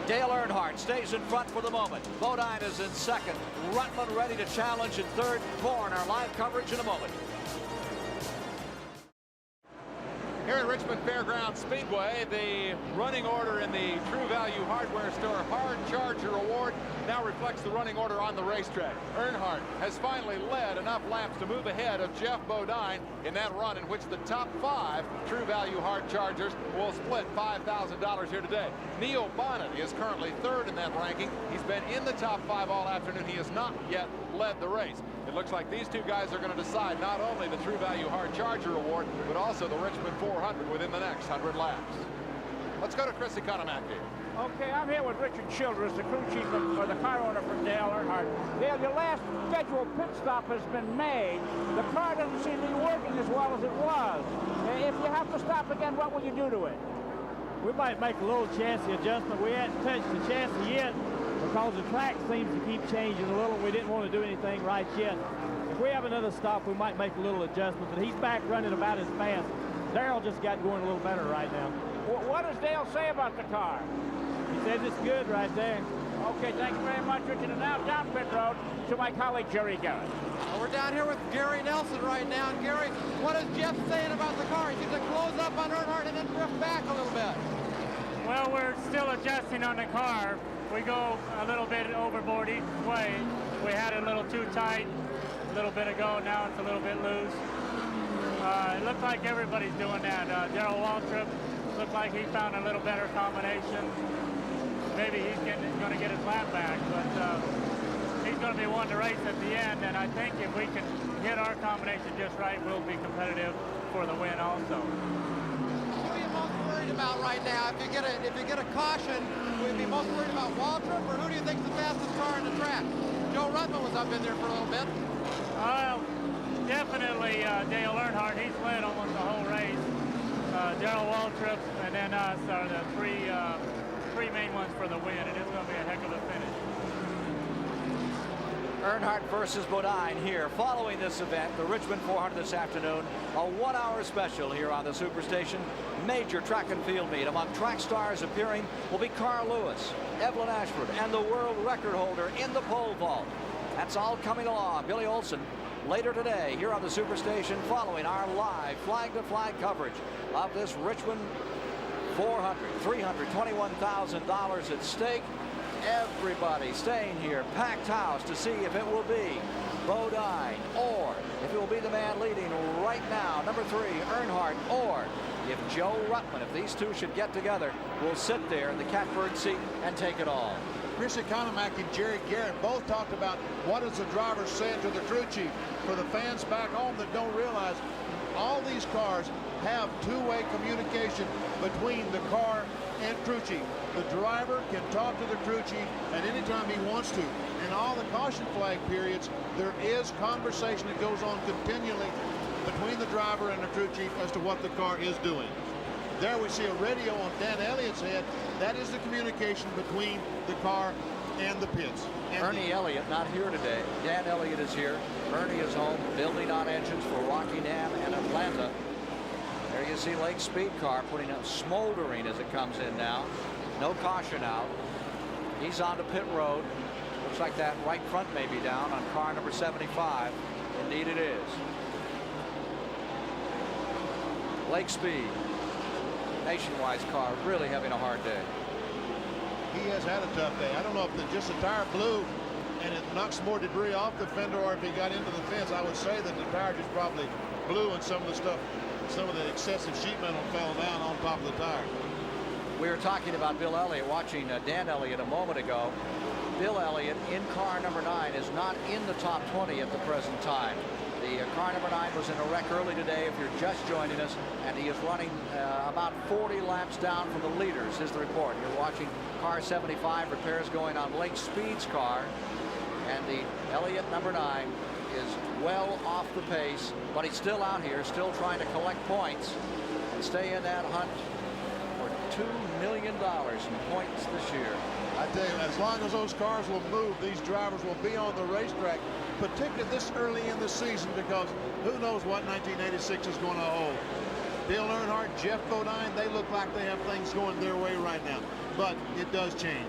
Dale Earnhardt stays in front for the moment. Bodine is in second. Ruttman ready to challenge in third. More in our live coverage in a moment. Here at Richmond Fairgrounds Speedway, the running order in the True Value Hardware Store Hard Charger Award now reflects the running order on the racetrack. Earnhardt has finally led enough laps to move ahead of Geoff Bodine in that run in which the top 5 True Value Hard Chargers will split $5,000 here today. Neil Bonnet is currently 3rd in that ranking. He's been in the top 5 all afternoon. He has not yet led the race. It looks like these two guys are going to decide not only the True Value Hard Charger Award, but also the Richmond 400 within the next 100 laps. Let's go to Chris Economaki. Okay, I'm here with Richard Childress, the crew chief or the car owner for Dale Earnhardt. Dale, your last scheduled pit stop has been made. The car doesn't seem to be working as well as it was. If you have to stop again, what will you do to it? We might make a little chassis adjustment. We hadn't touched the chassis yet because the track seems to keep changing a little. We didn't want to do anything right yet. If we have another stop, we might make a little adjustment, but he's back running about as fast. Darrell just got going a little better right now. What does Dale say about the car? He says it's good right there. Okay, thank you very much, Richard. And now down pit road to my colleague, Jerry Garrett. Well, we're down here with Gary Nelson right now. And Gary, what is Geoff saying about the car? He seems to close up on Earnhardt and then drift back a little bit. Well, we're still adjusting on the car. We go a little bit overboard each way. We had it a little too tight a little bit ago. Now it's a little bit loose. It looks like everybody's doing that. Darrell Waltrip looked like he found a little better combination. Maybe he's going to get his lap back, but he's going to be one to race at the end. And I think if we can get our combination just right, we'll be competitive for the win also. What are you most worried about right now? If you get a caution, would you be most worried about Waltrip, or who do you think's the fastest car in the track? Joe Ruttman was up in there for a little bit. Definitely Dale Earnhardt. He's led almost the whole race. Darrell Waltrip and then us are the three main ones for the win, and it's going to be a heck of a finish. Earnhardt versus Bodine here following this event, the Richmond 400 this afternoon, a 1-hour special here on the Superstation. Major track and field meet. Among track stars appearing will be Carl Lewis, Evelyn Ashford, and the world record holder in the pole vault. That's all coming along. Billy Olson later today here on the Superstation following our live flag-to-flag coverage of this Richmond 400. $321,000 at stake. Everybody staying here, packed house to see if it will be Bodine or if it will be the man leading right now, number 3, Earnhardt, or if Joe Ruttman, if these two should get together, will sit there in the catbird seat and take it all. Chris Economack and Jerry Garrett both talked about what is the driver saying to the crew chief. For the fans back home that don't realize, all these cars have two-way communication between the car and crew chief. The driver can talk to the crew chief at any time he wants to. In all the caution flag periods, there is conversation that goes on continually between the driver and the crew chief as to what the car is doing. There we see a radio on Dan Elliott's head. That is the communication between the car and the pits. Ernie Elliott not here today. Dan Elliott is here. Ernie is home building on engines for Rockingham and Atlanta. There you see Lake Speed car putting up smoldering as it comes in now. No caution out. He's on to pit road. Looks like that right front may be down on car number 75. Indeed it is. Lake Speed. Nationwide's car really having a hard day. He has had a tough day. I don't know if just the tire blew and it knocks more debris off the fender or if he got into the fence. I would say that the tire just probably blew and some of the stuff, some of the excessive sheet metal fell down on top of the tire. We were talking about Bill Elliott, watching Dan Elliott a moment ago. Bill Elliott in car number 9 is not in the top 20 at the present time. The car number 9 was in a wreck early today, if you're just joining us, and he is running about 40 laps down from the leaders, is the report. You're watching car 75, repairs going on Lake Speed's car, and the Elliott number 9 is well off the pace, but he's still out here, still trying to collect points and stay in that hunt for $2 million in points this year. I tell you, as long as those cars will move, these drivers will be on the racetrack, particularly this early in the season, because who knows what 1986 is going to hold. Dale Earnhardt, Jeff Bodine, they look like they have things going their way right now, but it does change.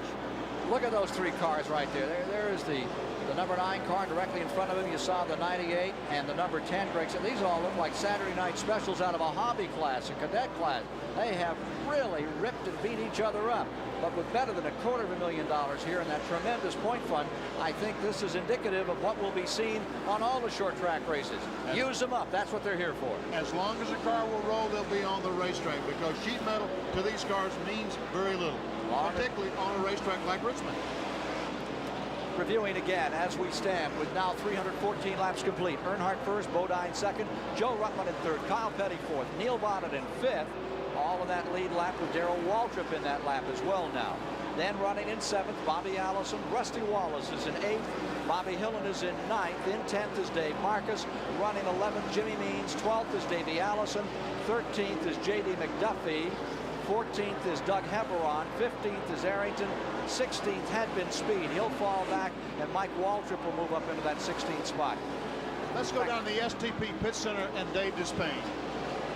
Look at those three cars right there. There is the number 9 car directly in front of him. You saw the 98 and the number 10 Gragson. These all look like Saturday night specials out of a hobby class, a cadet class. They have really ripped and beat each other up. But with better than $250,000 here in that tremendous point fund, I think this is indicative of what will be seen on all the short track races. Use them up. That's what they're here for. As long as the car will roll, they'll be on the racetrack, because sheet metal to these cars means very little, particularly on a racetrack like Richmond. Reviewing again as we stand with now 314 laps complete. Earnhardt first, Bodine second, Joe Ruttman in third, Kyle Petty fourth, Neil Bonnet in fifth. All of that lead lap with Darrell Waltrip in that lap as well now. Then running in seventh, Bobby Allison. Rusty Wallace is in eighth. Bobby Hillen is in ninth. In 10th is Dave Marcus. Running 11th, Jimmy Means. 12th is Davey Allison. 13th is J.D. McDuffie. 14th is Doug Heberon. 15th is Arrington. 16th had been Speed. He'll fall back, and Mike Waltrip will move up into that 16th spot. Let's go down to the STP Pit Center and Dave Despain.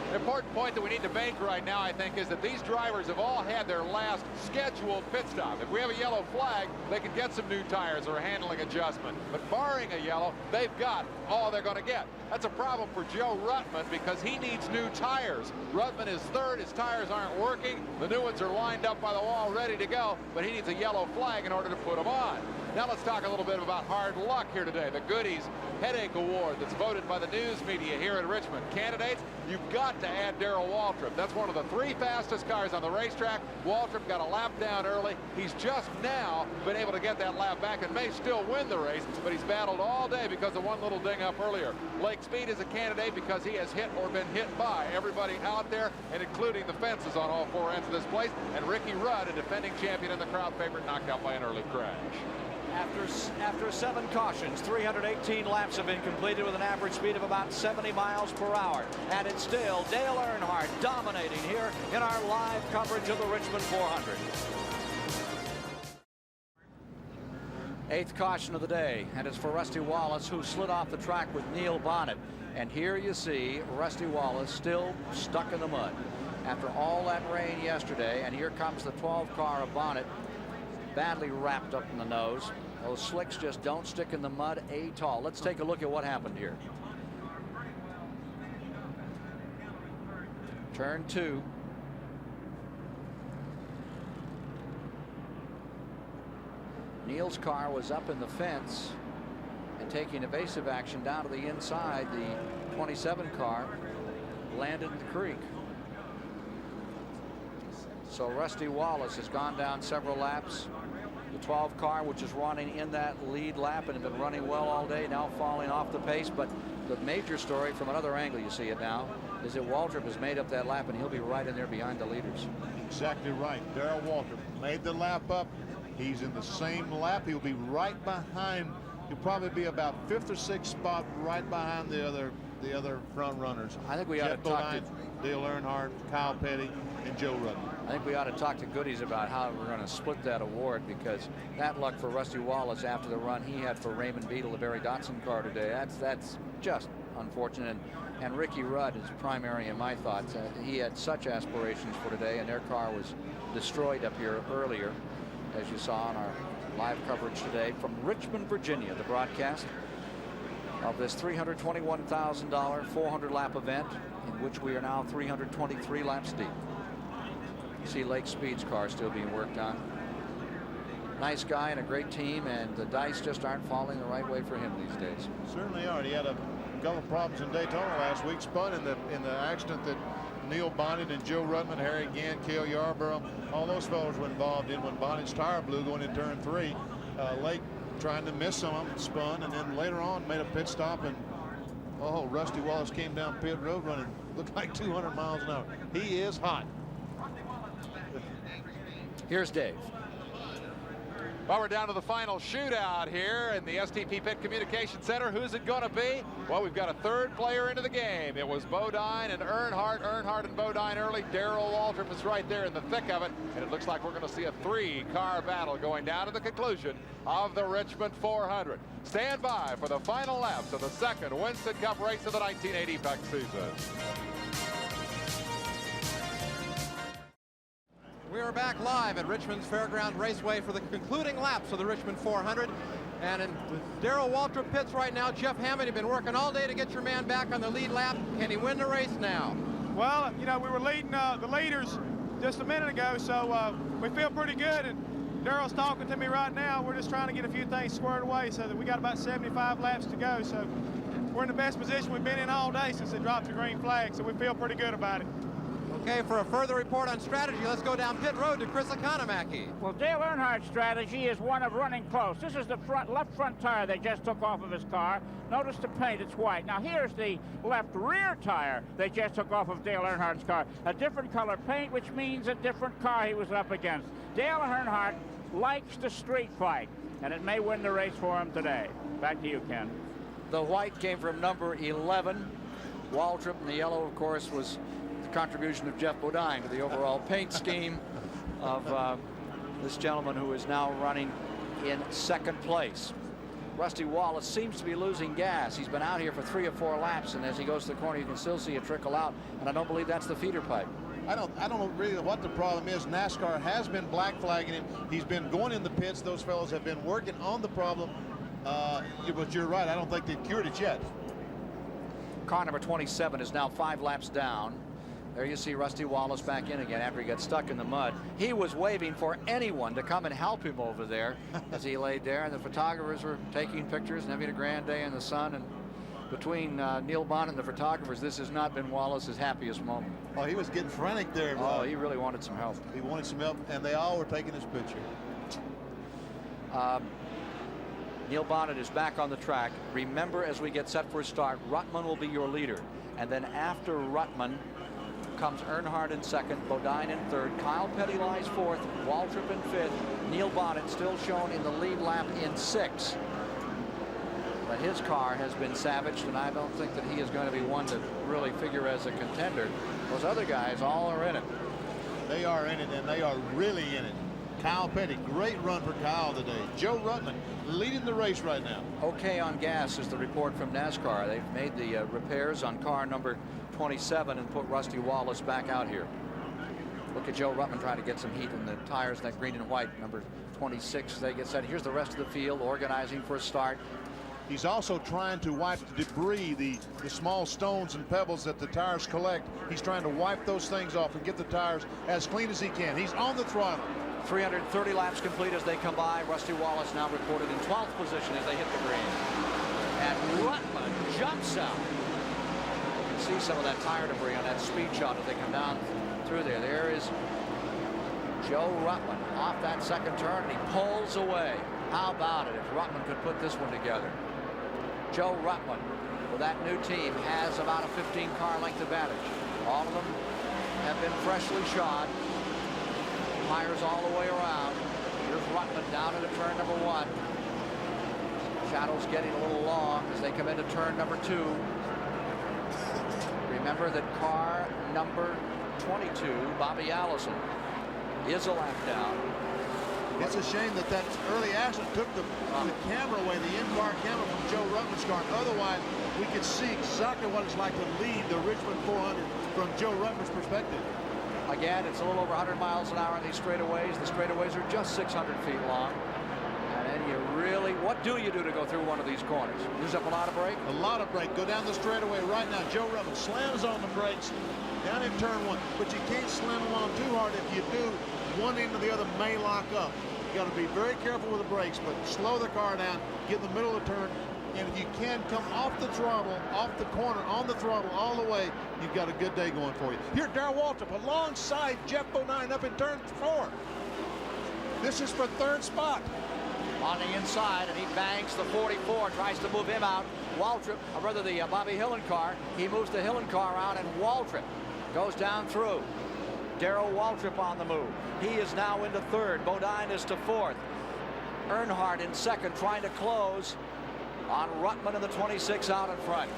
The important point that we need to make right now, I think, is that these drivers have all had their last scheduled pit stop. If we have a yellow flag, they can get some new tires or a handling adjustment. But barring a yellow, they've got all they're going to get. That's a problem for Joe Ruttman because he needs new tires. Ruttman is third. His tires aren't working. The new ones are lined up by the wall ready to go, but he needs a yellow flag in order to put them on. Now let's talk a little bit about hard luck here today. The Goodies Headache Award that's voted by the news media here at Richmond. Candidates, you've got to add Darrell Waltrip. That's one of the 3 fastest cars on the racetrack. Waltrip got a lap down early. He's just now been able to get that lap back and may still win the race, but he's battled all day because of one little ding up earlier. Lake Speed is a candidate because he has hit or been hit by everybody out there, and including the fences on all 4 ends of this place. And Ricky Rudd, a defending champion and the crowd favorite, knocked out by an early crash. After 7 cautions, 318 laps have been completed with an average speed of about 70 miles per hour. And it's still Dale Earnhardt dominating here in our live coverage of the Richmond 400. 8th caution of the day, and it's for Rusty Wallace, who slid off the track with Neil Bonnet. And here you see Rusty Wallace still stuck in the mud after all that rain yesterday. And here comes the 12 car of Bonnet, badly wrapped up in the nose. Those slicks just don't stick in the mud at all. Let's take a look at what happened here. Turn 2. Neil's car was up in the fence and taking evasive action down to the inside. The 27 car landed in the creek. So Rusty Wallace has gone down several laps The 12 car, which is running in that lead lap and had been running well all day, now falling off the pace. But the major story from another angle, you see it now, is that Waltrip has made up that lap, and he'll be right in there behind the leaders. Exactly right. Darrell Waltrip made the lap up. He's in the same lap. He'll be right behind. He'll probably be about 5th or 6th spot right behind the other front runners. I think we ought to talk to Dale Earnhardt, Kyle Petty, and Joe Rutten. I think we ought to talk to Goodies about how we're going to split that award, because that luck for Rusty Wallace after the run he had for Raymond Beadle, the Barry Dotson car today, that's just unfortunate. And Ricky Rudd is primary in my thoughts. He had such aspirations for today, and their car was destroyed up here earlier, as you saw on our live coverage today from Richmond, Virginia, the broadcast of this $321,000 400-lap event, in which we are now 323 laps deep. You see Lake Speed's car still being worked on. Nice guy and a great team, and the dice just aren't falling the right way for him these days. Certainly are. He had a couple of problems in Daytona last week. Spun in the accident that Neil Bonnet and Joe Rudman, Harry Gant, Cale Yarborough, all those fellows were involved in when Bonnet's tire blew going in turn 3. Lake trying to miss some of them, spun, and then later on made a pit stop, and Rusty Wallace came down pit road running, looked like 200 miles an hour. He is hot. Here's Dave. Well, we're down to the final shootout here in the STP Pit Communication Center. Who's it going to be? Well, we've got a third player into the game. It was Bodine and Earnhardt. Earnhardt and Bodine early. Darrell Waltrip is right there in the thick of it. And it looks like we're going to see a 3-car battle going down to the conclusion of the Richmond 400. Stand by for the final laps of the second Winston Cup race of the 1980 Peck season. We are back live at Richmond's Fairground Raceway for the concluding laps of the Richmond 400. And in Darrell Waltrip pits right now. Jeff Hammond, you've been working all day to get your man back on the lead lap. Can he win the race now? Well, you know, we were leading the leaders just a minute ago, so we feel pretty good. And Darrell's talking to me right now. We're just trying to get a few things squared away so that we got about 75 laps to go. So we're in the best position we've been in all day since they dropped the green flag, so we feel pretty good about it. Okay, for a further report on strategy, let's go down pit road to Chris Economaki. Well, Dale Earnhardt's strategy is one of running close. This is the left front tire they just took off of his car. Notice the paint, it's white. Now here's the left rear tire they just took off of Dale Earnhardt's car. A different color paint, which means a different car he was up against. Dale Earnhardt likes to street fight, and it may win the race for him today. Back to you, Ken. The white came from number 11. Waltrip, and the yellow, of course, was contribution of Jeff Bodine to the overall paint scheme of this gentleman who is now running in second place. Rusty Wallace seems to be losing gas. He's been out here for 3 or 4 laps, and as he goes to the corner, you can still see it trickle out, and I don't believe that's the feeder pipe. I don't know really what the problem is. NASCAR has been black flagging him. He's been going in the pits. Those fellows have been working on the problem, but you're right. I don't think they've cured it yet. Car number 27 is now 5 laps down. There you see Rusty Wallace back in again after he got stuck in the mud. He was waving for anyone to come and help him over there as he laid there, and the photographers were taking pictures and having a grand day in the sun. And between Neil Bonnet and the photographers, this has not been Wallace's happiest moment. Oh, he was getting frantic there. Oh, he really wanted some help. He wanted some help, and they all were taking his picture. Neil Bonnet is back on the track. Remember, as we get set for a start, Ruttman will be your leader. And then after Ruttman comes Earnhardt in second, Bodine in third, Kyle Petty lies fourth, Waltrip in fifth, Neil Bonnet still shown in the lead lap in sixth. But his car has been savaged, and I don't think that he is going to be one to really figure as a contender. Those other guys all are in it. They are in it, and they are really in it. Kyle Petty, great run for Kyle today. Joe Ruttman leading the race right now. Okay on gas is the report from NASCAR. They've made the repairs on car number 27 and put Rusty Wallace back out here. Look at Joe Ruttman trying to get some heat in the tires, that green and white, number 26. They get set. Here's the rest of the field organizing for a start. He's also trying to wipe the debris, the small stones and pebbles that the tires collect. He's trying to wipe those things off and get the tires as clean as he can. He's on the throttle. 330 laps complete as they come by. Rusty Wallace now reported in 12th position as they hit the green. And Ruttman jumps out. You can see some of that tire debris on that speed shot as they come down through there. There is Joe Ruttman off that second turn, and he pulls away. How about it if Ruttman could put this one together? Joe Ruttman, with that new team, has about a 15-car length advantage. All of them have been freshly shod. Tires all the way around. Here's Ruttman down into turn number 1. Shadow's getting a little long as they come into turn number 2. Remember that car number 22, Bobby Allison, is a lap down. It's a shame that that early accident took the camera away, the in-car camera from Joe Ruttman's car. Otherwise, we could see exactly what it's like to lead the Richmond 400 from Joe Ruttman's perspective. Again, it's a little over 100 miles an hour on these straightaways. The straightaways are just 600 feet long. And then you really, what do you do to go through one of these corners? Use up a lot of brake? A lot of brake. Go down the straightaway right now. Joe Ruttman slams on the brakes down in turn 1, but you can't slam them on too hard. If you do, one end or the other may lock up. You got to be very careful with the brakes, but slow the car down, get in the middle of the turn, and if you can come off the throttle, off the corner, on the throttle all the way, you've got a good day going for you. Here, Darrell Waltrip alongside Geoff Bodine up in turn 4. This is for third spot. On the inside, and he bangs the 44, tries to move him out. Waltrip, or rather the Bobby Hillin car, he moves the Hillin car out, and Waltrip goes down through. Darrell Waltrip on the move. He is now into third. Bodine is to fourth. Earnhardt in second, trying to close on Ruttman in the 26 out in front.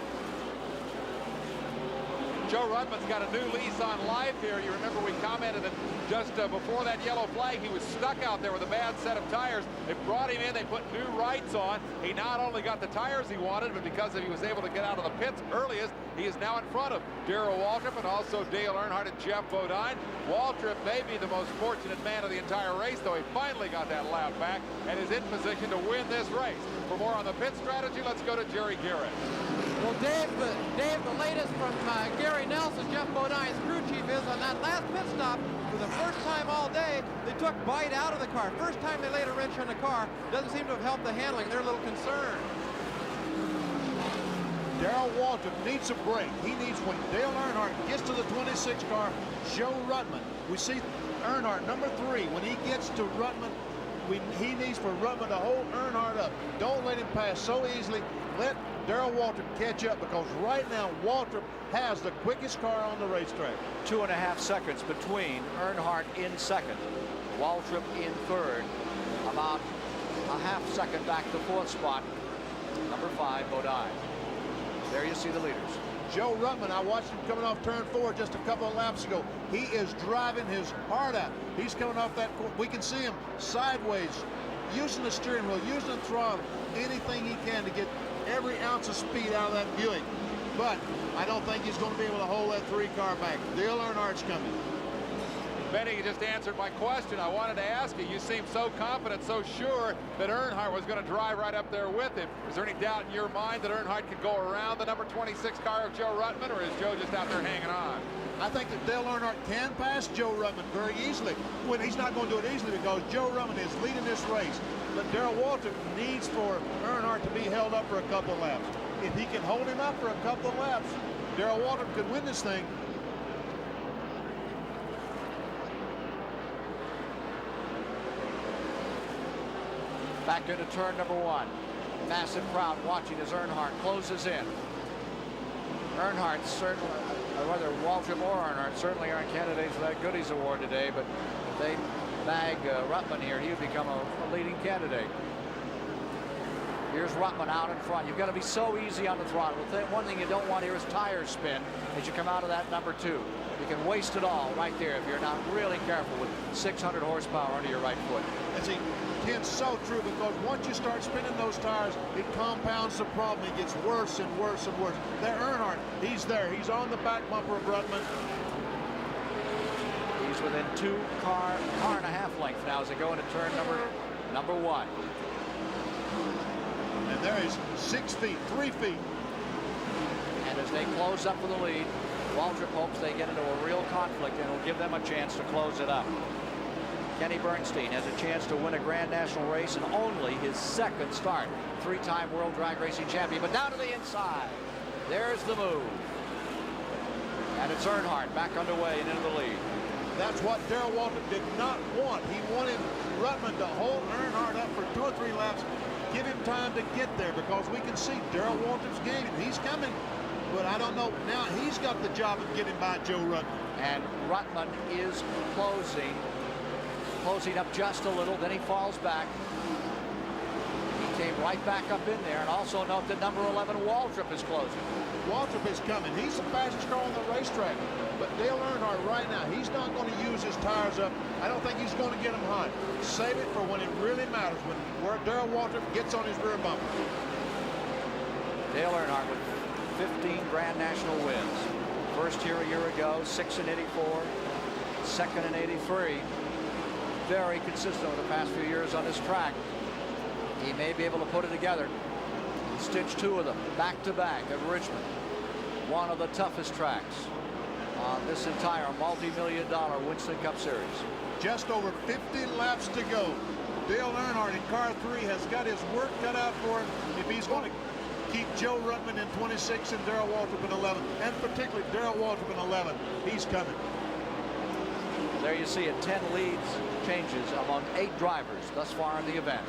Joe Ruttman's got a new lease on life here. You remember we commented that just before that yellow flag, he was stuck out there with a bad set of tires. They brought him in, they put new rights on. He not only got the tires he wanted, but because he was able to get out of the pits earliest, he is now in front of Darrell Waltrip and also Dale Earnhardt and Geoff Bodine. Waltrip may be the most fortunate man of the entire race, though he finally got that lap back and is in position to win this race. For more on the pit strategy, let's go to Jerry Garrett. Well, Dave, the latest from Gary Nelson, Geoff Bodine's crew chief, is on that last pit stop. For the first time all day, they took bite out of the car. First time they laid a wrench on the car. Doesn't seem to have helped the handling. They're a little concerned. Darrell Waltrip needs a break. He needs, when Dale Earnhardt gets to the 26 car, Joe Ruttman. We see Earnhardt, number 3, when he gets to Ruttman, he needs for Ruttman to hold Earnhardt up. Don't let him pass so easily. Let Darrell Waltrip catch up, because right now Waltrip has the quickest car on the racetrack. 2.5 seconds between Earnhardt in second, Waltrip in third, about a half second back to fourth spot, number 5, Bodine. There you see the leaders. Joe Ruttman, I watched him coming off turn 4 just a couple of laps ago. He is driving his heart out. He's coming off that, we can see him sideways, using the steering wheel, using the throttle, anything he can to get every ounce of speed out of that Buick. But I don't think he's going to be able to hold that 3 car back. Dale Earnhardt's coming. Benny, you just answered my question. I wanted to ask you. You seem so confident, so sure that Earnhardt was going to drive right up there with him. Is there any doubt in your mind that Earnhardt could go around the number 26 car of Joe Ruttman, or is Joe just out there hanging on? I think that Dale Earnhardt can pass Joe Ruttman very easily. When he's not going to do it easily, because Joe Ruttman is leading this race. But Darrell Waltrip needs for Earnhardt to be held up for a couple of laps. If he can hold him up for a couple of laps, Darrell Waltrip could win this thing. Back into turn number 1. Massive crowd watching as Earnhardt closes in. Earnhardt certainly, whether Waltrip or Earnhardt certainly aren't candidates for that Goodies Award today, but if they bag Ruttman here, he would become a leading candidate. Here's Ruttman out in front. You've got to be so easy on the throttle. One thing you don't want here is tire spin as you come out of that number 2. You can waste it all right there if you're not really careful with 600 horsepower under your right foot. And see, Ken's so true, because once you start spinning those tires, it compounds the problem. It gets worse and worse and worse. There, Earnhardt, he's there. He's on the back bumper of Ruttman. He's within 2 car and a half length now as they go into turn number 1. And there is 6 feet, 3 feet. And as they close up for the lead, Waltrip hopes they get into a real conflict and will give them a chance to close it up. Kenny Bernstein has a chance to win a Grand National race in only his second start. 3-time World Drag Racing champion, but down to the inside. There's the move. And it's Earnhardt back underway and into the lead. That's what Darrell Waltrip did not want. He wanted Ruttman to hold Earnhardt up for 2 or 3 laps, give him time to get there, because we can see Darrell Waltrip's game. He's coming, but I don't know. Now he's got the job of getting by Joe Ruttman. And Ruttman is closing up just a little, then he falls back. He came right back up in there, and also note that number 11 Waltrip is closing. Waltrip is coming. He's the fastest car on the racetrack. But Dale Earnhardt right now, he's not going to use his tires up. I don't think he's going to get them hot. Save it for when it really matters, where Darrell Waltrip gets on his rear bumper. Dale Earnhardt with 15 Grand National wins. First here a year ago, 6 in '84, second in '83. Very consistent over the past few years on this track. He may be able to put it together. Stitch 2 of them back-to-back at Richmond. One of the toughest tracks on this entire multi-million-dollar Winston Cup Series. Just over 50 laps to go. Dale Earnhardt in car 3 has got his work cut out for him if he's going to keep Joe Ruttman in 26 and Darrell Waltrip in 11, and particularly Darrell Waltrip in 11. He's coming. There you see it, 10 leads changes among 8 drivers thus far in the event.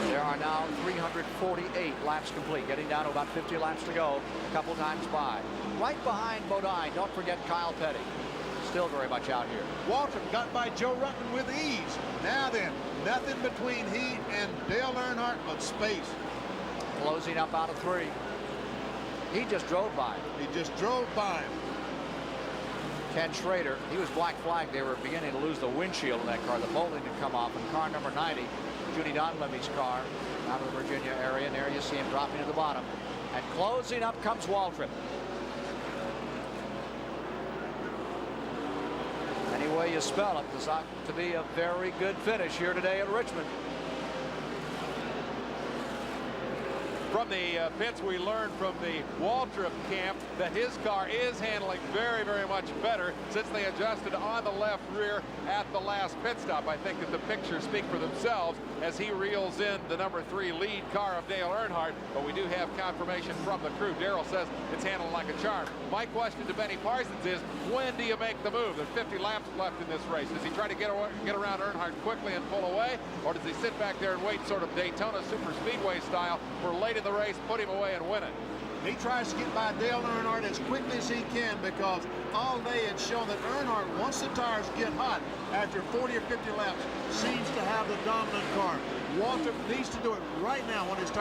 There are now 348 laps complete, getting down to about 50 laps to go, a couple times by. Right behind Bodine, don't forget Kyle Petty, still very much out here. Waltrip got by Joe Ruttman with ease. Now then, nothing between he and Dale Earnhardt but space. Closing up out of 3. He just drove by him. He just drove by him. Ken Schrader, he was black flagged. They were beginning to lose the windshield in that car. The molding had come off, and car number 90, Judy Donlevy's car, out of the Virginia area, and there you see him dropping to the bottom. And closing up comes Waltrip. Any way you spell it, this ought to be a very good finish here today at Richmond. From the pits, we learned from the Waltrip camp that his car is handling very, very much better since they adjusted on the left rear at the last pit stop. I think that the pictures speak for themselves as he reels in the number 3 lead car of Dale Earnhardt, but we do have confirmation from the crew. Darrell says it's handling like a charm. My question to Benny Parsons is, when do you make the move? There's 50 laps left in this race. Does he try to get around Earnhardt quickly and pull away, or does he sit back there and wait sort of Daytona Super Speedway style for late in the race, put him away and win it? He tries to get by Dale Earnhardt as quickly as he can, because all day it's shown that Earnhardt, once the tires get hot after 40 or 50 laps, seems to have the dominant car. Waltrip needs to do it right now while his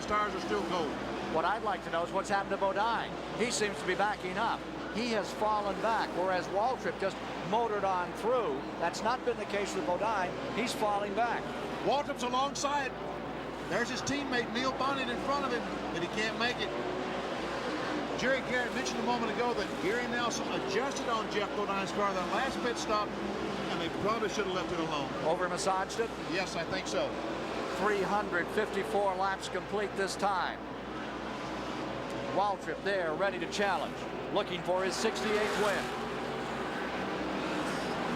tires are still cold. What I'd like to know is what's happened to Bodine. He seems to be backing up. He has fallen back, whereas Waltrip just motored on through. That's not been the case with Bodine. He's falling back. Waltrip's alongside. There's his teammate Neil Bonnet in front of him, but he can't make it. Jerry Garrett mentioned a moment ago that Gary Nelson adjusted on Jeff Bodine's car that last pit stop, and they probably should have left it alone. Over-massaged it? Yes, I think so. 354 laps complete this time. Waltrip there, ready to challenge, looking for his 68th win.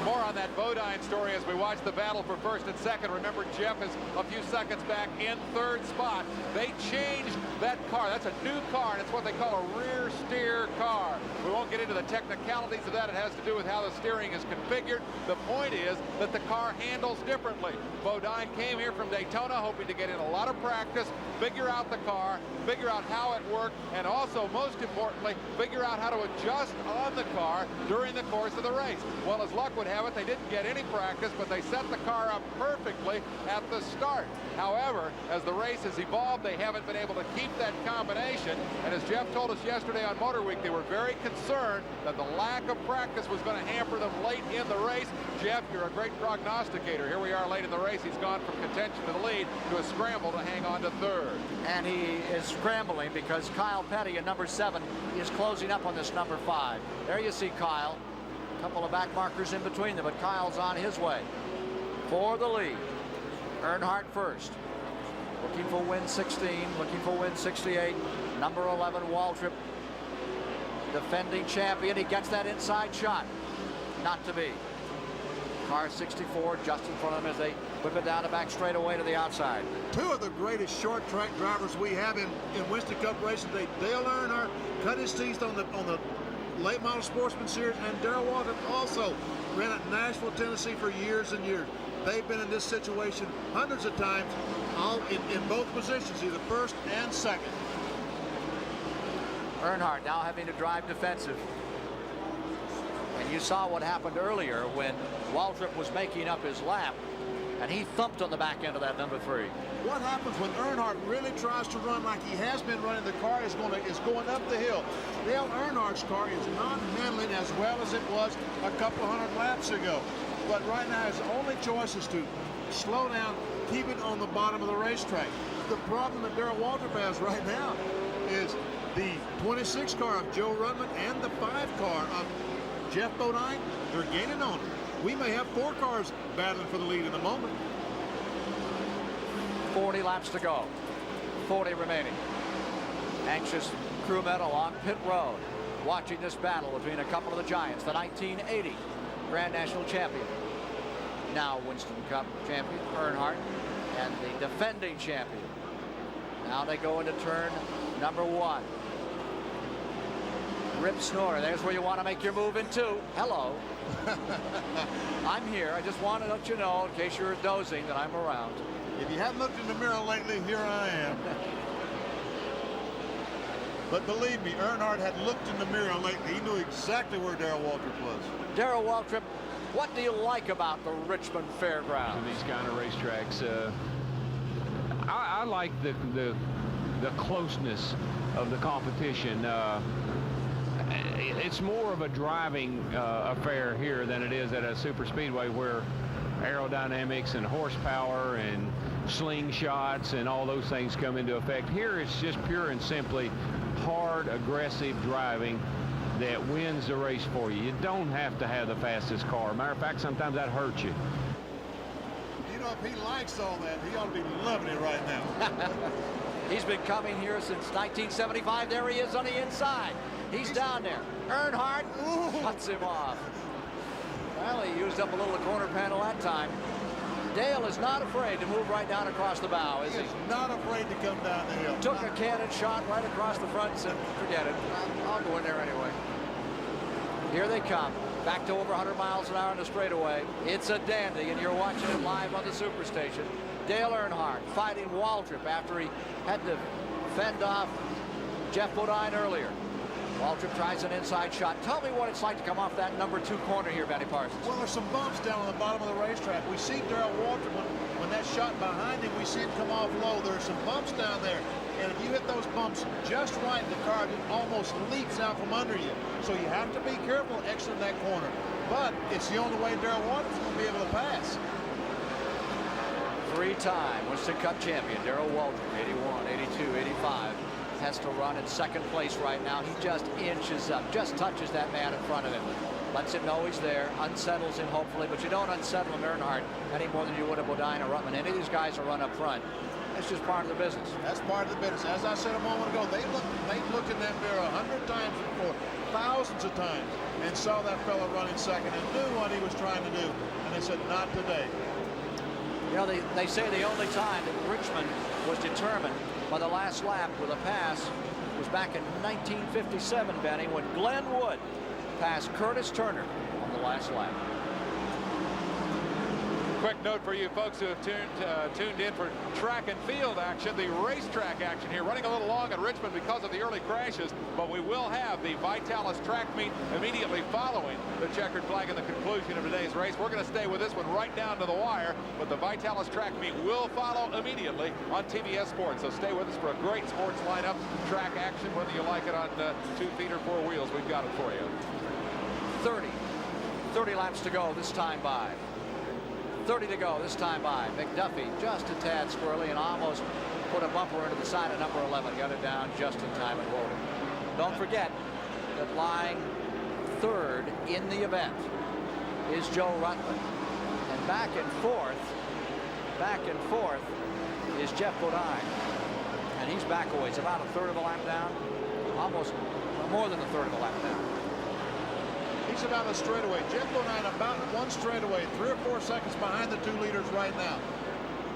More on that Bodine story as we watch the battle for first and second. Remember, Jeff is a few seconds back in 3rd spot. They changed that car. That's a new car, and it's what they call a rear steer car. We won't get into the technicalities of that. It has to do with how the steering is configured. The point is that the car handles differently. Bodine came here from Daytona hoping to get in a lot of practice, figure out the car, figure out how it worked, and also, most importantly, figure out how to adjust on the car during the course of the race. Well, as luck would have it, they didn't get any practice, but they set the car up perfectly at the start. However, as the race has evolved, they haven't been able to keep that combination. And as Jeff told us yesterday on Motor Week, they were very concerned that the lack of practice was going to hamper them late in the race. Jeff, you're a great prognosticator. Here we are late in the race. He's gone from contention to the lead to a scramble to hang on to 3rd. And he is scrambling because Kyle Petty in number 7 is closing up on this number 5. There you see Kyle. A couple of back markers in between them, but Kyle's on his way for the lead. Earnhardt first, looking for win 16, looking for win 68. Number 11 Waltrip, defending champion. He gets that inside shot. Not to be. Car 64 just in front of him as they whip it down the back straightaway to the outside. 2 of the greatest short track drivers we have in Winston Cup racing today. Dale Earnhardt cut his teeth on the Late Model Sportsman Series, and Darrell Waltrip also ran at Nashville, Tennessee for years and years. They've been in this situation hundreds of times, all in both positions, either first and second. Earnhardt now having to drive defensive. And you saw what happened earlier when Waltrip was making up his lap, and he thumped on the back end of that number 3. What happens when Earnhardt really tries to run like he has been running? The car is going up the hill. Dale Earnhardt's car is not handling as well as it was a couple hundred laps ago. But right now his only choice is to slow down, keep it on the bottom of the racetrack. The problem that Darrell Waltrip has right now is the 26 car of Joe Ruttman and the 5 car of Geoff Bodine. They're gaining on him. We may have 4 cars battling for the lead in a moment. 40 laps to go. 40 remaining. Anxious crewmen along pit road watching this battle between a couple of the giants. The 1980 Grand National Champion, now Winston Cup champion Earnhardt, and the defending champion. Now they go into turn number 1. Rip Snorer, there's where you want to make your move into. Hello. I'm here. I just want to let you know, in case you're dozing, that I'm around. If you haven't looked in the mirror lately, here I am. But believe me, Earnhardt had looked in the mirror lately. He knew exactly where Darrell Waltrip was. Darrell Waltrip, what do you like about the Richmond Fairgrounds? And these kind of racetracks, I like the closeness of the competition. It's more of a driving affair here than it is at a super speedway, where aerodynamics and horsepower and slingshots and all those things come into effect. Here it's just pure and simply hard, aggressive driving that wins the race for you. You don't have to have the fastest car. Matter of fact, sometimes that hurts you. You know, if he likes all that, he ought to be loving it right now. He's been coming here since 1975. There he is on the inside. He's down there. Earnhardt cuts him off. Well, he used up a little corner panel that time. Dale is not afraid to move right down across the bow, is he? He is not afraid to come down the hill. Took a cannon shot right across the front and said, forget it. I'll go in there anyway. Here they come. Back to over 100 miles an hour on the straightaway. It's a dandy, and you're watching it live on the Superstation. Dale Earnhardt fighting Waltrip after he had to fend off Geoff Bodine earlier. Waltrip tries an inside shot. Tell me what it's like to come off that number 2 corner here, Benny Parsons. Well, there's some bumps down on the bottom of the racetrack. We see Darrell Waltrip, when that shot behind him, we see it come off low. There's some bumps down there. And if you hit those bumps just right, the car almost leaps out from under you. So you have to be careful exiting that corner. But it's the only way Darrell Waltrip's going to be able to pass. 3-time Winston Cup champion Darrell Waltrip, 81, 82, 85. Has to run in second place right now. He just inches up, just touches that man in front of him. Lets him know he's there, unsettles him hopefully, but you don't unsettle him, Earnhardt, any more than you would a Bodine or Ruttman. Any of these guys will run up front. It's just part of the business. That's part of the business. As I said a moment ago, they've looked in that mirror 100 times before, thousands of times, and saw that fellow running second and knew what he was trying to do. And they said, not today. You know, they say the only time that Richmond was determined by the last lap with a pass was back in 1957, Benny, when Glenn Wood passed Curtis Turner on the last lap. Quick note for you folks who have tuned in for track and field action, the racetrack action here, running a little long at Richmond because of the early crashes, but we will have the Vitalis track meet immediately following the checkered flag in the conclusion of today's race. We're going to stay with this one right down to the wire, but the Vitalis track meet will follow immediately on TBS Sports. So stay with us for a great sports lineup, track action, whether you like it on 2 feet or 4 wheels, we've got it for you. 30 laps to go this time by. 30 to go this time by. McDuffie just a tad squirrely and almost put a bumper into the side of number 11. Got it down just in time and rolled it. Don't forget that lying third in the event is Joe Ruttman. And back and forth is Geoff Bodine. And he's back a ways, about a third of a lap down. Almost more than a third of a lap down. He's about a straightaway. Geoff Bodine about 1 straightaway, 3 or 4 seconds behind the 2 leaders right now.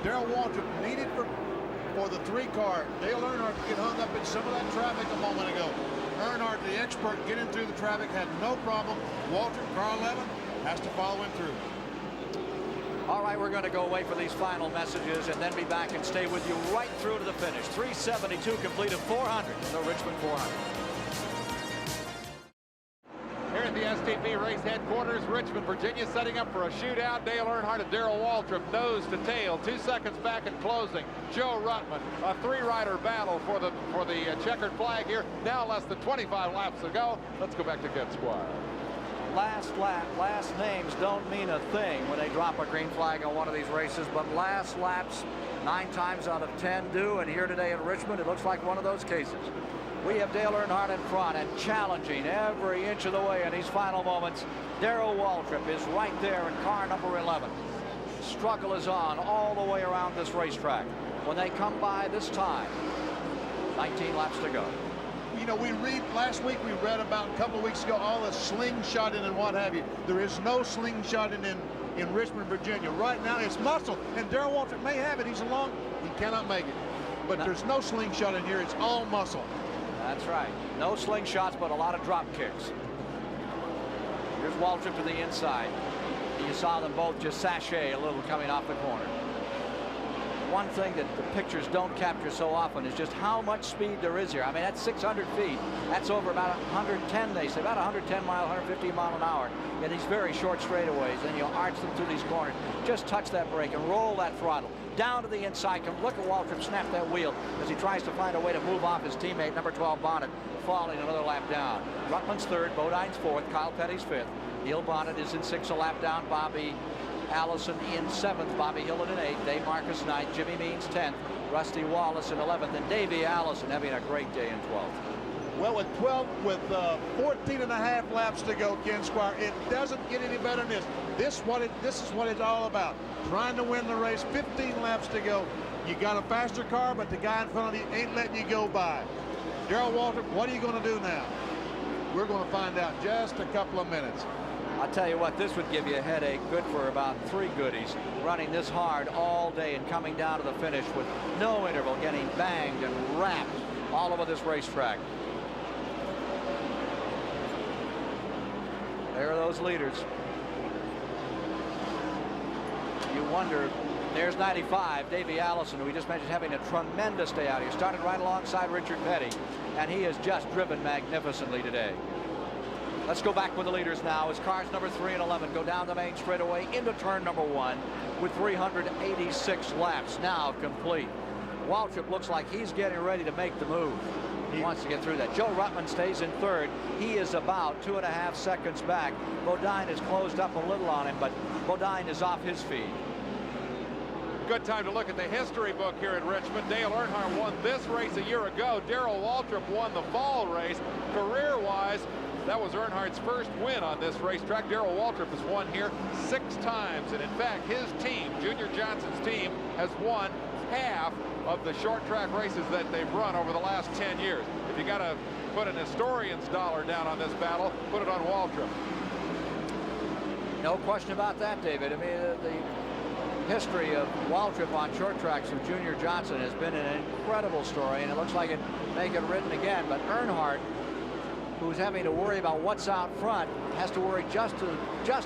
Darrell Waltrip needed for the 3 car. Dale Earnhardt to get hung up in some of that traffic a moment ago. Earnhardt, the expert, getting through the traffic, had no problem. Waltrip, car 11, has to follow him through. All right, we're going to go away for these final messages and then be back and stay with you right through to the finish. 372 completed 400 in the Richmond 400. Here at the STP race headquarters, Richmond, Virginia, setting up for a shootout. Dale Earnhardt and Darrell Waltrip nose to tail, 2 seconds back in closing. Joe Ruttman, a 3-rider battle for the checkered flag here. Now less than 25 laps to go. Let's go back to Ken Squire. Last lap, last names don't mean a thing when they drop a green flag on one of these races, but last laps 9 times out of 10 do, and here today in Richmond it looks like one of those cases. We have Dale Earnhardt in front and challenging every inch of the way in these final moments. Darrell Waltrip is right there in car number 11. Struggle is on all the way around this racetrack. When they come by this time, 19 laps to go. You know, last week we read about, a couple of weeks ago, all the slingshotting and what have you. There is no slingshotting in Richmond, Virginia. Right now it's muscle, and Darrell Waltrip may have it. He's along, he cannot make it. But there's no slingshot in here, it's all muscle. That's right. No slingshots, but a lot of drop kicks. Here's Waltrip to the inside. You saw them both just sashay a little coming off the corner. One thing that the pictures don't capture so often is just how much speed there is here. I mean, that's 600 feet. That's over about 110, they say, about 110 miles, 150 mile an hour in these very short straightaways. Then you arch them through these corners. Just touch that brake and roll that throttle. Down to the inside. Look at Waltrip snap that wheel as he tries to find a way to move off his teammate, number 12 Bonnet, falling another lap down. Ruttman's third, Bodine's fourth, Kyle Petty's fifth. Neil Bonnet is in sixth, a lap down. Bobby Allison in seventh, Bobby Hillin in eighth, Dave Marcus ninth, Jimmy Means 10th, Rusty Wallace in 11th, and Davey Allison having a great day in 12th. Well, with 14 and a half laps to go, Ken Squire, it doesn't get any better than this. This is what it's all about. Trying to win the race, 15 laps to go. You got a faster car, but the guy in front of you ain't letting you go by. Darrell Waltrip, what are you going to do now? We're going to find out just a couple of minutes. I'll tell you what, this would give you a headache good for about 3 goodies. Running this hard all day and coming down to the finish with no interval, getting banged and wrapped all over this racetrack. There are those leaders. You wonder, there's 95, Davey Allison, who we just mentioned having a tremendous day out here. Started right alongside Richard Petty, and he has just driven magnificently today. Let's go back with the leaders now as cars number 3 and 11 go down the main straightaway into turn number 1 with 386 laps now complete. Waltrip looks like he's getting ready to make the move. He wants to get through that. Joe Ruttman stays in third. He is about 2.5 seconds back. Bodine has closed up a little on him, but Bodine is off his feed. Good time to look at the history book here at Richmond. Dale Earnhardt won this race a year ago. Darrell Waltrip won the fall race. Career-wise, that was Earnhardt's first win on this racetrack. Darrell Waltrip has won here 6 times. And in fact, his team, Junior Johnson's team, has won half of the short track races that they've run over the last 10 years. If you got to put an historian's dollar down on this battle, put it on Waltrip. No question about that, David. I mean, the history of Waltrip on short tracks with Junior Johnson has been an incredible story, and it looks like it may get written again. But Earnhardt, who's having to worry about what's out front, has to worry just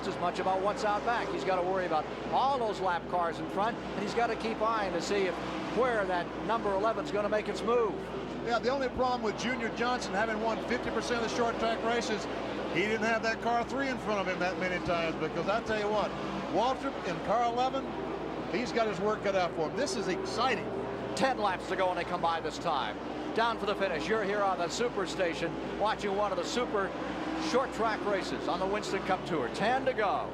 as much about what's out back. He's got to worry about all those lap cars in front, and he's got to keep eyeing to see where that number 11 is going to make its move. Yeah, the only problem with Junior Johnson having won 50% of the short track races, he didn't have that car 3 in front of him that many times, because I tell you what, Waltrip in car 11, he's got his work cut out for him. This is exciting. 10 laps to go when they come by this time. Down for the finish. You're here on the Super Station watching one of the super short track races on the Winston Cup Tour. 10 to go.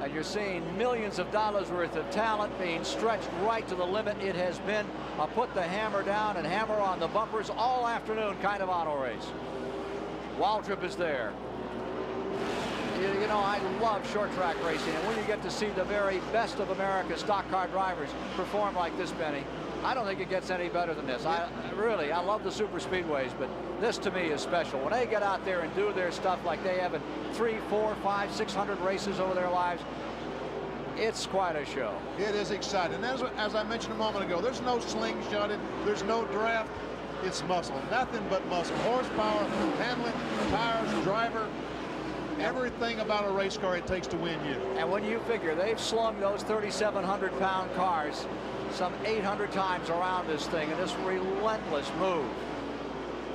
And you're seeing millions of dollars worth of talent being stretched right to the limit. It has been a put the hammer down and hammer on the bumpers all afternoon kind of auto race. Waltrip is there. You know, I love short track racing, and when you get to see the very best of America's stock car drivers perform like this, Benny, I don't think it gets any better than this. I love the super speedways, but this to me is special. When they get out there and do their stuff like they have in 3, 4, 5, 600 races over their lives, it's quite a show. It is exciting. And as I mentioned a moment ago, there's no slingshotting, there's no draft. it's muscle. Nothing but muscle. Horsepower, handling, tires, driver, everything about a race car it takes to win you. And when you figure they've slung those 3,700-pound cars some 800 times around this thing in this relentless move.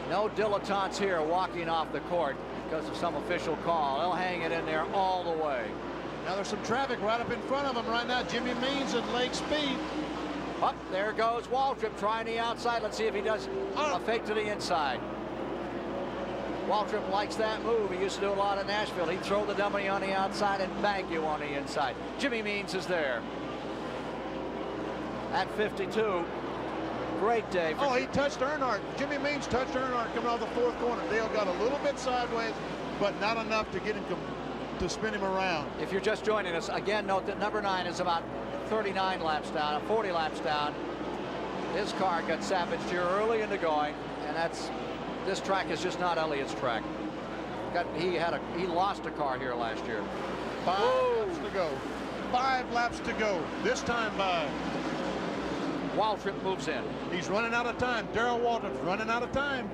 No dilettantes here walking off the court because of some official call. They'll hang it in there all the way. Now there's some traffic right up in front of them right now. Jimmy Means at Lake Speed. Up there goes Waltrip trying the outside. Let's see if he does a fake to the inside. Waltrip likes that move. He used to do a lot in Nashville. He'd throw the dummy on the outside and bang you on the inside. Jimmy Means is there. At 52. Great day. Oh, he touched Earnhardt. Jimmy Means touched Earnhardt coming out of the fourth corner. Dale got a little bit sideways, but not enough to get him to spin him around. If you're just joining us, again, note that number 9 is about 39 laps down, 40 laps down. His car got savaged here early in the going, and this track is just not Elliott's track. He lost a car here last year. 5 laps to go. 5 laps to go. This time by Waltrip moves in. He's running out of time. Darrell Waltrip's running out of time.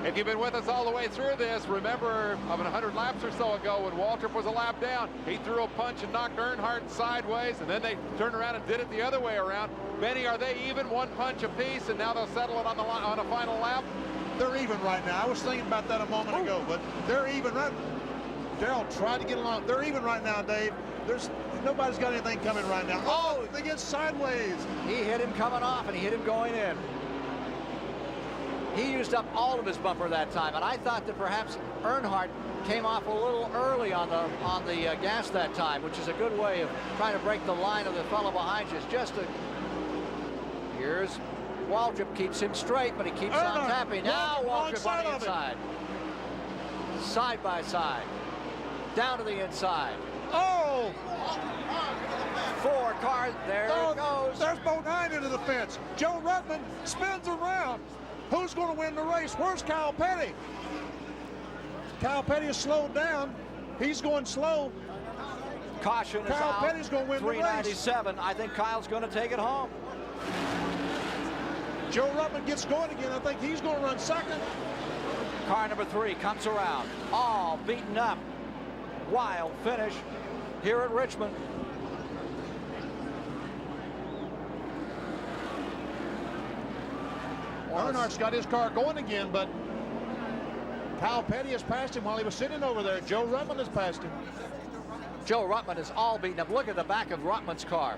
If you've been with us all the way through this, remember of 100 laps or so ago when Waltrip was a lap down, he threw a punch and knocked Earnhardt sideways, and then they turned around and did it the other way around. Benny, are they even, one punch apiece, and now they'll settle it on a final lap? They're even right now. I was thinking about that a moment ago, but they're even right. Darrell tried to get along. They're even right now, Dave. Nobody's got anything coming right now. Oh, they get sideways. He hit him coming off, and he hit him going in. He used up all of his bumper that time, and I thought that perhaps Earnhardt came off a little early on the gas that time, which is a good way of trying to break the line of the fellow behind you. Here's Waltrip, keeps him straight, but he keeps on tapping. Now Waltrip on the inside. Side by side. Down to the inside. Oh! 4 cars, there it goes. There's Bodine into the fence. Joe Ruttman spins around. Who's going to win the race? Where's Kyle Petty? Kyle Petty is slowed down. He's going slow. Caution is out. Kyle Petty's going to win the race. 397. I think Kyle's going to take it home. Joe Ruttman gets going again. I think he's going to run second. Car number 3 comes around. All beaten up. Wild finish here at Richmond. Earnhardt's got his car going again, but Kyle Petty has passed him while he was sitting over there. Joe Ruttman has passed him. Joe Ruttman is all beaten up. Look at the back of Ruttman's car.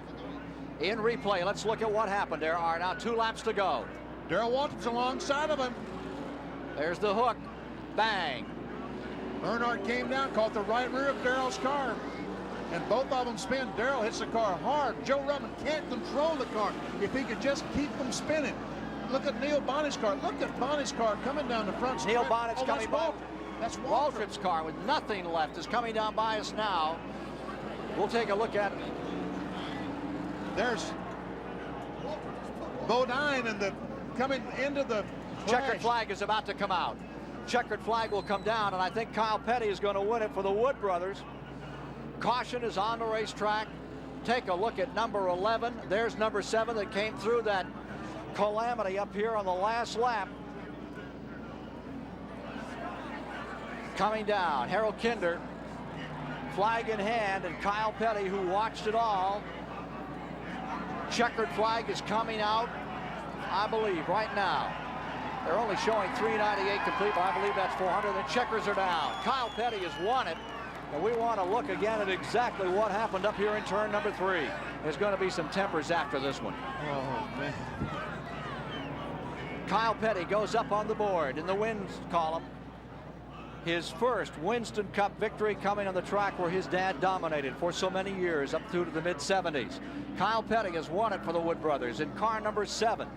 In replay, let's look at what happened. There are now 2 laps to go. Darrell Waltrip's alongside of him. There's the hook. Bang. Earnhardt came down, caught the right rear of Darrell's car, and both of them spin. Darrell hits the car hard. Joe Ruttman can't control the car. If he could just keep them spinning. Look at Neil Bonnet's car. Look at Bonnet's car coming down the front stretch. Neil Bonnet's coming by. That's Waltrip's car with nothing left is coming down by us now. We'll take a look at it. There's Bodine and coming into the checkered flag is about to come out. Checkered flag will come down, and I think Kyle Petty is going to win it for the Wood brothers. Caution is on the racetrack. Take a look at number 11. There's number 7 that came through that calamity up here on the last lap. Coming down, Harold Kinder, flag in hand, and Kyle Petty, who watched it all. Checkered flag is coming out, I believe, right now. They're only showing 398 complete, but I believe that's 400. The checkers are down. Kyle Petty has won it, and we want to look again at exactly what happened up here in turn number 3. There's going to be some tempers after this one. Oh, man. Kyle Petty goes up on the board in the wins column. His first Winston Cup victory coming on the track where his dad dominated for so many years, up through to the mid-70s. Kyle Petty has won it for the Wood brothers in car number 7.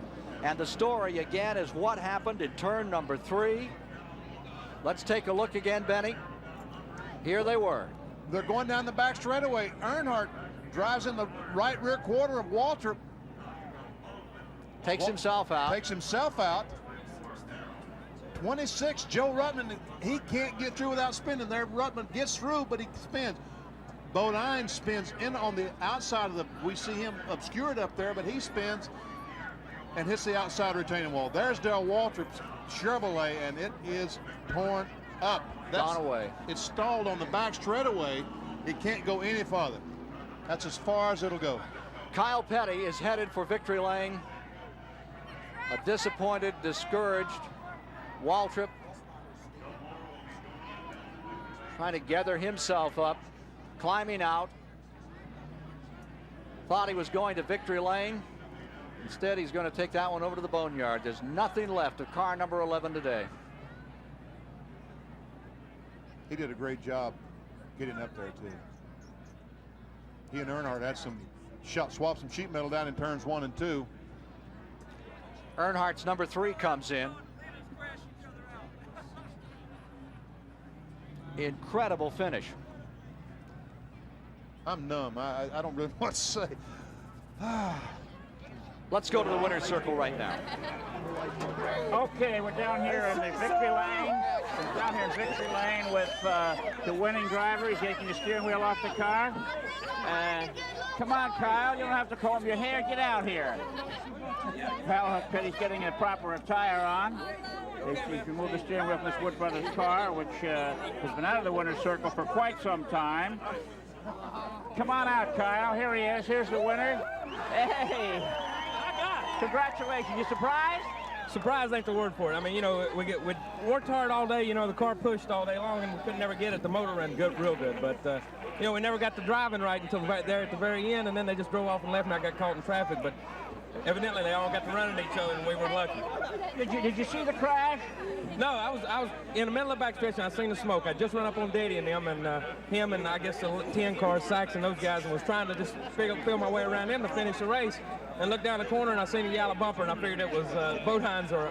And the story again is what happened in turn number 3. Let's take a look again, Benny. Here they were. They're going down the back straightaway. Earnhardt drives in the right rear quarter of Waltrip. Takes himself out. Takes himself out. 26, Joe Ruttman, he can't get through without spinning there. Ruttman gets through, but he spins. Bodine spins in on the outside of the, we see him obscured up there, but he spins. and hits the outside retaining wall. There's Dale Waltrip's Chevrolet, and it is torn up. Gone away. It's stalled on the back straightaway. It can't go any farther. That's as far as it'll go. Kyle Petty is headed for victory lane. A disappointed, discouraged Waltrip trying to gather himself up, climbing out. Thought he was going to victory lane. Instead, he's going to take that one over to the boneyard. There's nothing left of car number 11 today. He did a great job getting up there, too. He and Earnhardt had swapped some sheet metal down in turns 1 and 2. Earnhardt's number 3 comes in. Incredible finish. I'm numb. I don't really know what to say. Let's go to the winner's circle right now. Okay, we're down here in the victory lane. We're down here in victory lane with the winning driver. He's taking the steering wheel off the car. Come on, Kyle. You don't have to comb your hair. Get out here. Kyle Petty's getting a proper attire on. He's removed the steering wheel from this Wood Brothers car, which has been out of the winner's circle for quite some time. Come on out, Kyle. Here he is. Here's the winner. Hey! Congratulations. You surprised? Surprise ain't the word for it. I mean, you know, we worked hard all day. You know, the car pushed all day long, and we couldn't never get it. The motor ran real good. But, you know, we never got the driving right until right there at the very end, and then they just drove off and left, and I got caught in traffic. But evidently, they all got to run into each other, and we were lucky. Did you see the crash? No, I was in the middle of the backstretch, and I seen the smoke. I just run up on Daddy and them, and him and I guess the 10 cars, Sachs and those guys, and was trying to just feel my way around them to finish the race. And looked down the corner, and I seen a yellow bumper, and I figured it was Bodheim's or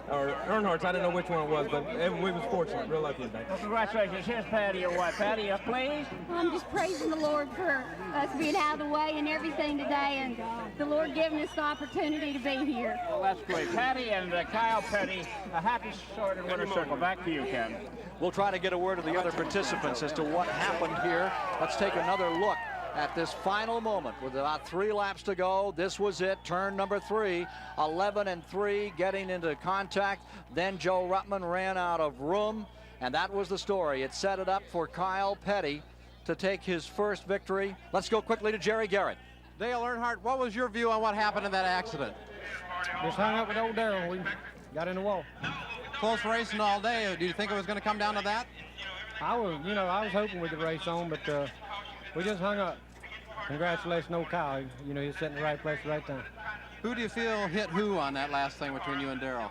Earnhardt's. I didn't know which one it was, but we was fortunate, real lucky today. Well, congratulations. Here's Patty, your wife. Patty, please. I'm just praising the Lord for us being out of the way and everything today, and the Lord giving us the opportunity to be here. Well, that's great. Patty and Kyle Petty, a happy sort of winner's circle. Back to you, Ken. We'll try to get a word of the other participants as to what happened here. Let's take another look at this final moment with about 3 laps to go. This was it, turn number 3, 11 and 3, getting into contact. Then Joe Ruttman ran out of room, and that was the story. It set it up for Kyle Petty to take his first victory. Let's go quickly to Jerry Garrett. Dale Earnhardt, what was your view on what happened in that accident? Just hung up with old Darrell. We got in the wall. Close racing all day. Do you think it was going to come down to that? I was hoping we could race on, but we just hung up. Congratulations, old Kyle. You know, he's sitting in the right place at the right time. Who do you feel hit who on that last thing between you and Darrell?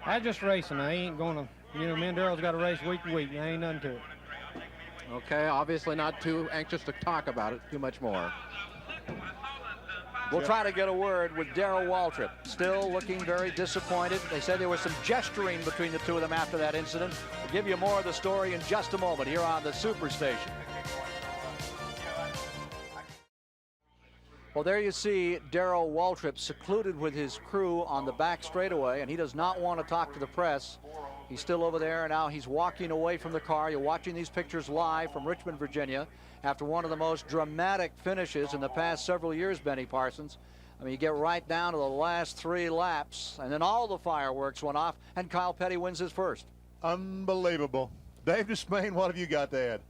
I just racing. I ain't going to, you know, me and Darrell's got to race week to week. There ain't nothing to it. Okay, obviously not too anxious to talk about it too much more. We'll try to get a word with Darrell Waltrip. Still looking very disappointed. They said there was some gesturing between the two of them after that incident. We'll give you more of the story in just a moment here on the Superstation. Well, there you see Darrell Waltrip secluded with his crew on the back straightaway, and he does not want to talk to the press. He's still over there, and now he's walking away from the car. You're watching these pictures live from Richmond, Virginia, after one of the most dramatic finishes in the past several years, Benny Parsons. I mean, you get right down to the last 3 laps, and then all the fireworks went off, and Kyle Petty wins his first. Unbelievable. Dave Despain, what have you got to add?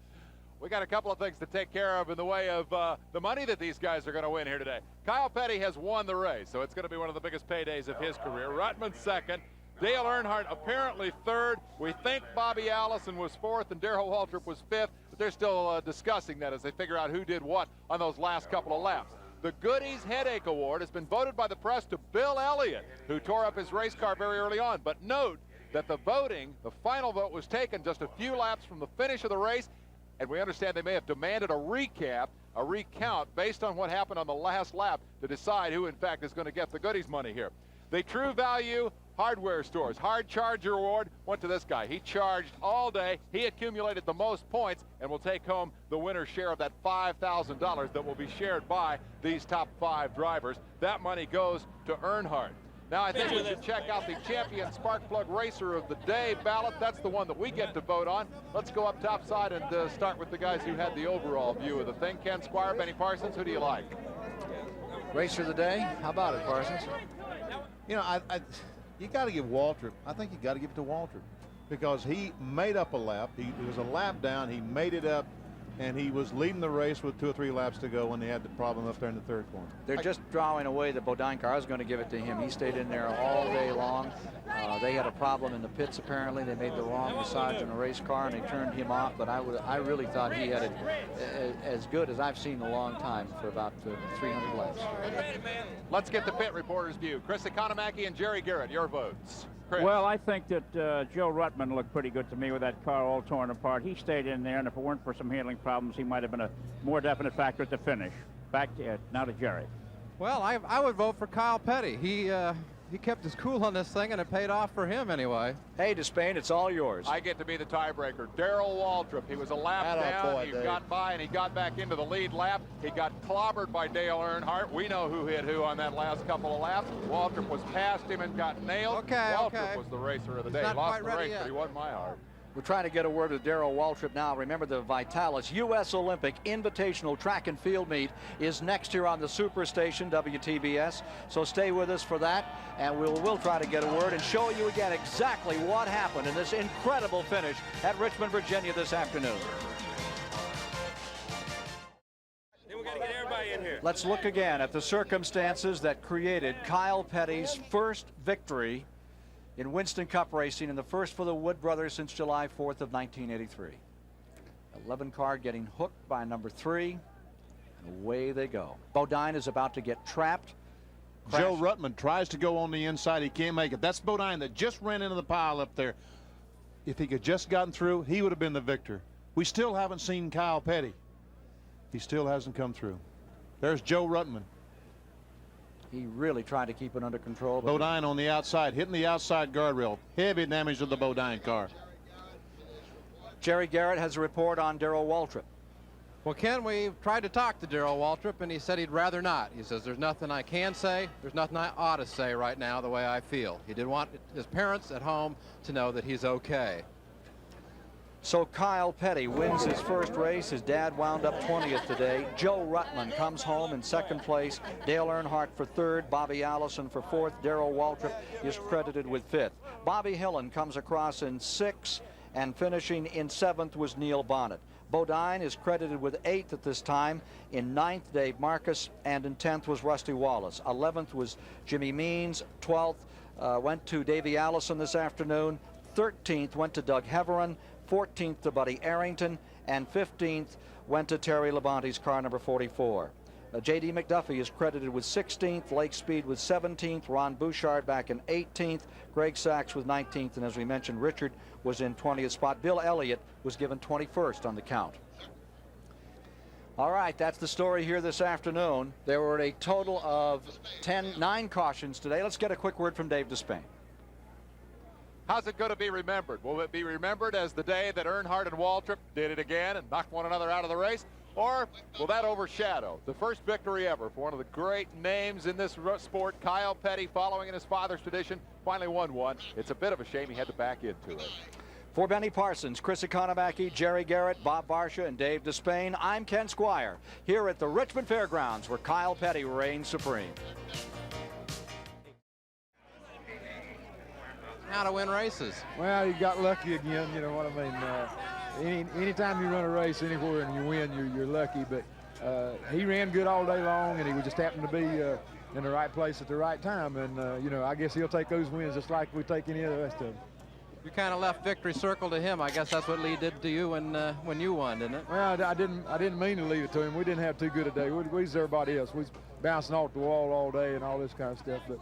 We got a couple of things to take care of in the way of the money that these guys are going to win here today. Kyle Petty has won the race, so it's going to be one of the biggest paydays of his career. Ruttman second. Dale Earnhardt apparently third. We think Bobby Allison was fourth and Darrell Waltrip was fifth, but they're still discussing that as they figure out who did what on those last couple of laps. The Goodies Headache Award has been voted by the press to Bill Elliott, who tore up his race car very early on. But note that the final vote was taken just a few laps from the finish of the race, and we understand they may have demanded a recount based on what happened on the last lap to decide who in fact is going to get the Goodies money here. The True Value Hardware Stores Hard Charger Award went to this guy. He charged all day. He accumulated the most points and will take home the winner's share of that $5,000 that will be shared by these top 5 drivers. That money goes to Earnhardt. Now I think we should check out the Champion Spark Plug Racer of the Day ballot. That's the one that we get to vote on. Let's go up top side and start with the guys who had the overall view of the thing. Ken Squire, Benny Parsons, who do you like? Racer of the day? How about it, Parsons? You know, you got to give Waltrip. I think you got to give it to Waltrip because he made up a lap. He was a lap down. He made it up, and he was leading the race with 2 or 3 laps to go when they had the problem up there in the third corner. They're just drawing away the Bodine car. I was going to give it to him. He stayed in there all day long. They had a problem in the pits, apparently. They made the wrong massage in a race car, and they turned him off. But I really thought he had it as good as I've seen in a long time for about 300 laps. Let's get the pit reporter's view. Chris Economaki and Jerry Garrett, your votes. Chris. Well, I think that Joe Ruttman looked pretty good to me with that car all torn apart. He stayed in there, and if it weren't for some handling problems, he might have been a more definite factor at the finish. Back to, now to Jerry. Well, I would vote for Kyle Petty. He kept his cool on this thing, and it paid off for him anyway. Hey, Despain, it's all yours. I get to be the tiebreaker. Darrell Waltrip. He was a lap down. He got by, and he got back into the lead lap. He got clobbered by Dale Earnhardt. We know who hit who on that last couple of laps. Waltrip was past him and got nailed. Waltrip was the racer of the day. He lost the race, but he won my heart. We're trying to get a word with Darrell Waltrip now. Remember, the Vitalis U.S. Olympic Invitational Track and Field Meet is next here on the Superstation, WTBS. So stay with us for that, and we'll try to get a word and show you again exactly what happened in this incredible finish at Richmond, Virginia this afternoon. Let's look again at the circumstances that created Kyle Petty's first victory in Winston Cup racing, and the first for the Wood brothers since July 4th of 1983. 11 car getting hooked by number 3, and away they go. Bodine is about to get trapped. Joe Ruttman tries to go on the inside. He can't make it. That's Bodine that just ran into the pile up there. If he could just gotten through, he would have been the victor. We still haven't seen Kyle Petty. He still hasn't come through. There's Joe Ruttman. He really tried to keep it under control. Bodine on the outside, hitting the outside guardrail. Heavy damage to the Bodine car. Jerry Garrett has a report on Darrell Waltrip. Well, Ken, we tried to talk to Darrell Waltrip, and he said he'd rather not. He says, there's nothing I can say. There's nothing I ought to say right now the way I feel. He did want his parents at home to know that he's okay. So Kyle Petty wins his first race. His dad wound up 20th today. Joe Ruttman comes home in second place. Dale Earnhardt for third. Bobby Allison for fourth. Darrell Waltrip is credited with fifth. Bobby Hillen comes across in sixth, and finishing in seventh was Neil Bonnet. Bodine is credited with 8th at this time. In 9th, Dave Marcus, and in 10th was Rusty Wallace. 11th was Jimmy Means. 12th went to Davey Allison this afternoon. 13th went to Doug Heverin. 14th to Buddy Arrington, and 15th went to Terry Labonte's car number 44. J.D. McDuffie is credited with 16th, Lake Speed with 17th, Ron Bouchard back in 18th, Greg Sachs with 19th, and as we mentioned, Richard was in 20th spot. Bill Elliott was given 21st on the count. All right, that's the story here this afternoon. There were a total of 9 cautions today. Let's get a quick word from Dave Despain. How's it going to be remembered? Will it be remembered as the day that Earnhardt and Waltrip did it again and knocked one another out of the race? Or will that overshadow the first victory ever for one of the great names in this sport, Kyle Petty, following in his father's tradition, finally won one? It's a bit of a shame he had to back into it. For Benny Parsons, Chris Economaki, Jerry Garrett, Bob Barsha, and Dave Despain, I'm Ken Squire, here at the Richmond Fairgrounds, where Kyle Petty reigns supreme. How to win races. Well, you got lucky again, you know what I mean. Anytime you run a race anywhere and you win, you're lucky. But he ran good all day long, and he just happened to be in the right place at the right time. And, you know, I guess he'll take those wins just like we take any of the rest of them. You kind of left victory circle to him. I guess that's what Lee did to you when you won, didn't it? Well, I didn't mean to leave it to him. We didn't have too good a day. We was everybody else. We was bouncing off the wall all day and all this kind of stuff. But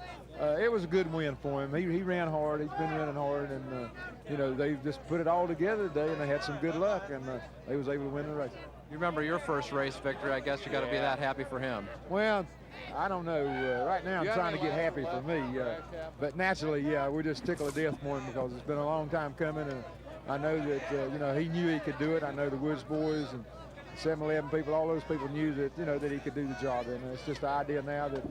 it was a good win for him. He ran hard. He's been running hard, and you know, they just put it all together today, and they had some good luck, and they was able to win the race. You remember your first race victory? I guess you got to be that happy for him. Well, I don't know. Right now, I'm trying to get happy for me. But naturally, yeah, we're just tickled to death for him because it's been a long time coming, and I know that you know, he knew he could do it. I know the Woods boys and 7-Eleven people, all those people knew that, you know, that he could do the job. And it's just the idea now that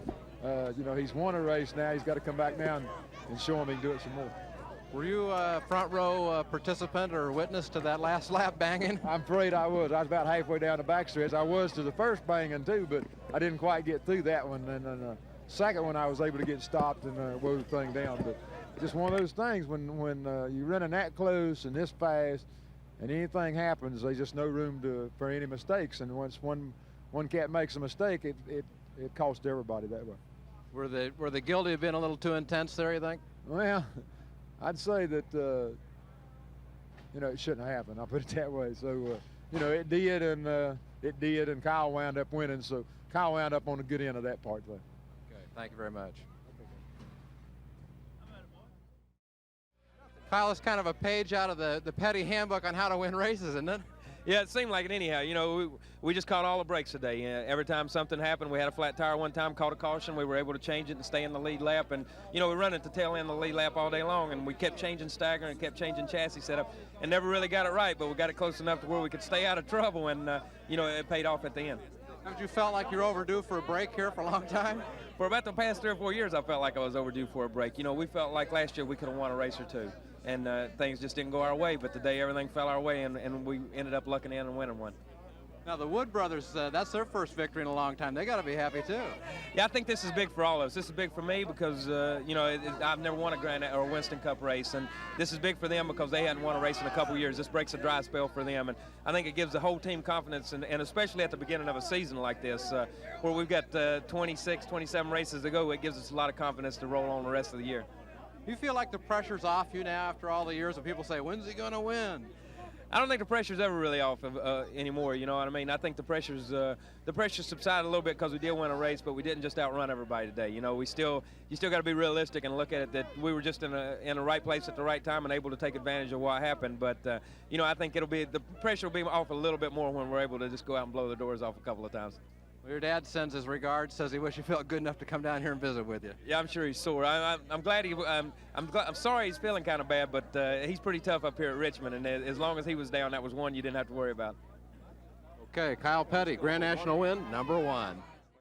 you know, he's won a race now. He's got to come back now and show him he can do it some more. Were you a front row participant or witness to that last lap banging? I'm afraid I was. I was about halfway down the backstretch. I was to the first banging too, but I didn't quite get through that one. And then the second one, I was able to get stopped and whoa the thing down. But just one of those things when you're running that close and this fast, and anything happens, there's just no room for any mistakes. And once one cat makes a mistake, it costs everybody that way. Were they guilty of being a little too intense there, you think? Well, I'd say that, you know, it shouldn't have happened. I'll put it that way. So, you know, it did, and Kyle wound up winning. So Kyle wound up on the good end of that part, though. Okay, thank you very much. Kyle, it's kind of a page out of the Petty handbook on how to win races, isn't it? Yeah, it seemed like it anyhow. You know, we just caught all the breaks today. Every time something happened, we had a flat tire one time, caught a caution. We were able to change it and stay in the lead lap. And, you know, we run at the tail end of the lead lap all day long, and we kept changing stagger and kept changing chassis setup and never really got it right, but we got it close enough to where we could stay out of trouble, and, you know, it paid off at the end. Haven't you felt like you're overdue for a break here for a long time? For about the past 3 or 4 years, I felt like I was overdue for a break. You know, we felt like last year we could have won a race or two. And things just didn't go our way, but today everything fell our way, and we ended up lucking in and winning one. Now, the Wood brothers, that's their first victory in a long time. They got to be happy, too. Yeah, I think this is big for all of us. This is big for me because, you know, I've never won a Grand or a Winston Cup race, and this is big for them because they hadn't won a race in a couple years. This breaks a dry spell for them, and I think it gives the whole team confidence, and especially at the beginning of a season like this, where we've got 26, 27 races to go, it gives us a lot of confidence to roll on the rest of the year. Do you feel like the pressure's off you now after all the years when people say, when's he going to win? I don't think the pressure's ever really off anymore, you know what I mean? I think the pressure's subsided a little bit because we did win a race, but we didn't just outrun everybody today. You know, you still got to be realistic and look at it that we were just in the right place at the right time and able to take advantage of what happened. But, you know, I think the pressure will be off a little bit more when we're able to just go out and blow the doors off a couple of times. Well, your dad sends his regards, says he wishes he felt good enough to come down here and visit with you. Yeah, I'm sure he's sore. I'm glad I'm sorry he's feeling kind of bad, but he's pretty tough up here at Richmond, and as long as he was down, that was one you didn't have to worry about. Okay, Kyle Petty, Grand National win, #1.